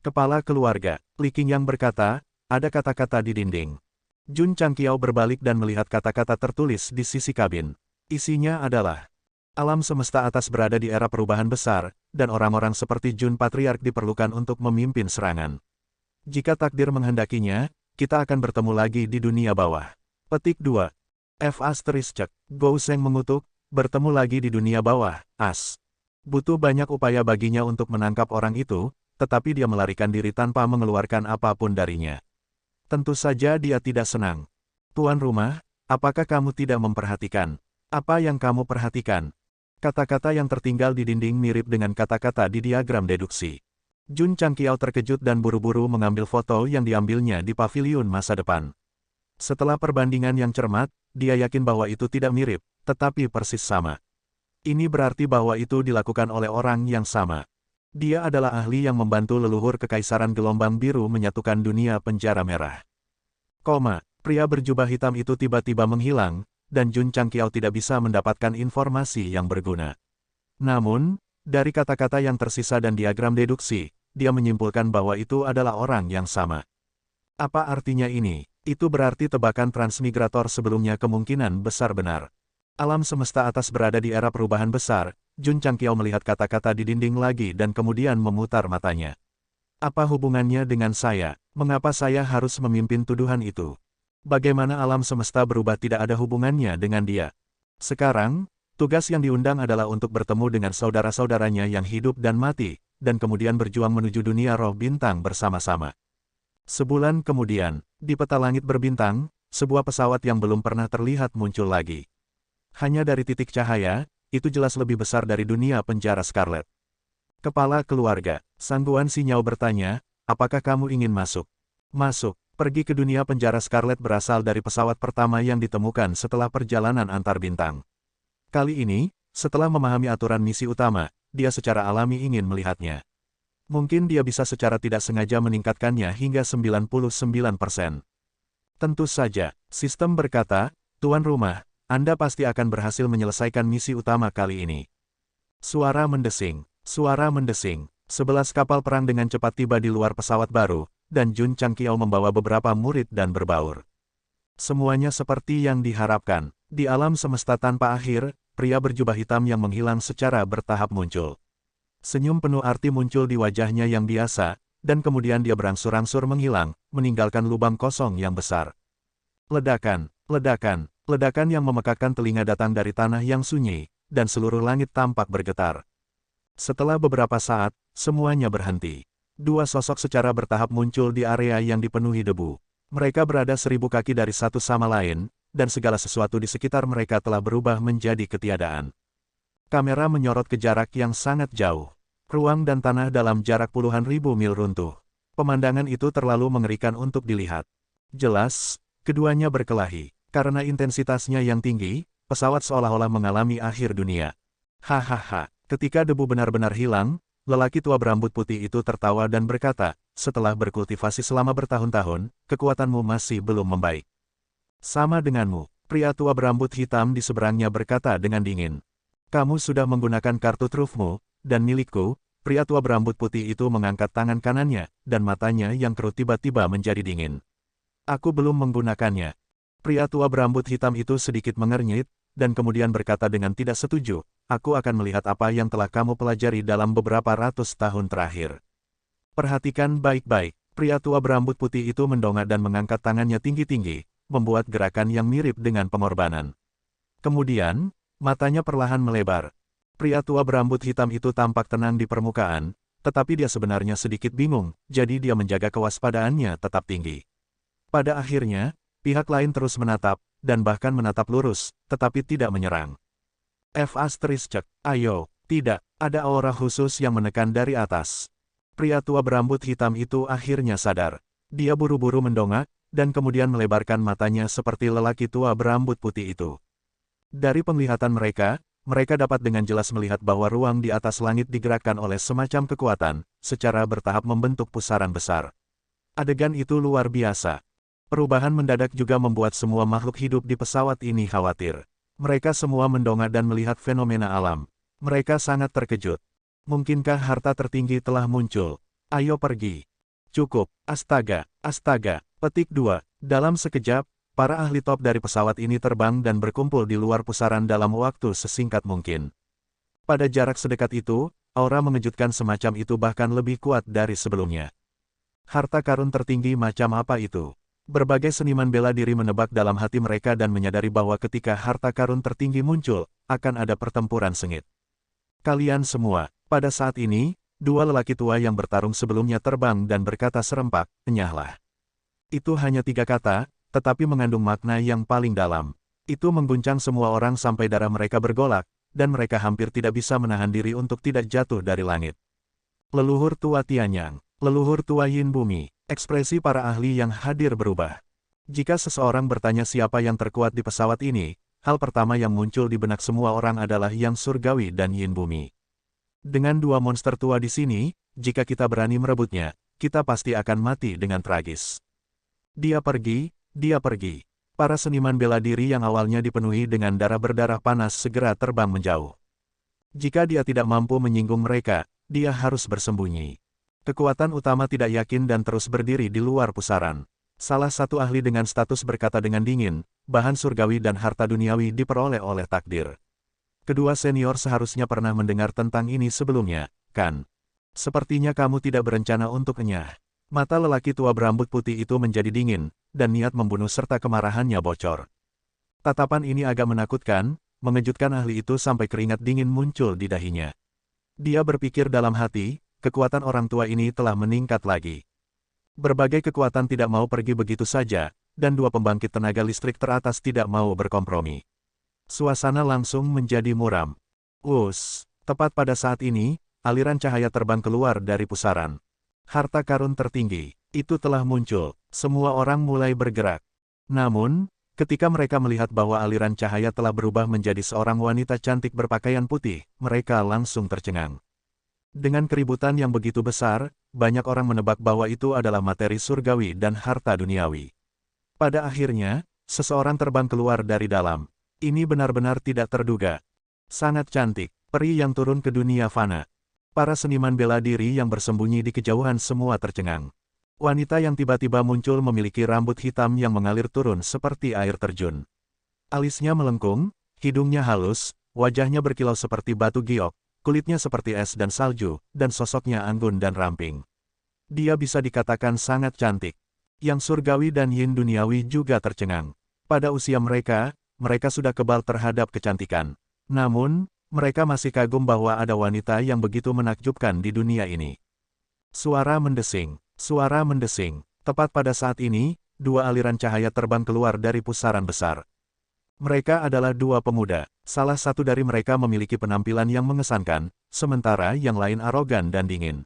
Kepala keluarga, Li Qingyang berkata, ada kata-kata di dinding. Jun Changqiao berbalik dan melihat kata-kata tertulis di sisi kabin. Isinya adalah, alam semesta atas berada di era perubahan besar, dan orang-orang seperti Jun Patriark diperlukan untuk memimpin serangan. Jika takdir menghendakinya, kita akan bertemu lagi di dunia bawah. Petik 2. F***, Gou Sheng mengutuk, bertemu lagi di dunia bawah, as. Butuh banyak upaya baginya untuk menangkap orang itu, tetapi dia melarikan diri tanpa mengeluarkan apapun darinya. Tentu saja dia tidak senang. Tuan rumah, apakah kamu tidak memperhatikan? Apa yang kamu perhatikan? Kata-kata yang tertinggal di dinding mirip dengan kata-kata di diagram deduksi. Jun Changqiao terkejut dan buru-buru mengambil foto yang diambilnya di paviliun masa depan. Setelah perbandingan yang cermat, dia yakin bahwa itu tidak mirip, tetapi persis sama. Ini berarti bahwa itu dilakukan oleh orang yang sama. Dia adalah ahli yang membantu leluhur kekaisaran gelombang biru menyatukan dunia penjara merah. Pria berjubah hitam itu tiba-tiba menghilang, dan Jun Changqiao tidak bisa mendapatkan informasi yang berguna. Namun, dari kata-kata yang tersisa dan diagram deduksi, dia menyimpulkan bahwa itu adalah orang yang sama. Apa artinya ini? Itu berarti tebakan transmigrator sebelumnya kemungkinan besar benar. Alam semesta atas berada di era perubahan besar. Jun Changqiao melihat kata-kata di dinding lagi dan kemudian memutar matanya. Apa hubungannya dengan saya? Mengapa saya harus memimpin tuduhan itu? Bagaimana alam semesta berubah tidak ada hubungannya dengan dia? Sekarang, tugas yang diundang adalah untuk bertemu dengan saudara-saudaranya yang hidup dan mati, dan kemudian berjuang menuju dunia roh bintang bersama-sama. Sebulan kemudian, di peta langit berbintang, sebuah pesawat yang belum pernah terlihat muncul lagi. Hanya dari titik cahaya, itu jelas lebih besar dari dunia penjara Scarlet. Kepala keluarga, Sang Guan Xinyao bertanya, apakah kamu ingin masuk? Masuk, pergi ke dunia penjara Scarlet berasal dari pesawat pertama yang ditemukan setelah perjalanan antar bintang. Kali ini, setelah memahami aturan misi utama, dia secara alami ingin melihatnya. Mungkin dia bisa secara tidak sengaja meningkatkannya hingga 99%. Tentu saja, sistem berkata, Tuan Rumah, Anda pasti akan berhasil menyelesaikan misi utama kali ini. Suara mendesing, 11 kapal perang dengan cepat tiba di luar pesawat baru, dan Jun Changqiao membawa beberapa murid dan berbaur. Semuanya seperti yang diharapkan. Di alam semesta tanpa akhir, pria berjubah hitam yang menghilang secara bertahap muncul. Senyum penuh arti muncul di wajahnya yang biasa, dan kemudian dia berangsur-angsur menghilang, meninggalkan lubang kosong yang besar. Ledakan, ledakan, ledakan yang memekakkan telinga datang dari tanah yang sunyi, dan seluruh langit tampak bergetar. Setelah beberapa saat, semuanya berhenti. Dua sosok secara bertahap muncul di area yang dipenuhi debu. Mereka berada 1000 kaki dari satu sama lain, dan segala sesuatu di sekitar mereka telah berubah menjadi ketiadaan. Kamera menyorot ke jarak yang sangat jauh. Ruang dan tanah dalam jarak puluhan ribu mil runtuh. Pemandangan itu terlalu mengerikan untuk dilihat. Jelas, keduanya berkelahi. Karena intensitasnya yang tinggi, pesawat seolah-olah mengalami akhir dunia. Hahaha, ketika debu benar-benar hilang, lelaki tua berambut putih itu tertawa dan berkata, setelah berkultivasi selama bertahun-tahun, kekuatanmu masih belum membaik. Sama denganmu, pria tua berambut hitam di seberangnya berkata dengan dingin. Kamu sudah menggunakan kartu trufmu, dan milikku, pria tua berambut putih itu mengangkat tangan kanannya, dan matanya yang keruh tiba-tiba menjadi dingin. Aku belum menggunakannya. Pria tua berambut hitam itu sedikit mengernyit, dan kemudian berkata dengan tidak setuju, aku akan melihat apa yang telah kamu pelajari dalam beberapa ratus tahun terakhir. Perhatikan baik-baik, pria tua berambut putih itu mendongak dan mengangkat tangannya tinggi-tinggi, membuat gerakan yang mirip dengan pengorbanan. Kemudian, matanya perlahan melebar. Pria tua berambut hitam itu tampak tenang di permukaan, tetapi dia sebenarnya sedikit bingung, jadi dia menjaga kewaspadaannya tetap tinggi. Pada akhirnya, pihak lain terus menatap, dan bahkan menatap lurus, tetapi tidak menyerang. F***, ayo, tidak, ada aura khusus yang menekan dari atas. Pria tua berambut hitam itu akhirnya sadar. Dia buru-buru mendongak, dan kemudian melebarkan matanya seperti lelaki tua berambut putih itu. Dari penglihatan mereka dapat dengan jelas melihat bahwa ruang di atas langit digerakkan oleh semacam kekuatan, secara bertahap membentuk pusaran besar. Adegan itu luar biasa. Perubahan mendadak juga membuat semua makhluk hidup di pesawat ini khawatir. Mereka semua mendongak dan melihat fenomena alam. Mereka sangat terkejut. Mungkinkah harta tertinggi telah muncul? Ayo pergi. Cukup, astaga, astaga. Petik 2. Dalam sekejap, para ahli top dari pesawat ini terbang dan berkumpul di luar pusaran dalam waktu sesingkat mungkin. Pada jarak sedekat itu, aura mengejutkan semacam itu bahkan lebih kuat dari sebelumnya. Harta karun tertinggi macam apa itu? Berbagai seniman bela diri menebak dalam hati mereka dan menyadari bahwa ketika harta karun tertinggi muncul, akan ada pertempuran sengit. Kalian semua, pada saat ini, dua lelaki tua yang bertarung sebelumnya terbang dan berkata serempak, enyahlah. Itu hanya 3 kata, tetapi mengandung makna yang paling dalam. Itu mengguncang semua orang sampai darah mereka bergolak, dan mereka hampir tidak bisa menahan diri untuk tidak jatuh dari langit. Leluhur tua Tianyang, leluhur tua Yin Bumi, ekspresi para ahli yang hadir berubah. Jika seseorang bertanya siapa yang terkuat di pesawat ini, hal pertama yang muncul di benak semua orang adalah Yang Surgawi dan Yin Bumi. Dengan dua monster tua di sini, jika kita berani merebutnya, kita pasti akan mati dengan tragis. Dia pergi. Para seniman bela diri yang awalnya dipenuhi dengan darah berdarah panas segera terbang menjauh. Jika dia tidak mampu menyinggung mereka, dia harus bersembunyi. Kekuatan utama tidak yakin dan terus berdiri di luar pusaran. Salah satu ahli dengan status berkata dengan dingin, bahan surgawi dan harta duniawi diperoleh oleh takdir. Kedua senior seharusnya pernah mendengar tentang ini sebelumnya, kan? Sepertinya kamu tidak berencana untuk enyah. Mata lelaki tua berambut putih itu menjadi dingin, dan niat membunuh serta kemarahannya bocor. Tatapan ini agak menakutkan, mengejutkan ahli itu sampai keringat dingin muncul di dahinya. Dia berpikir dalam hati, kekuatan orang tua ini telah meningkat lagi. Berbagai kekuatan tidak mau pergi begitu saja, dan dua pembangkit tenaga listrik teratas tidak mau berkompromi. Suasana langsung menjadi muram. Tepat pada saat ini, aliran cahaya terbang keluar dari pusaran. Harta karun tertinggi, itu telah muncul, semua orang mulai bergerak. Namun, ketika mereka melihat bahwa aliran cahaya telah berubah menjadi seorang wanita cantik berpakaian putih, mereka langsung tercengang. Dengan keributan yang begitu besar, banyak orang menebak bahwa itu adalah materi surgawi dan harta duniawi. Pada akhirnya, seseorang terbang keluar dari dalam. Ini benar-benar tidak terduga. Sangat cantik, peri yang turun ke dunia fana. Para seniman bela diri yang bersembunyi di kejauhan semua tercengang. Wanita yang tiba-tiba muncul memiliki rambut hitam yang mengalir turun seperti air terjun. Alisnya melengkung, hidungnya halus, wajahnya berkilau seperti batu giok, kulitnya seperti es dan salju, dan sosoknya anggun dan ramping. Dia bisa dikatakan sangat cantik. Yang surgawi dan yin duniawi juga tercengang. Pada usia mereka, mereka sudah kebal terhadap kecantikan. Namun, mereka masih kagum bahwa ada wanita yang begitu menakjubkan di dunia ini. Suara mendesing. Suara mendesing. Tepat pada saat ini, dua aliran cahaya terbang keluar dari pusaran besar. Mereka adalah dua pemuda. Salah satu dari mereka memiliki penampilan yang mengesankan, sementara yang lain arogan dan dingin.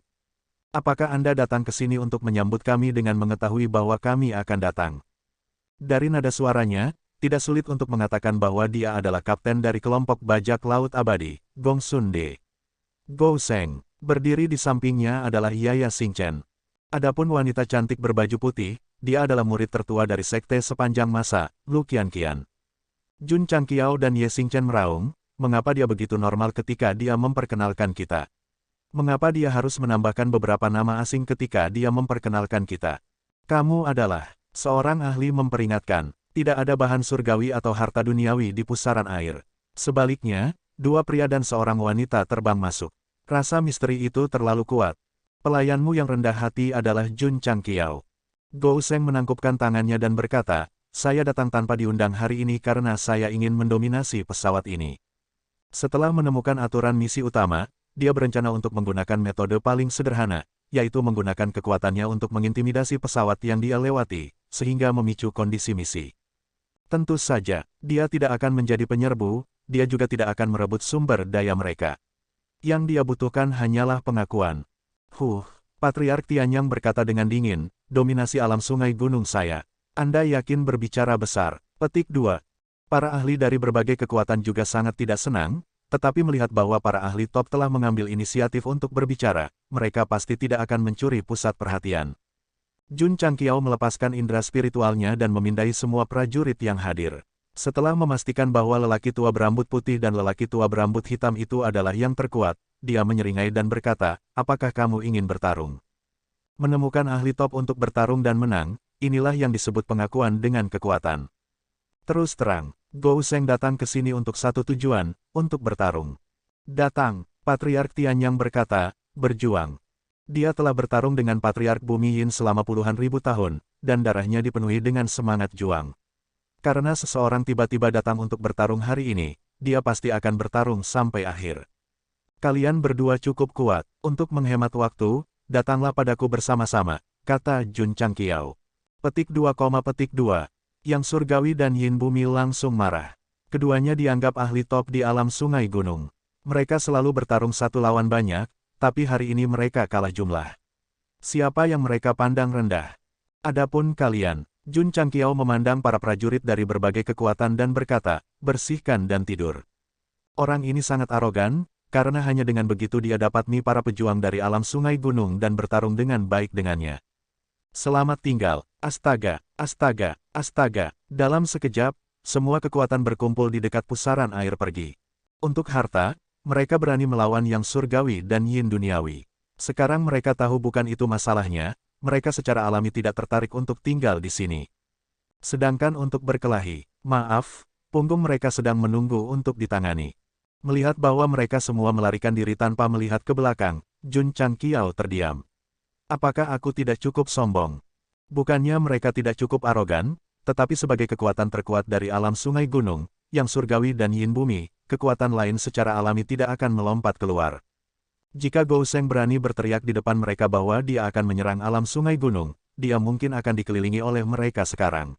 Apakah Anda datang ke sini untuk menyambut kami dengan mengetahui bahwa kami akan datang? Dari nada suaranya, tidak sulit untuk mengatakan bahwa dia adalah kapten dari kelompok bajak laut abadi, Gong Sun De. Gou Seng. Berdiri di sampingnya adalah Yaya Xingchen. Adapun wanita cantik berbaju putih, dia adalah murid tertua dari sekte sepanjang masa, Lu Qianqian. Jun Changqiao dan Ye Xingchen meraung, mengapa dia begitu normal ketika dia memperkenalkan kita? Mengapa dia harus menambahkan beberapa nama asing ketika dia memperkenalkan kita? Kamu adalah seorang ahli memperingatkan, tidak ada bahan surgawi atau harta duniawi di pusaran air. Sebaliknya, dua pria dan seorang wanita terbang masuk. Rasa misteri itu terlalu kuat. Pelayanmu yang rendah hati adalah Jun Changqiao. Gou Seng menangkupkan tangannya dan berkata, saya datang tanpa diundang hari ini karena saya ingin mendominasi pesawat ini. Setelah menemukan aturan misi utama, dia berencana untuk menggunakan metode paling sederhana, yaitu menggunakan kekuatannya untuk mengintimidasi pesawat yang dia lewati, sehingga memicu kondisi misi. Tentu saja, dia tidak akan menjadi penyerbu, dia juga tidak akan merebut sumber daya mereka. Yang dia butuhkan hanyalah pengakuan. Patriark Tianyang berkata dengan dingin, dominasi alam sungai gunung saya. Anda yakin berbicara besar? Petik 2. Para ahli dari berbagai kekuatan juga sangat tidak senang, tetapi melihat bahwa para ahli top telah mengambil inisiatif untuk berbicara, mereka pasti tidak akan mencuri pusat perhatian. Jun Changqiao melepaskan indera spiritualnya dan memindai semua prajurit yang hadir. Setelah memastikan bahwa lelaki tua berambut putih dan lelaki tua berambut hitam itu adalah yang terkuat, dia menyeringai dan berkata, apakah kamu ingin bertarung? Menemukan ahli top untuk bertarung dan menang, inilah yang disebut pengakuan dengan kekuatan. Terus terang, Gou Seng datang ke sini untuk satu tujuan, untuk bertarung. Datang, Patriark Tianyang berkata, berjuang. Dia telah bertarung dengan Patriark Bumi Yin selama puluhan ribu tahun, dan darahnya dipenuhi dengan semangat juang. Karena seseorang tiba-tiba datang untuk bertarung hari ini, dia pasti akan bertarung sampai akhir. Kalian berdua cukup kuat, untuk menghemat waktu, datanglah padaku bersama-sama, kata Jun Changqiao. Petik 2, petik 2. Yang surgawi dan yin bumi langsung marah. Keduanya dianggap ahli top di alam sungai gunung. Mereka selalu bertarung satu lawan banyak, tapi hari ini mereka kalah jumlah. Siapa yang mereka pandang rendah? Adapun kalian, Jun Changqiao memandang para prajurit dari berbagai kekuatan dan berkata, bersihkan dan tidur. Orang ini sangat arogan, karena hanya dengan begitu dia dapat mie para pejuang dari alam sungai gunung dan bertarung dengan baik dengannya. Selamat tinggal, astaga, astaga, astaga. Dalam sekejap, semua kekuatan berkumpul di dekat pusaran air pergi. Untuk harta, mereka berani melawan yang surgawi dan yin duniawi. Sekarang mereka tahu bukan itu masalahnya, mereka secara alami tidak tertarik untuk tinggal di sini. Sedangkan untuk berkelahi, maaf, punggung mereka sedang menunggu untuk ditangani. Melihat bahwa mereka semua melarikan diri tanpa melihat ke belakang, Jun Changqiao terdiam. Apakah aku tidak cukup sombong? Bukannya mereka tidak cukup arogan, tetapi sebagai kekuatan terkuat dari alam sungai gunung, yang surgawi dan yin bumi, kekuatan lain secara alami tidak akan melompat keluar. Jika Gou Seng berani berteriak di depan mereka bahwa dia akan menyerang alam sungai gunung, dia mungkin akan dikelilingi oleh mereka sekarang.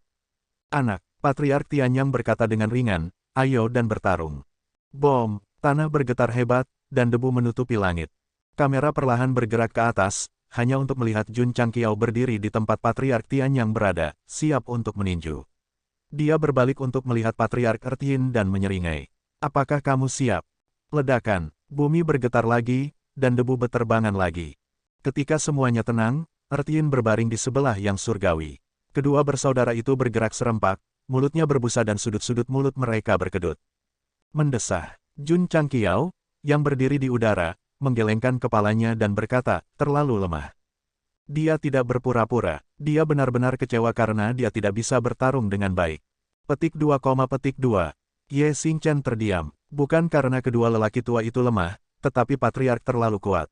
Anak, Patriark Tianyang berkata dengan ringan, ayo dan bertarung. Bom, tanah bergetar hebat, dan debu menutupi langit. Kamera perlahan bergerak ke atas, hanya untuk melihat Jun Changqiao berdiri di tempat Patriark Tianyang berada, siap untuk meninju. Dia berbalik untuk melihat Patriark Earthin dan menyeringai. Apakah kamu siap? Ledakan, bumi bergetar lagi, dan debu beterbangan lagi. Ketika semuanya tenang, Earthin berbaring di sebelah yang surgawi. Kedua bersaudara itu bergerak serempak, mulutnya berbusa dan sudut-sudut mulut mereka berkedut. Mendesah, Jun Changqiao, yang berdiri di udara, menggelengkan kepalanya dan berkata, terlalu lemah. Dia tidak berpura-pura, dia benar-benar kecewa karena dia tidak bisa bertarung dengan baik. Petik 2, Ye Xingchen terdiam, bukan karena kedua lelaki tua itu lemah, tetapi Patriark terlalu kuat.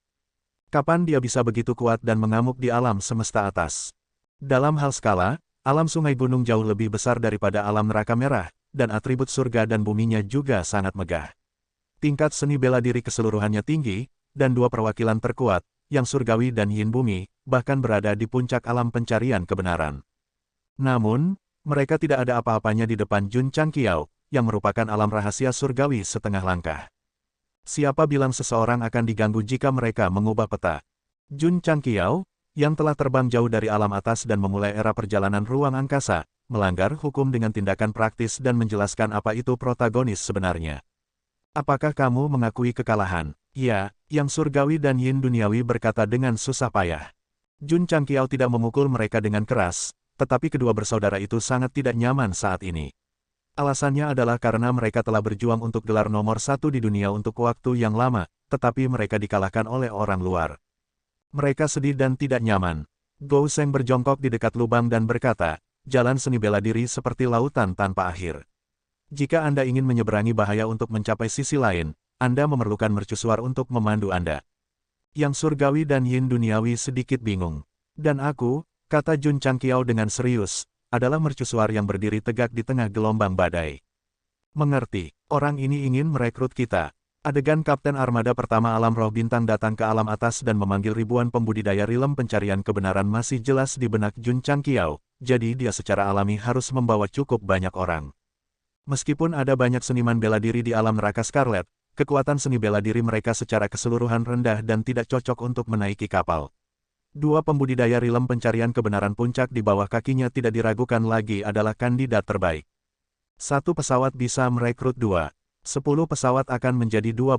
Kapan dia bisa begitu kuat dan mengamuk di alam semesta atas? Dalam hal skala, alam sungai gunung jauh lebih besar daripada alam neraka merah, dan atribut surga dan buminya juga sangat megah. Tingkat seni bela diri keseluruhannya tinggi, dan dua perwakilan terkuat, yang surgawi dan yin bumi, bahkan berada di puncak alam pencarian kebenaran. Namun, mereka tidak ada apa-apanya di depan Jun Changqiao, yang merupakan alam rahasia surgawi setengah langkah. Siapa bilang seseorang akan diganggu jika mereka mengubah peta? Jun Changqiao, yang telah terbang jauh dari alam atas dan memulai era perjalanan ruang angkasa, melanggar hukum dengan tindakan praktis dan menjelaskan apa itu protagonis sebenarnya. Apakah kamu mengakui kekalahan? Ya, yang surgawi dan yin duniawi berkata dengan susah payah. Jun Changqiao tidak memukul mereka dengan keras, tetapi kedua bersaudara itu sangat tidak nyaman saat ini. Alasannya adalah karena mereka telah berjuang untuk gelar nomor 1 di dunia untuk waktu yang lama, tetapi mereka dikalahkan oleh orang luar. Mereka sedih dan tidak nyaman. Gou Sheng berjongkok di dekat lubang dan berkata, jalan seni bela diri seperti lautan tanpa akhir. Jika Anda ingin menyeberangi bahaya untuk mencapai sisi lain, Anda memerlukan mercusuar untuk memandu Anda. Yang surgawi dan yin duniawi sedikit bingung. Dan aku, kata Jun Changqiao dengan serius, adalah mercusuar yang berdiri tegak di tengah gelombang badai. Mengerti, orang ini ingin merekrut kita. Adegan Kapten Armada pertama Alam Roh Bintang datang ke alam atas dan memanggil ribuan pembudidaya rilem pencarian kebenaran masih jelas di benak Jun Changqiao, jadi dia secara alami harus membawa cukup banyak orang. Meskipun ada banyak seniman bela diri di alam neraka Scarlet, kekuatan seni bela diri mereka secara keseluruhan rendah dan tidak cocok untuk menaiki kapal. Dua pembudidaya rilem pencarian kebenaran puncak di bawah kakinya tidak diragukan lagi adalah kandidat terbaik. Satu pesawat bisa merekrut 2. 10 pesawat akan menjadi 20.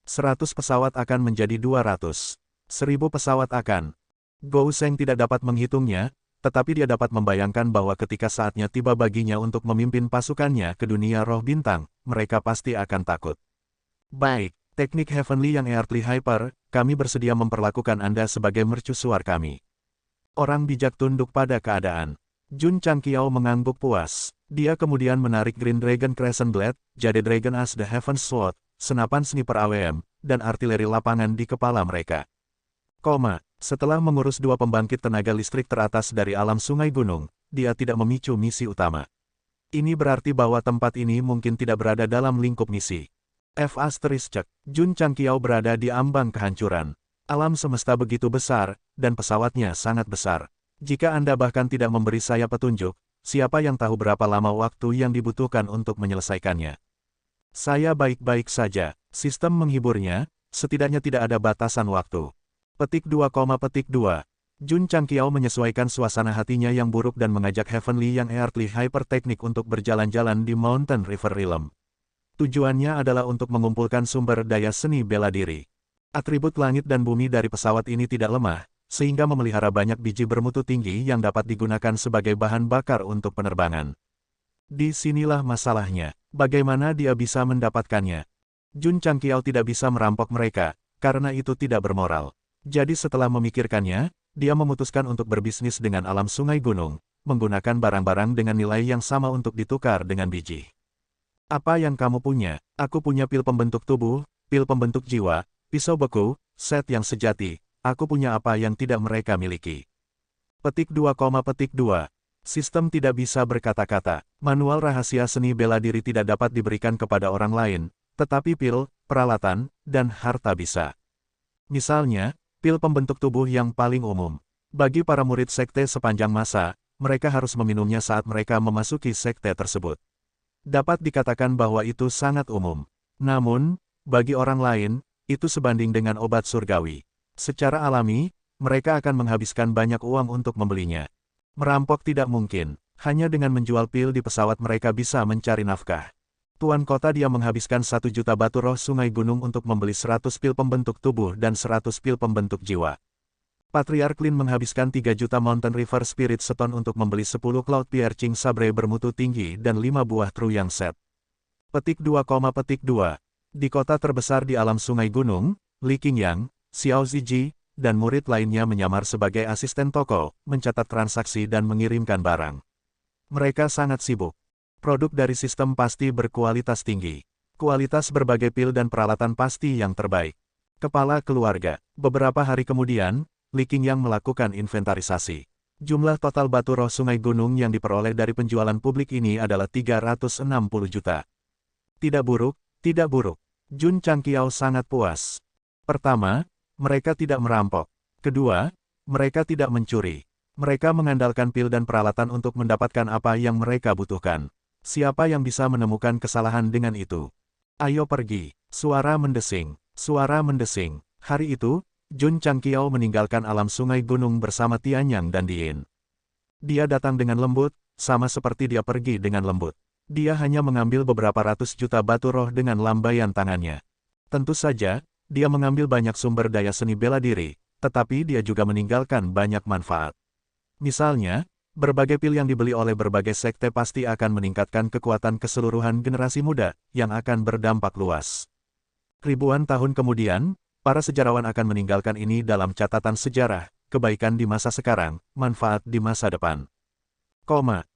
100 pesawat akan menjadi 200. 1000 pesawat akan. Gou Sheng tidak dapat menghitungnya, tetapi dia dapat membayangkan bahwa ketika saatnya tiba baginya untuk memimpin pasukannya ke dunia roh bintang, mereka pasti akan takut. Baik, teknik Heavenly yang Earthly Hyper, kami bersedia memperlakukan Anda sebagai mercusuar kami. Orang bijak tunduk pada keadaan. Jun Changqiao mengangguk puas. Dia kemudian menarik Green Dragon Crescent Blade, Jade Dragon As The Heaven's Sword, senapan sniper AWM, dan artileri lapangan di kepala mereka. Setelah mengurus dua pembangkit tenaga listrik teratas dari alam sungai gunung, dia tidak memicu misi utama. Ini berarti bahwa tempat ini mungkin tidak berada dalam lingkup misi. Jun Changqiao berada di ambang kehancuran. Alam semesta begitu besar, dan pesawatnya sangat besar. Jika Anda bahkan tidak memberi saya petunjuk, siapa yang tahu berapa lama waktu yang dibutuhkan untuk menyelesaikannya? Saya baik-baik saja, sistem menghiburnya, setidaknya tidak ada batasan waktu. Petik 2, Jun Changqiao menyesuaikan suasana hatinya yang buruk dan mengajak Heavenly yang Earthly Hyper Teknik untuk berjalan-jalan di Mountain River Realm. Tujuannya adalah untuk mengumpulkan sumber daya seni bela diri. Atribut langit dan bumi dari pesawat ini tidak lemah, sehingga memelihara banyak biji bermutu tinggi yang dapat digunakan sebagai bahan bakar untuk penerbangan. Disinilah masalahnya, bagaimana dia bisa mendapatkannya. Jun Changqiao tidak bisa merampok mereka, karena itu tidak bermoral. Jadi setelah memikirkannya, dia memutuskan untuk berbisnis dengan alam sungai gunung, menggunakan barang-barang dengan nilai yang sama untuk ditukar dengan biji. Apa yang kamu punya? Aku punya pil pembentuk tubuh, pil pembentuk jiwa, pisau beku, set yang sejati. Aku punya apa yang tidak mereka miliki. Petik 2, Sistem tidak bisa berkata-kata. Manual rahasia seni bela diri tidak dapat diberikan kepada orang lain, tetapi pil, peralatan, dan harta bisa. Misalnya, pil pembentuk tubuh yang paling umum. Bagi para murid sekte sepanjang masa, mereka harus meminumnya saat mereka memasuki sekte tersebut. Dapat dikatakan bahwa itu sangat umum. Namun, bagi orang lain, itu sebanding dengan obat surgawi. Secara alami, mereka akan menghabiskan banyak uang untuk membelinya. Merampok tidak mungkin, hanya dengan menjual pil di pesawat mereka bisa mencari nafkah. Tuan kota dia menghabiskan 1 juta batu roh sungai gunung untuk membeli 100 pil pembentuk tubuh dan 100 pil pembentuk jiwa. Patriark Lin menghabiskan 3 juta Mountain River Spirit Stone untuk membeli 10 Cloud Piercing Sabre bermutu tinggi dan 5 buah True Yang Set. Petik 2, Di kota terbesar di alam sungai gunung, Li Qingyang, Xiao Ziji, dan murid lainnya menyamar sebagai asisten toko, mencatat transaksi dan mengirimkan barang. Mereka sangat sibuk. Produk dari sistem pasti berkualitas tinggi. Kualitas berbagai pil dan peralatan pasti yang terbaik. Kepala keluarga. Beberapa hari kemudian, Li Qingyang melakukan inventarisasi. Jumlah total batu roh sungai gunung yang diperoleh dari penjualan publik ini adalah 360 juta. Tidak buruk, tidak buruk. Jun Changqiao sangat puas. Pertama, mereka tidak merampok. Kedua, mereka tidak mencuri. Mereka mengandalkan pil dan peralatan untuk mendapatkan apa yang mereka butuhkan. Siapa yang bisa menemukan kesalahan dengan itu? Ayo pergi. Suara mendesing. Suara mendesing. Hari itu, Jun Changqiao meninggalkan alam sungai gunung bersama Tianyang dan Dien. Dia datang dengan lembut, sama seperti dia pergi dengan lembut. Dia hanya mengambil beberapa ratus juta batu roh dengan lambaian tangannya. Tentu saja, dia mengambil banyak sumber daya seni bela diri, tetapi dia juga meninggalkan banyak manfaat. Misalnya, berbagai pil yang dibeli oleh berbagai sekte pasti akan meningkatkan kekuatan keseluruhan generasi muda, yang akan berdampak luas. Ribuan tahun kemudian, para sejarawan akan meninggalkan ini dalam catatan sejarah, kebaikan di masa sekarang, manfaat di masa depan.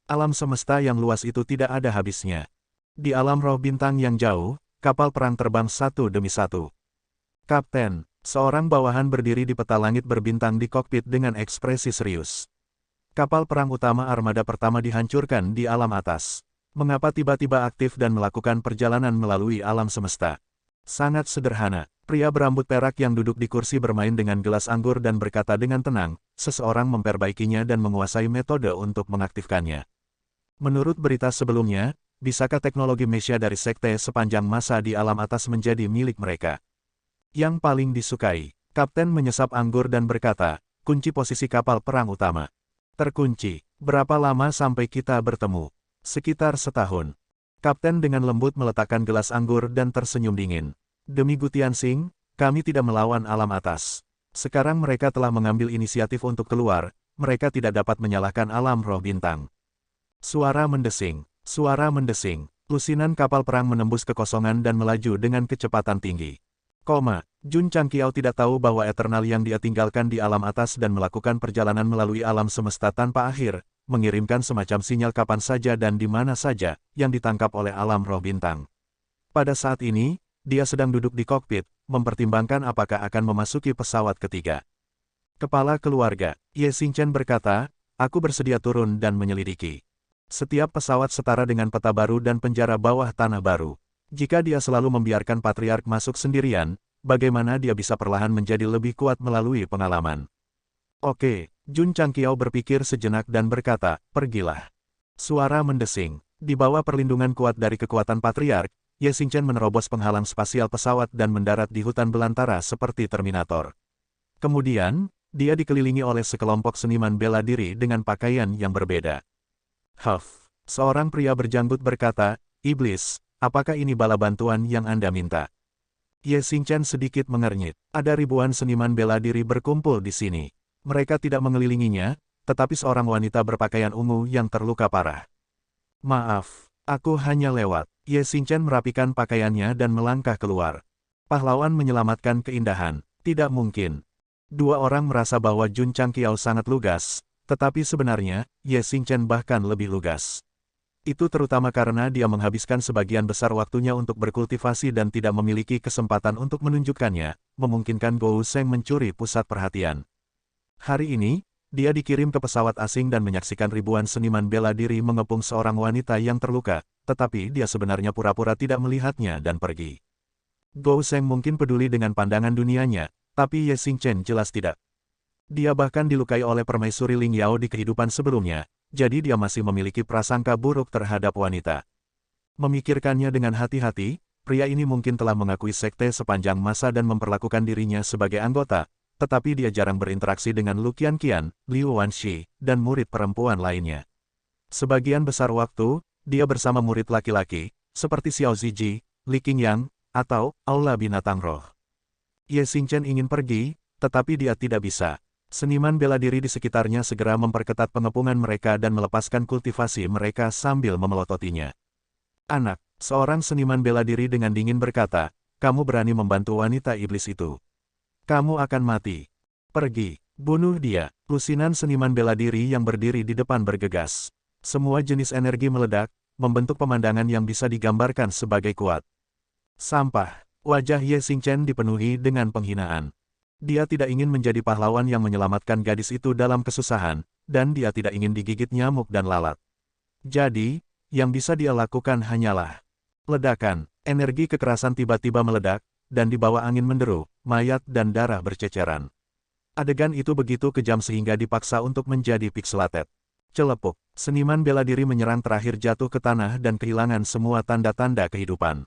Alam semesta yang luas itu tidak ada habisnya. Di alam roh bintang yang jauh, kapal perang terbang satu demi satu. Kapten, seorang bawahan berdiri di peta langit berbintang di kokpit dengan ekspresi serius. Kapal perang utama armada pertama dihancurkan di alam atas. Mengapa tiba-tiba aktif dan melakukan perjalanan melalui alam semesta? Sangat sederhana. Pria berambut perak yang duduk di kursi bermain dengan gelas anggur dan berkata dengan tenang, seseorang memperbaikinya dan menguasai metode untuk mengaktifkannya. Menurut berita sebelumnya, bisakah teknologi Mesya dari sekte sepanjang masa di alam atas menjadi milik mereka? Yang paling disukai, Kapten menyesap anggur dan berkata, kunci posisi kapal perang utama. Terkunci. Berapa lama sampai kita bertemu? Sekitar setahun. Kapten dengan lembut meletakkan gelas anggur dan tersenyum dingin. Demi Gutianxing, kami tidak melawan alam atas. Sekarang mereka telah mengambil inisiatif untuk keluar, mereka tidak dapat menyalahkan alam roh bintang. Suara mendesing. Suara mendesing. Lusinan kapal perang menembus kekosongan dan melaju dengan kecepatan tinggi. Jun Changqiao tidak tahu bahwa Eternal yang dia tinggalkan di alam atas dan melakukan perjalanan melalui alam semesta tanpa akhir, mengirimkan semacam sinyal kapan saja dan di mana saja, yang ditangkap oleh alam roh bintang. Pada saat ini, dia sedang duduk di kokpit, mempertimbangkan apakah akan memasuki pesawat ketiga. Kepala keluarga, Ye Xingchen berkata, aku bersedia turun dan menyelidiki. Setiap pesawat setara dengan peta baru dan penjara bawah tanah baru. Jika dia selalu membiarkan Patriark masuk sendirian, bagaimana dia bisa perlahan menjadi lebih kuat melalui pengalaman? Oke, Jun Changqiao berpikir sejenak dan berkata, pergilah. Suara mendesing. Di bawah perlindungan kuat dari kekuatan Patriark, Ye Xingchen menerobos penghalang spasial pesawat dan mendarat di hutan belantara seperti Terminator. Kemudian, dia dikelilingi oleh sekelompok seniman bela diri dengan pakaian yang berbeda. Huff, seorang pria berjanggut berkata, iblis. Apakah ini bala bantuan yang Anda minta? Ye Xingchen sedikit mengernyit. Ada ribuan seniman bela diri berkumpul di sini. Mereka tidak mengelilinginya, tetapi seorang wanita berpakaian ungu yang terluka parah. Maaf, aku hanya lewat. Ye Xingchen merapikan pakaiannya dan melangkah keluar. Pahlawan menyelamatkan keindahan. Tidak mungkin. Dua orang merasa bahwa Jun Changqiao sangat lugas, tetapi sebenarnya, Ye Xingchen bahkan lebih lugas. Itu terutama karena dia menghabiskan sebagian besar waktunya untuk berkultivasi dan tidak memiliki kesempatan untuk menunjukkannya, memungkinkan Gou Sheng mencuri pusat perhatian. Hari ini, dia dikirim ke pesawat asing dan menyaksikan ribuan seniman bela diri mengepung seorang wanita yang terluka, tetapi dia sebenarnya pura-pura tidak melihatnya dan pergi. Gou Sheng mungkin peduli dengan pandangan dunianya, tapi Ye Xingchen jelas tidak. Dia bahkan dilukai oleh permaisuri Ling Yao di kehidupan sebelumnya. jadi dia masih memiliki prasangka buruk terhadap wanita. Memikirkannya dengan hati-hati, pria ini mungkin telah mengakui sekte sepanjang masa dan memperlakukan dirinya sebagai anggota, tetapi dia jarang berinteraksi dengan Lu Qianqian, Liu Wanxi, dan murid perempuan lainnya. Sebagian besar waktu, dia bersama murid laki-laki, seperti Xiao Ziji, Li Qingyang, atau Aula Binatang Roh. Ye Xingchen ingin pergi, tetapi dia tidak bisa. Seniman bela diri di sekitarnya segera memperketat pengepungan mereka dan melepaskan kultivasi mereka sambil memelototinya. Anak, seorang seniman bela diri dengan dingin berkata, kamu berani membantu wanita iblis itu. Kamu akan mati. Pergi, bunuh dia. Lusinan seniman bela diri yang berdiri di depan bergegas. Semua jenis energi meledak, membentuk pemandangan yang bisa digambarkan sebagai kuat. Sampah. Wajah Ye Xingchen dipenuhi dengan penghinaan. Dia tidak ingin menjadi pahlawan yang menyelamatkan gadis itu dalam kesusahan, dan dia tidak ingin digigit nyamuk dan lalat. Jadi, yang bisa dia lakukan hanyalah ledakan. Energi kekerasan tiba-tiba meledak, dan di bawah angin menderu, mayat dan darah berceceran. Adegan itu begitu kejam sehingga dipaksa untuk menjadi pixelated. Celepuk, seniman bela diri menyerang terakhir jatuh ke tanah dan kehilangan semua tanda-tanda kehidupan.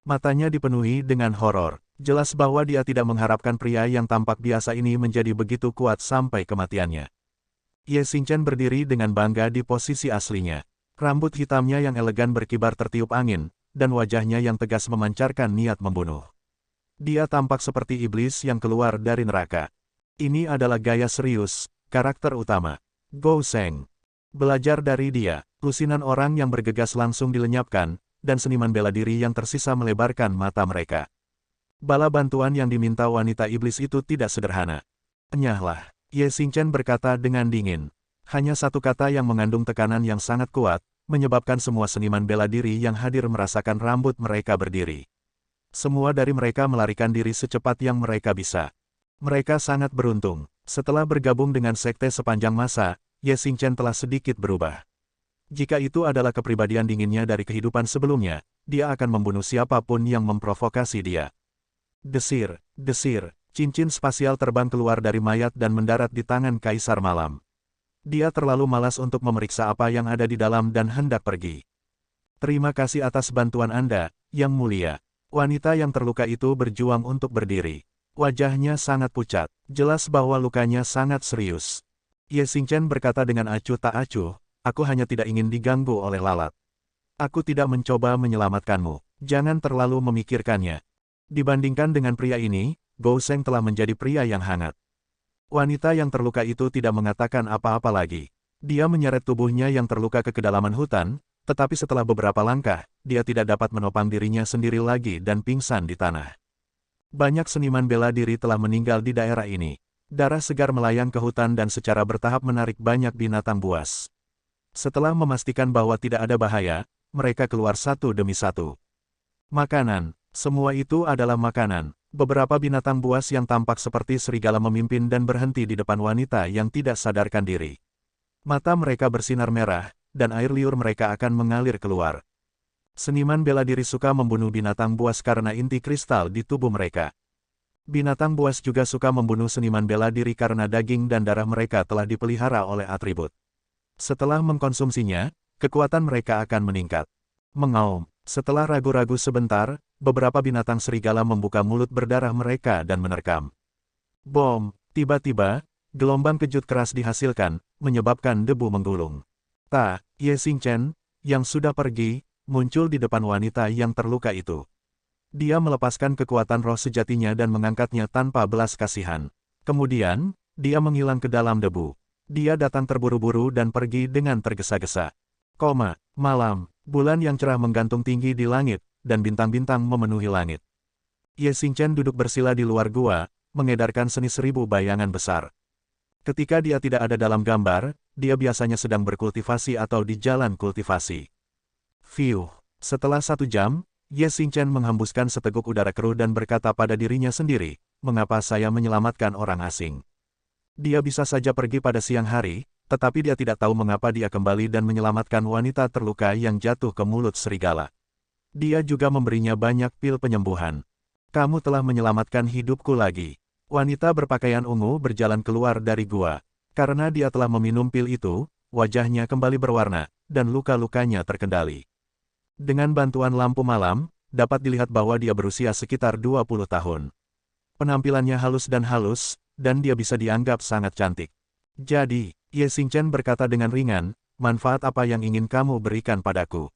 Matanya dipenuhi dengan horor. Jelas bahwa dia tidak mengharapkan pria yang tampak biasa ini menjadi begitu kuat sampai kematiannya. Ye Xingchen berdiri dengan bangga di posisi aslinya. Rambut hitamnya yang elegan berkibar tertiup angin, dan wajahnya yang tegas memancarkan niat membunuh. Dia tampak seperti iblis yang keluar dari neraka. Ini adalah gaya serius, karakter utama. Gou Sheng. Belajar dari dia, lusinan orang yang bergegas langsung dilenyapkan, dan seniman bela diri yang tersisa melebarkan mata mereka. Bala bantuan yang diminta wanita iblis itu tidak sederhana. Enyahlah, Ye Xingchen berkata dengan dingin. Hanya satu kata yang mengandung tekanan yang sangat kuat, menyebabkan semua seniman bela diri yang hadir merasakan rambut mereka berdiri. Semua dari mereka melarikan diri secepat yang mereka bisa. Mereka sangat beruntung. Setelah bergabung dengan sekte sepanjang masa, Ye Xingchen telah sedikit berubah. Jika itu adalah kepribadian dinginnya dari kehidupan sebelumnya, dia akan membunuh siapapun yang memprovokasi dia. Desir, desir, cincin spasial terbang keluar dari mayat dan mendarat di tangan Kaisar Malam. Dia terlalu malas untuk memeriksa apa yang ada di dalam dan hendak pergi. Terima kasih atas bantuan Anda, Yang Mulia. Wanita yang terluka itu berjuang untuk berdiri. Wajahnya sangat pucat, jelas bahwa lukanya sangat serius. Ye Xingchen berkata dengan acuh tak acuh, aku hanya tidak ingin diganggu oleh lalat. Aku tidak mencoba menyelamatkanmu, jangan terlalu memikirkannya. Dibandingkan dengan pria ini, Gou Sheng telah menjadi pria yang hangat. Wanita yang terluka itu tidak mengatakan apa-apa lagi. Dia menyeret tubuhnya yang terluka ke kedalaman hutan, tetapi setelah beberapa langkah, dia tidak dapat menopang dirinya sendiri lagi dan pingsan di tanah. Banyak seniman bela diri telah meninggal di daerah ini. Darah segar melayang ke hutan dan secara bertahap menarik banyak binatang buas. Setelah memastikan bahwa tidak ada bahaya, mereka keluar satu demi satu. Makanan, semua itu adalah makanan. Beberapa binatang buas yang tampak seperti serigala memimpin dan berhenti di depan wanita yang tidak sadarkan diri. Mata mereka bersinar merah, dan air liur mereka akan mengalir keluar. Seniman bela diri suka membunuh binatang buas karena inti kristal di tubuh mereka. Binatang buas juga suka membunuh seniman bela diri karena daging dan darah mereka telah dipelihara oleh atribut. Setelah mengkonsumsinya, kekuatan mereka akan meningkat. Mengaum. Setelah ragu-ragu sebentar, beberapa binatang serigala membuka mulut berdarah mereka dan menerkam. Bom! Tiba-tiba, gelombang kejut keras dihasilkan, menyebabkan debu menggulung. Ye Xingchen, yang sudah pergi, muncul di depan wanita yang terluka itu. Dia melepaskan kekuatan roh sejatinya dan mengangkatnya tanpa belas kasihan. Kemudian, dia menghilang ke dalam debu. Dia datang terburu-buru dan pergi dengan tergesa-gesa. Malam. Bulan yang cerah menggantung tinggi di langit, dan bintang-bintang memenuhi langit. Ye Xingchen duduk bersila di luar gua, mengedarkan seni 1000 bayangan besar. Ketika dia tidak ada dalam gambar, dia biasanya sedang berkultivasi atau di jalan kultivasi. Setelah 1 jam, Ye Xingchen menghembuskan seteguk udara keruh dan berkata pada dirinya sendiri, mengapa saya menyelamatkan orang asing? Dia bisa saja pergi pada siang hari, tetapi dia tidak tahu mengapa dia kembali dan menyelamatkan wanita terluka yang jatuh ke mulut serigala. Dia juga memberinya banyak pil penyembuhan. Kamu telah menyelamatkan hidupku lagi. Wanita berpakaian ungu berjalan keluar dari gua. Karena dia telah meminum pil itu, wajahnya kembali berwarna, dan luka-lukanya terkendali. Dengan bantuan lampu malam, dapat dilihat bahwa dia berusia sekitar 20 tahun. Penampilannya halus, dan dia bisa dianggap sangat cantik. Jadi, Ye Xingchen berkata dengan ringan, manfaat apa yang ingin kamu berikan padaku?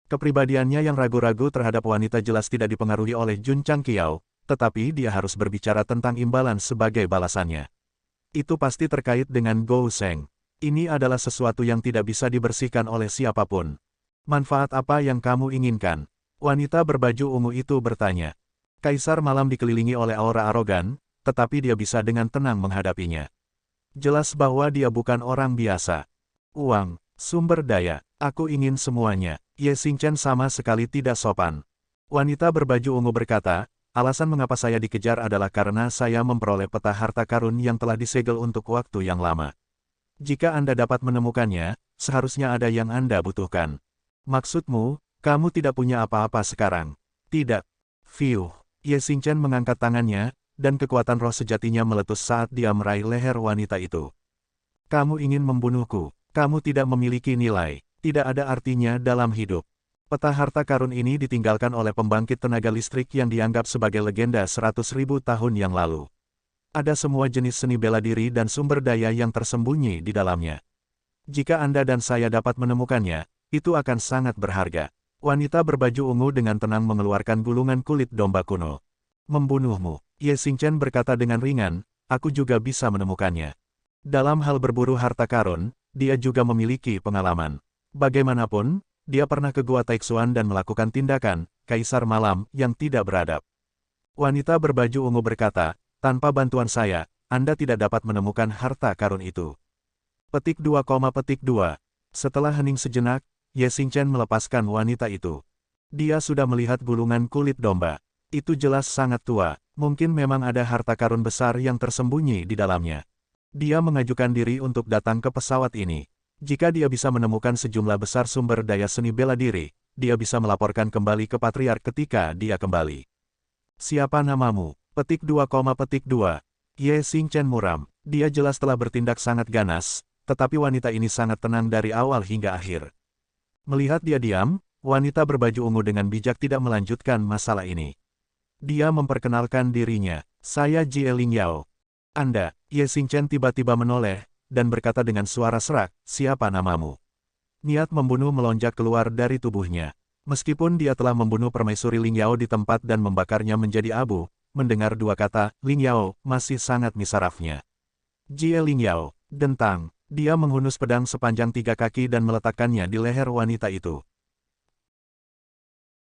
Kepribadiannya yang ragu-ragu terhadap wanita jelas tidak dipengaruhi oleh Jun Changqiao, tetapi dia harus berbicara tentang imbalan sebagai balasannya. Itu pasti terkait dengan Gou Sheng. Ini adalah sesuatu yang tidak bisa dibersihkan oleh siapapun. Manfaat apa yang kamu inginkan? Wanita berbaju ungu itu bertanya. Kaisar Malam dikelilingi oleh aura arogan, tetapi dia bisa dengan tenang menghadapinya. Jelas bahwa dia bukan orang biasa. Uang, sumber daya, aku ingin semuanya. Ye Xingchen sama sekali tidak sopan. Wanita berbaju ungu berkata, alasan mengapa saya dikejar adalah karena saya memperoleh peta harta karun yang telah disegel untuk waktu yang lama. Jika Anda dapat menemukannya, seharusnya ada yang Anda butuhkan. Maksudmu, kamu tidak punya apa-apa sekarang? Tidak. Fiuh. Ye Xingchen mengangkat tangannya, dan kekuatan roh sejatinya meletus saat dia meraih leher wanita itu. Kamu ingin membunuhku. Kamu tidak memiliki nilai. Tidak ada artinya dalam hidup. Peta harta karun ini ditinggalkan oleh pembangkit tenaga listrik yang dianggap sebagai legenda 100.000 tahun yang lalu. Ada semua jenis seni bela diri dan sumber daya yang tersembunyi di dalamnya. Jika Anda dan saya dapat menemukannya, itu akan sangat berharga. Wanita berbaju ungu dengan tenang mengeluarkan gulungan kulit domba kuno. Membunuhmu, Ye Xingchen berkata dengan ringan, aku juga bisa menemukannya. Dalam hal berburu harta karun, dia juga memiliki pengalaman. Bagaimanapun, dia pernah ke Gua Taixuan dan melakukan tindakan, Kaisar Malam, yang tidak beradab. Wanita berbaju ungu berkata, tanpa bantuan saya, Anda tidak dapat menemukan harta karun itu. Petik 2, Setelah hening sejenak, Ye Xingchen melepaskan wanita itu. Dia sudah melihat gulungan kulit domba. Itu jelas sangat tua, mungkin memang ada harta karun besar yang tersembunyi di dalamnya. Dia mengajukan diri untuk datang ke pesawat ini. Jika dia bisa menemukan sejumlah besar sumber daya seni bela diri, dia bisa melaporkan kembali ke Patriark ketika dia kembali. Siapa namamu? Petik 2, Ye Xingchen muram. Dia jelas telah bertindak sangat ganas, tetapi wanita ini sangat tenang dari awal hingga akhir. Melihat dia diam, wanita berbaju ungu dengan bijak tidak melanjutkan masalah ini. Dia memperkenalkan dirinya, saya Jie Lingyao. Anda, Ye Xingchen tiba-tiba menoleh, dan berkata dengan suara serak, siapa namamu? Niat membunuh melonjak keluar dari tubuhnya. Meskipun dia telah membunuh permaisuri Lingyao di tempat dan membakarnya menjadi abu, mendengar dua kata, Lingyao, masih sangat misarafnya. Jie Lingyao, dentang. Dia menghunus pedang sepanjang 3 kaki dan meletakkannya di leher wanita itu.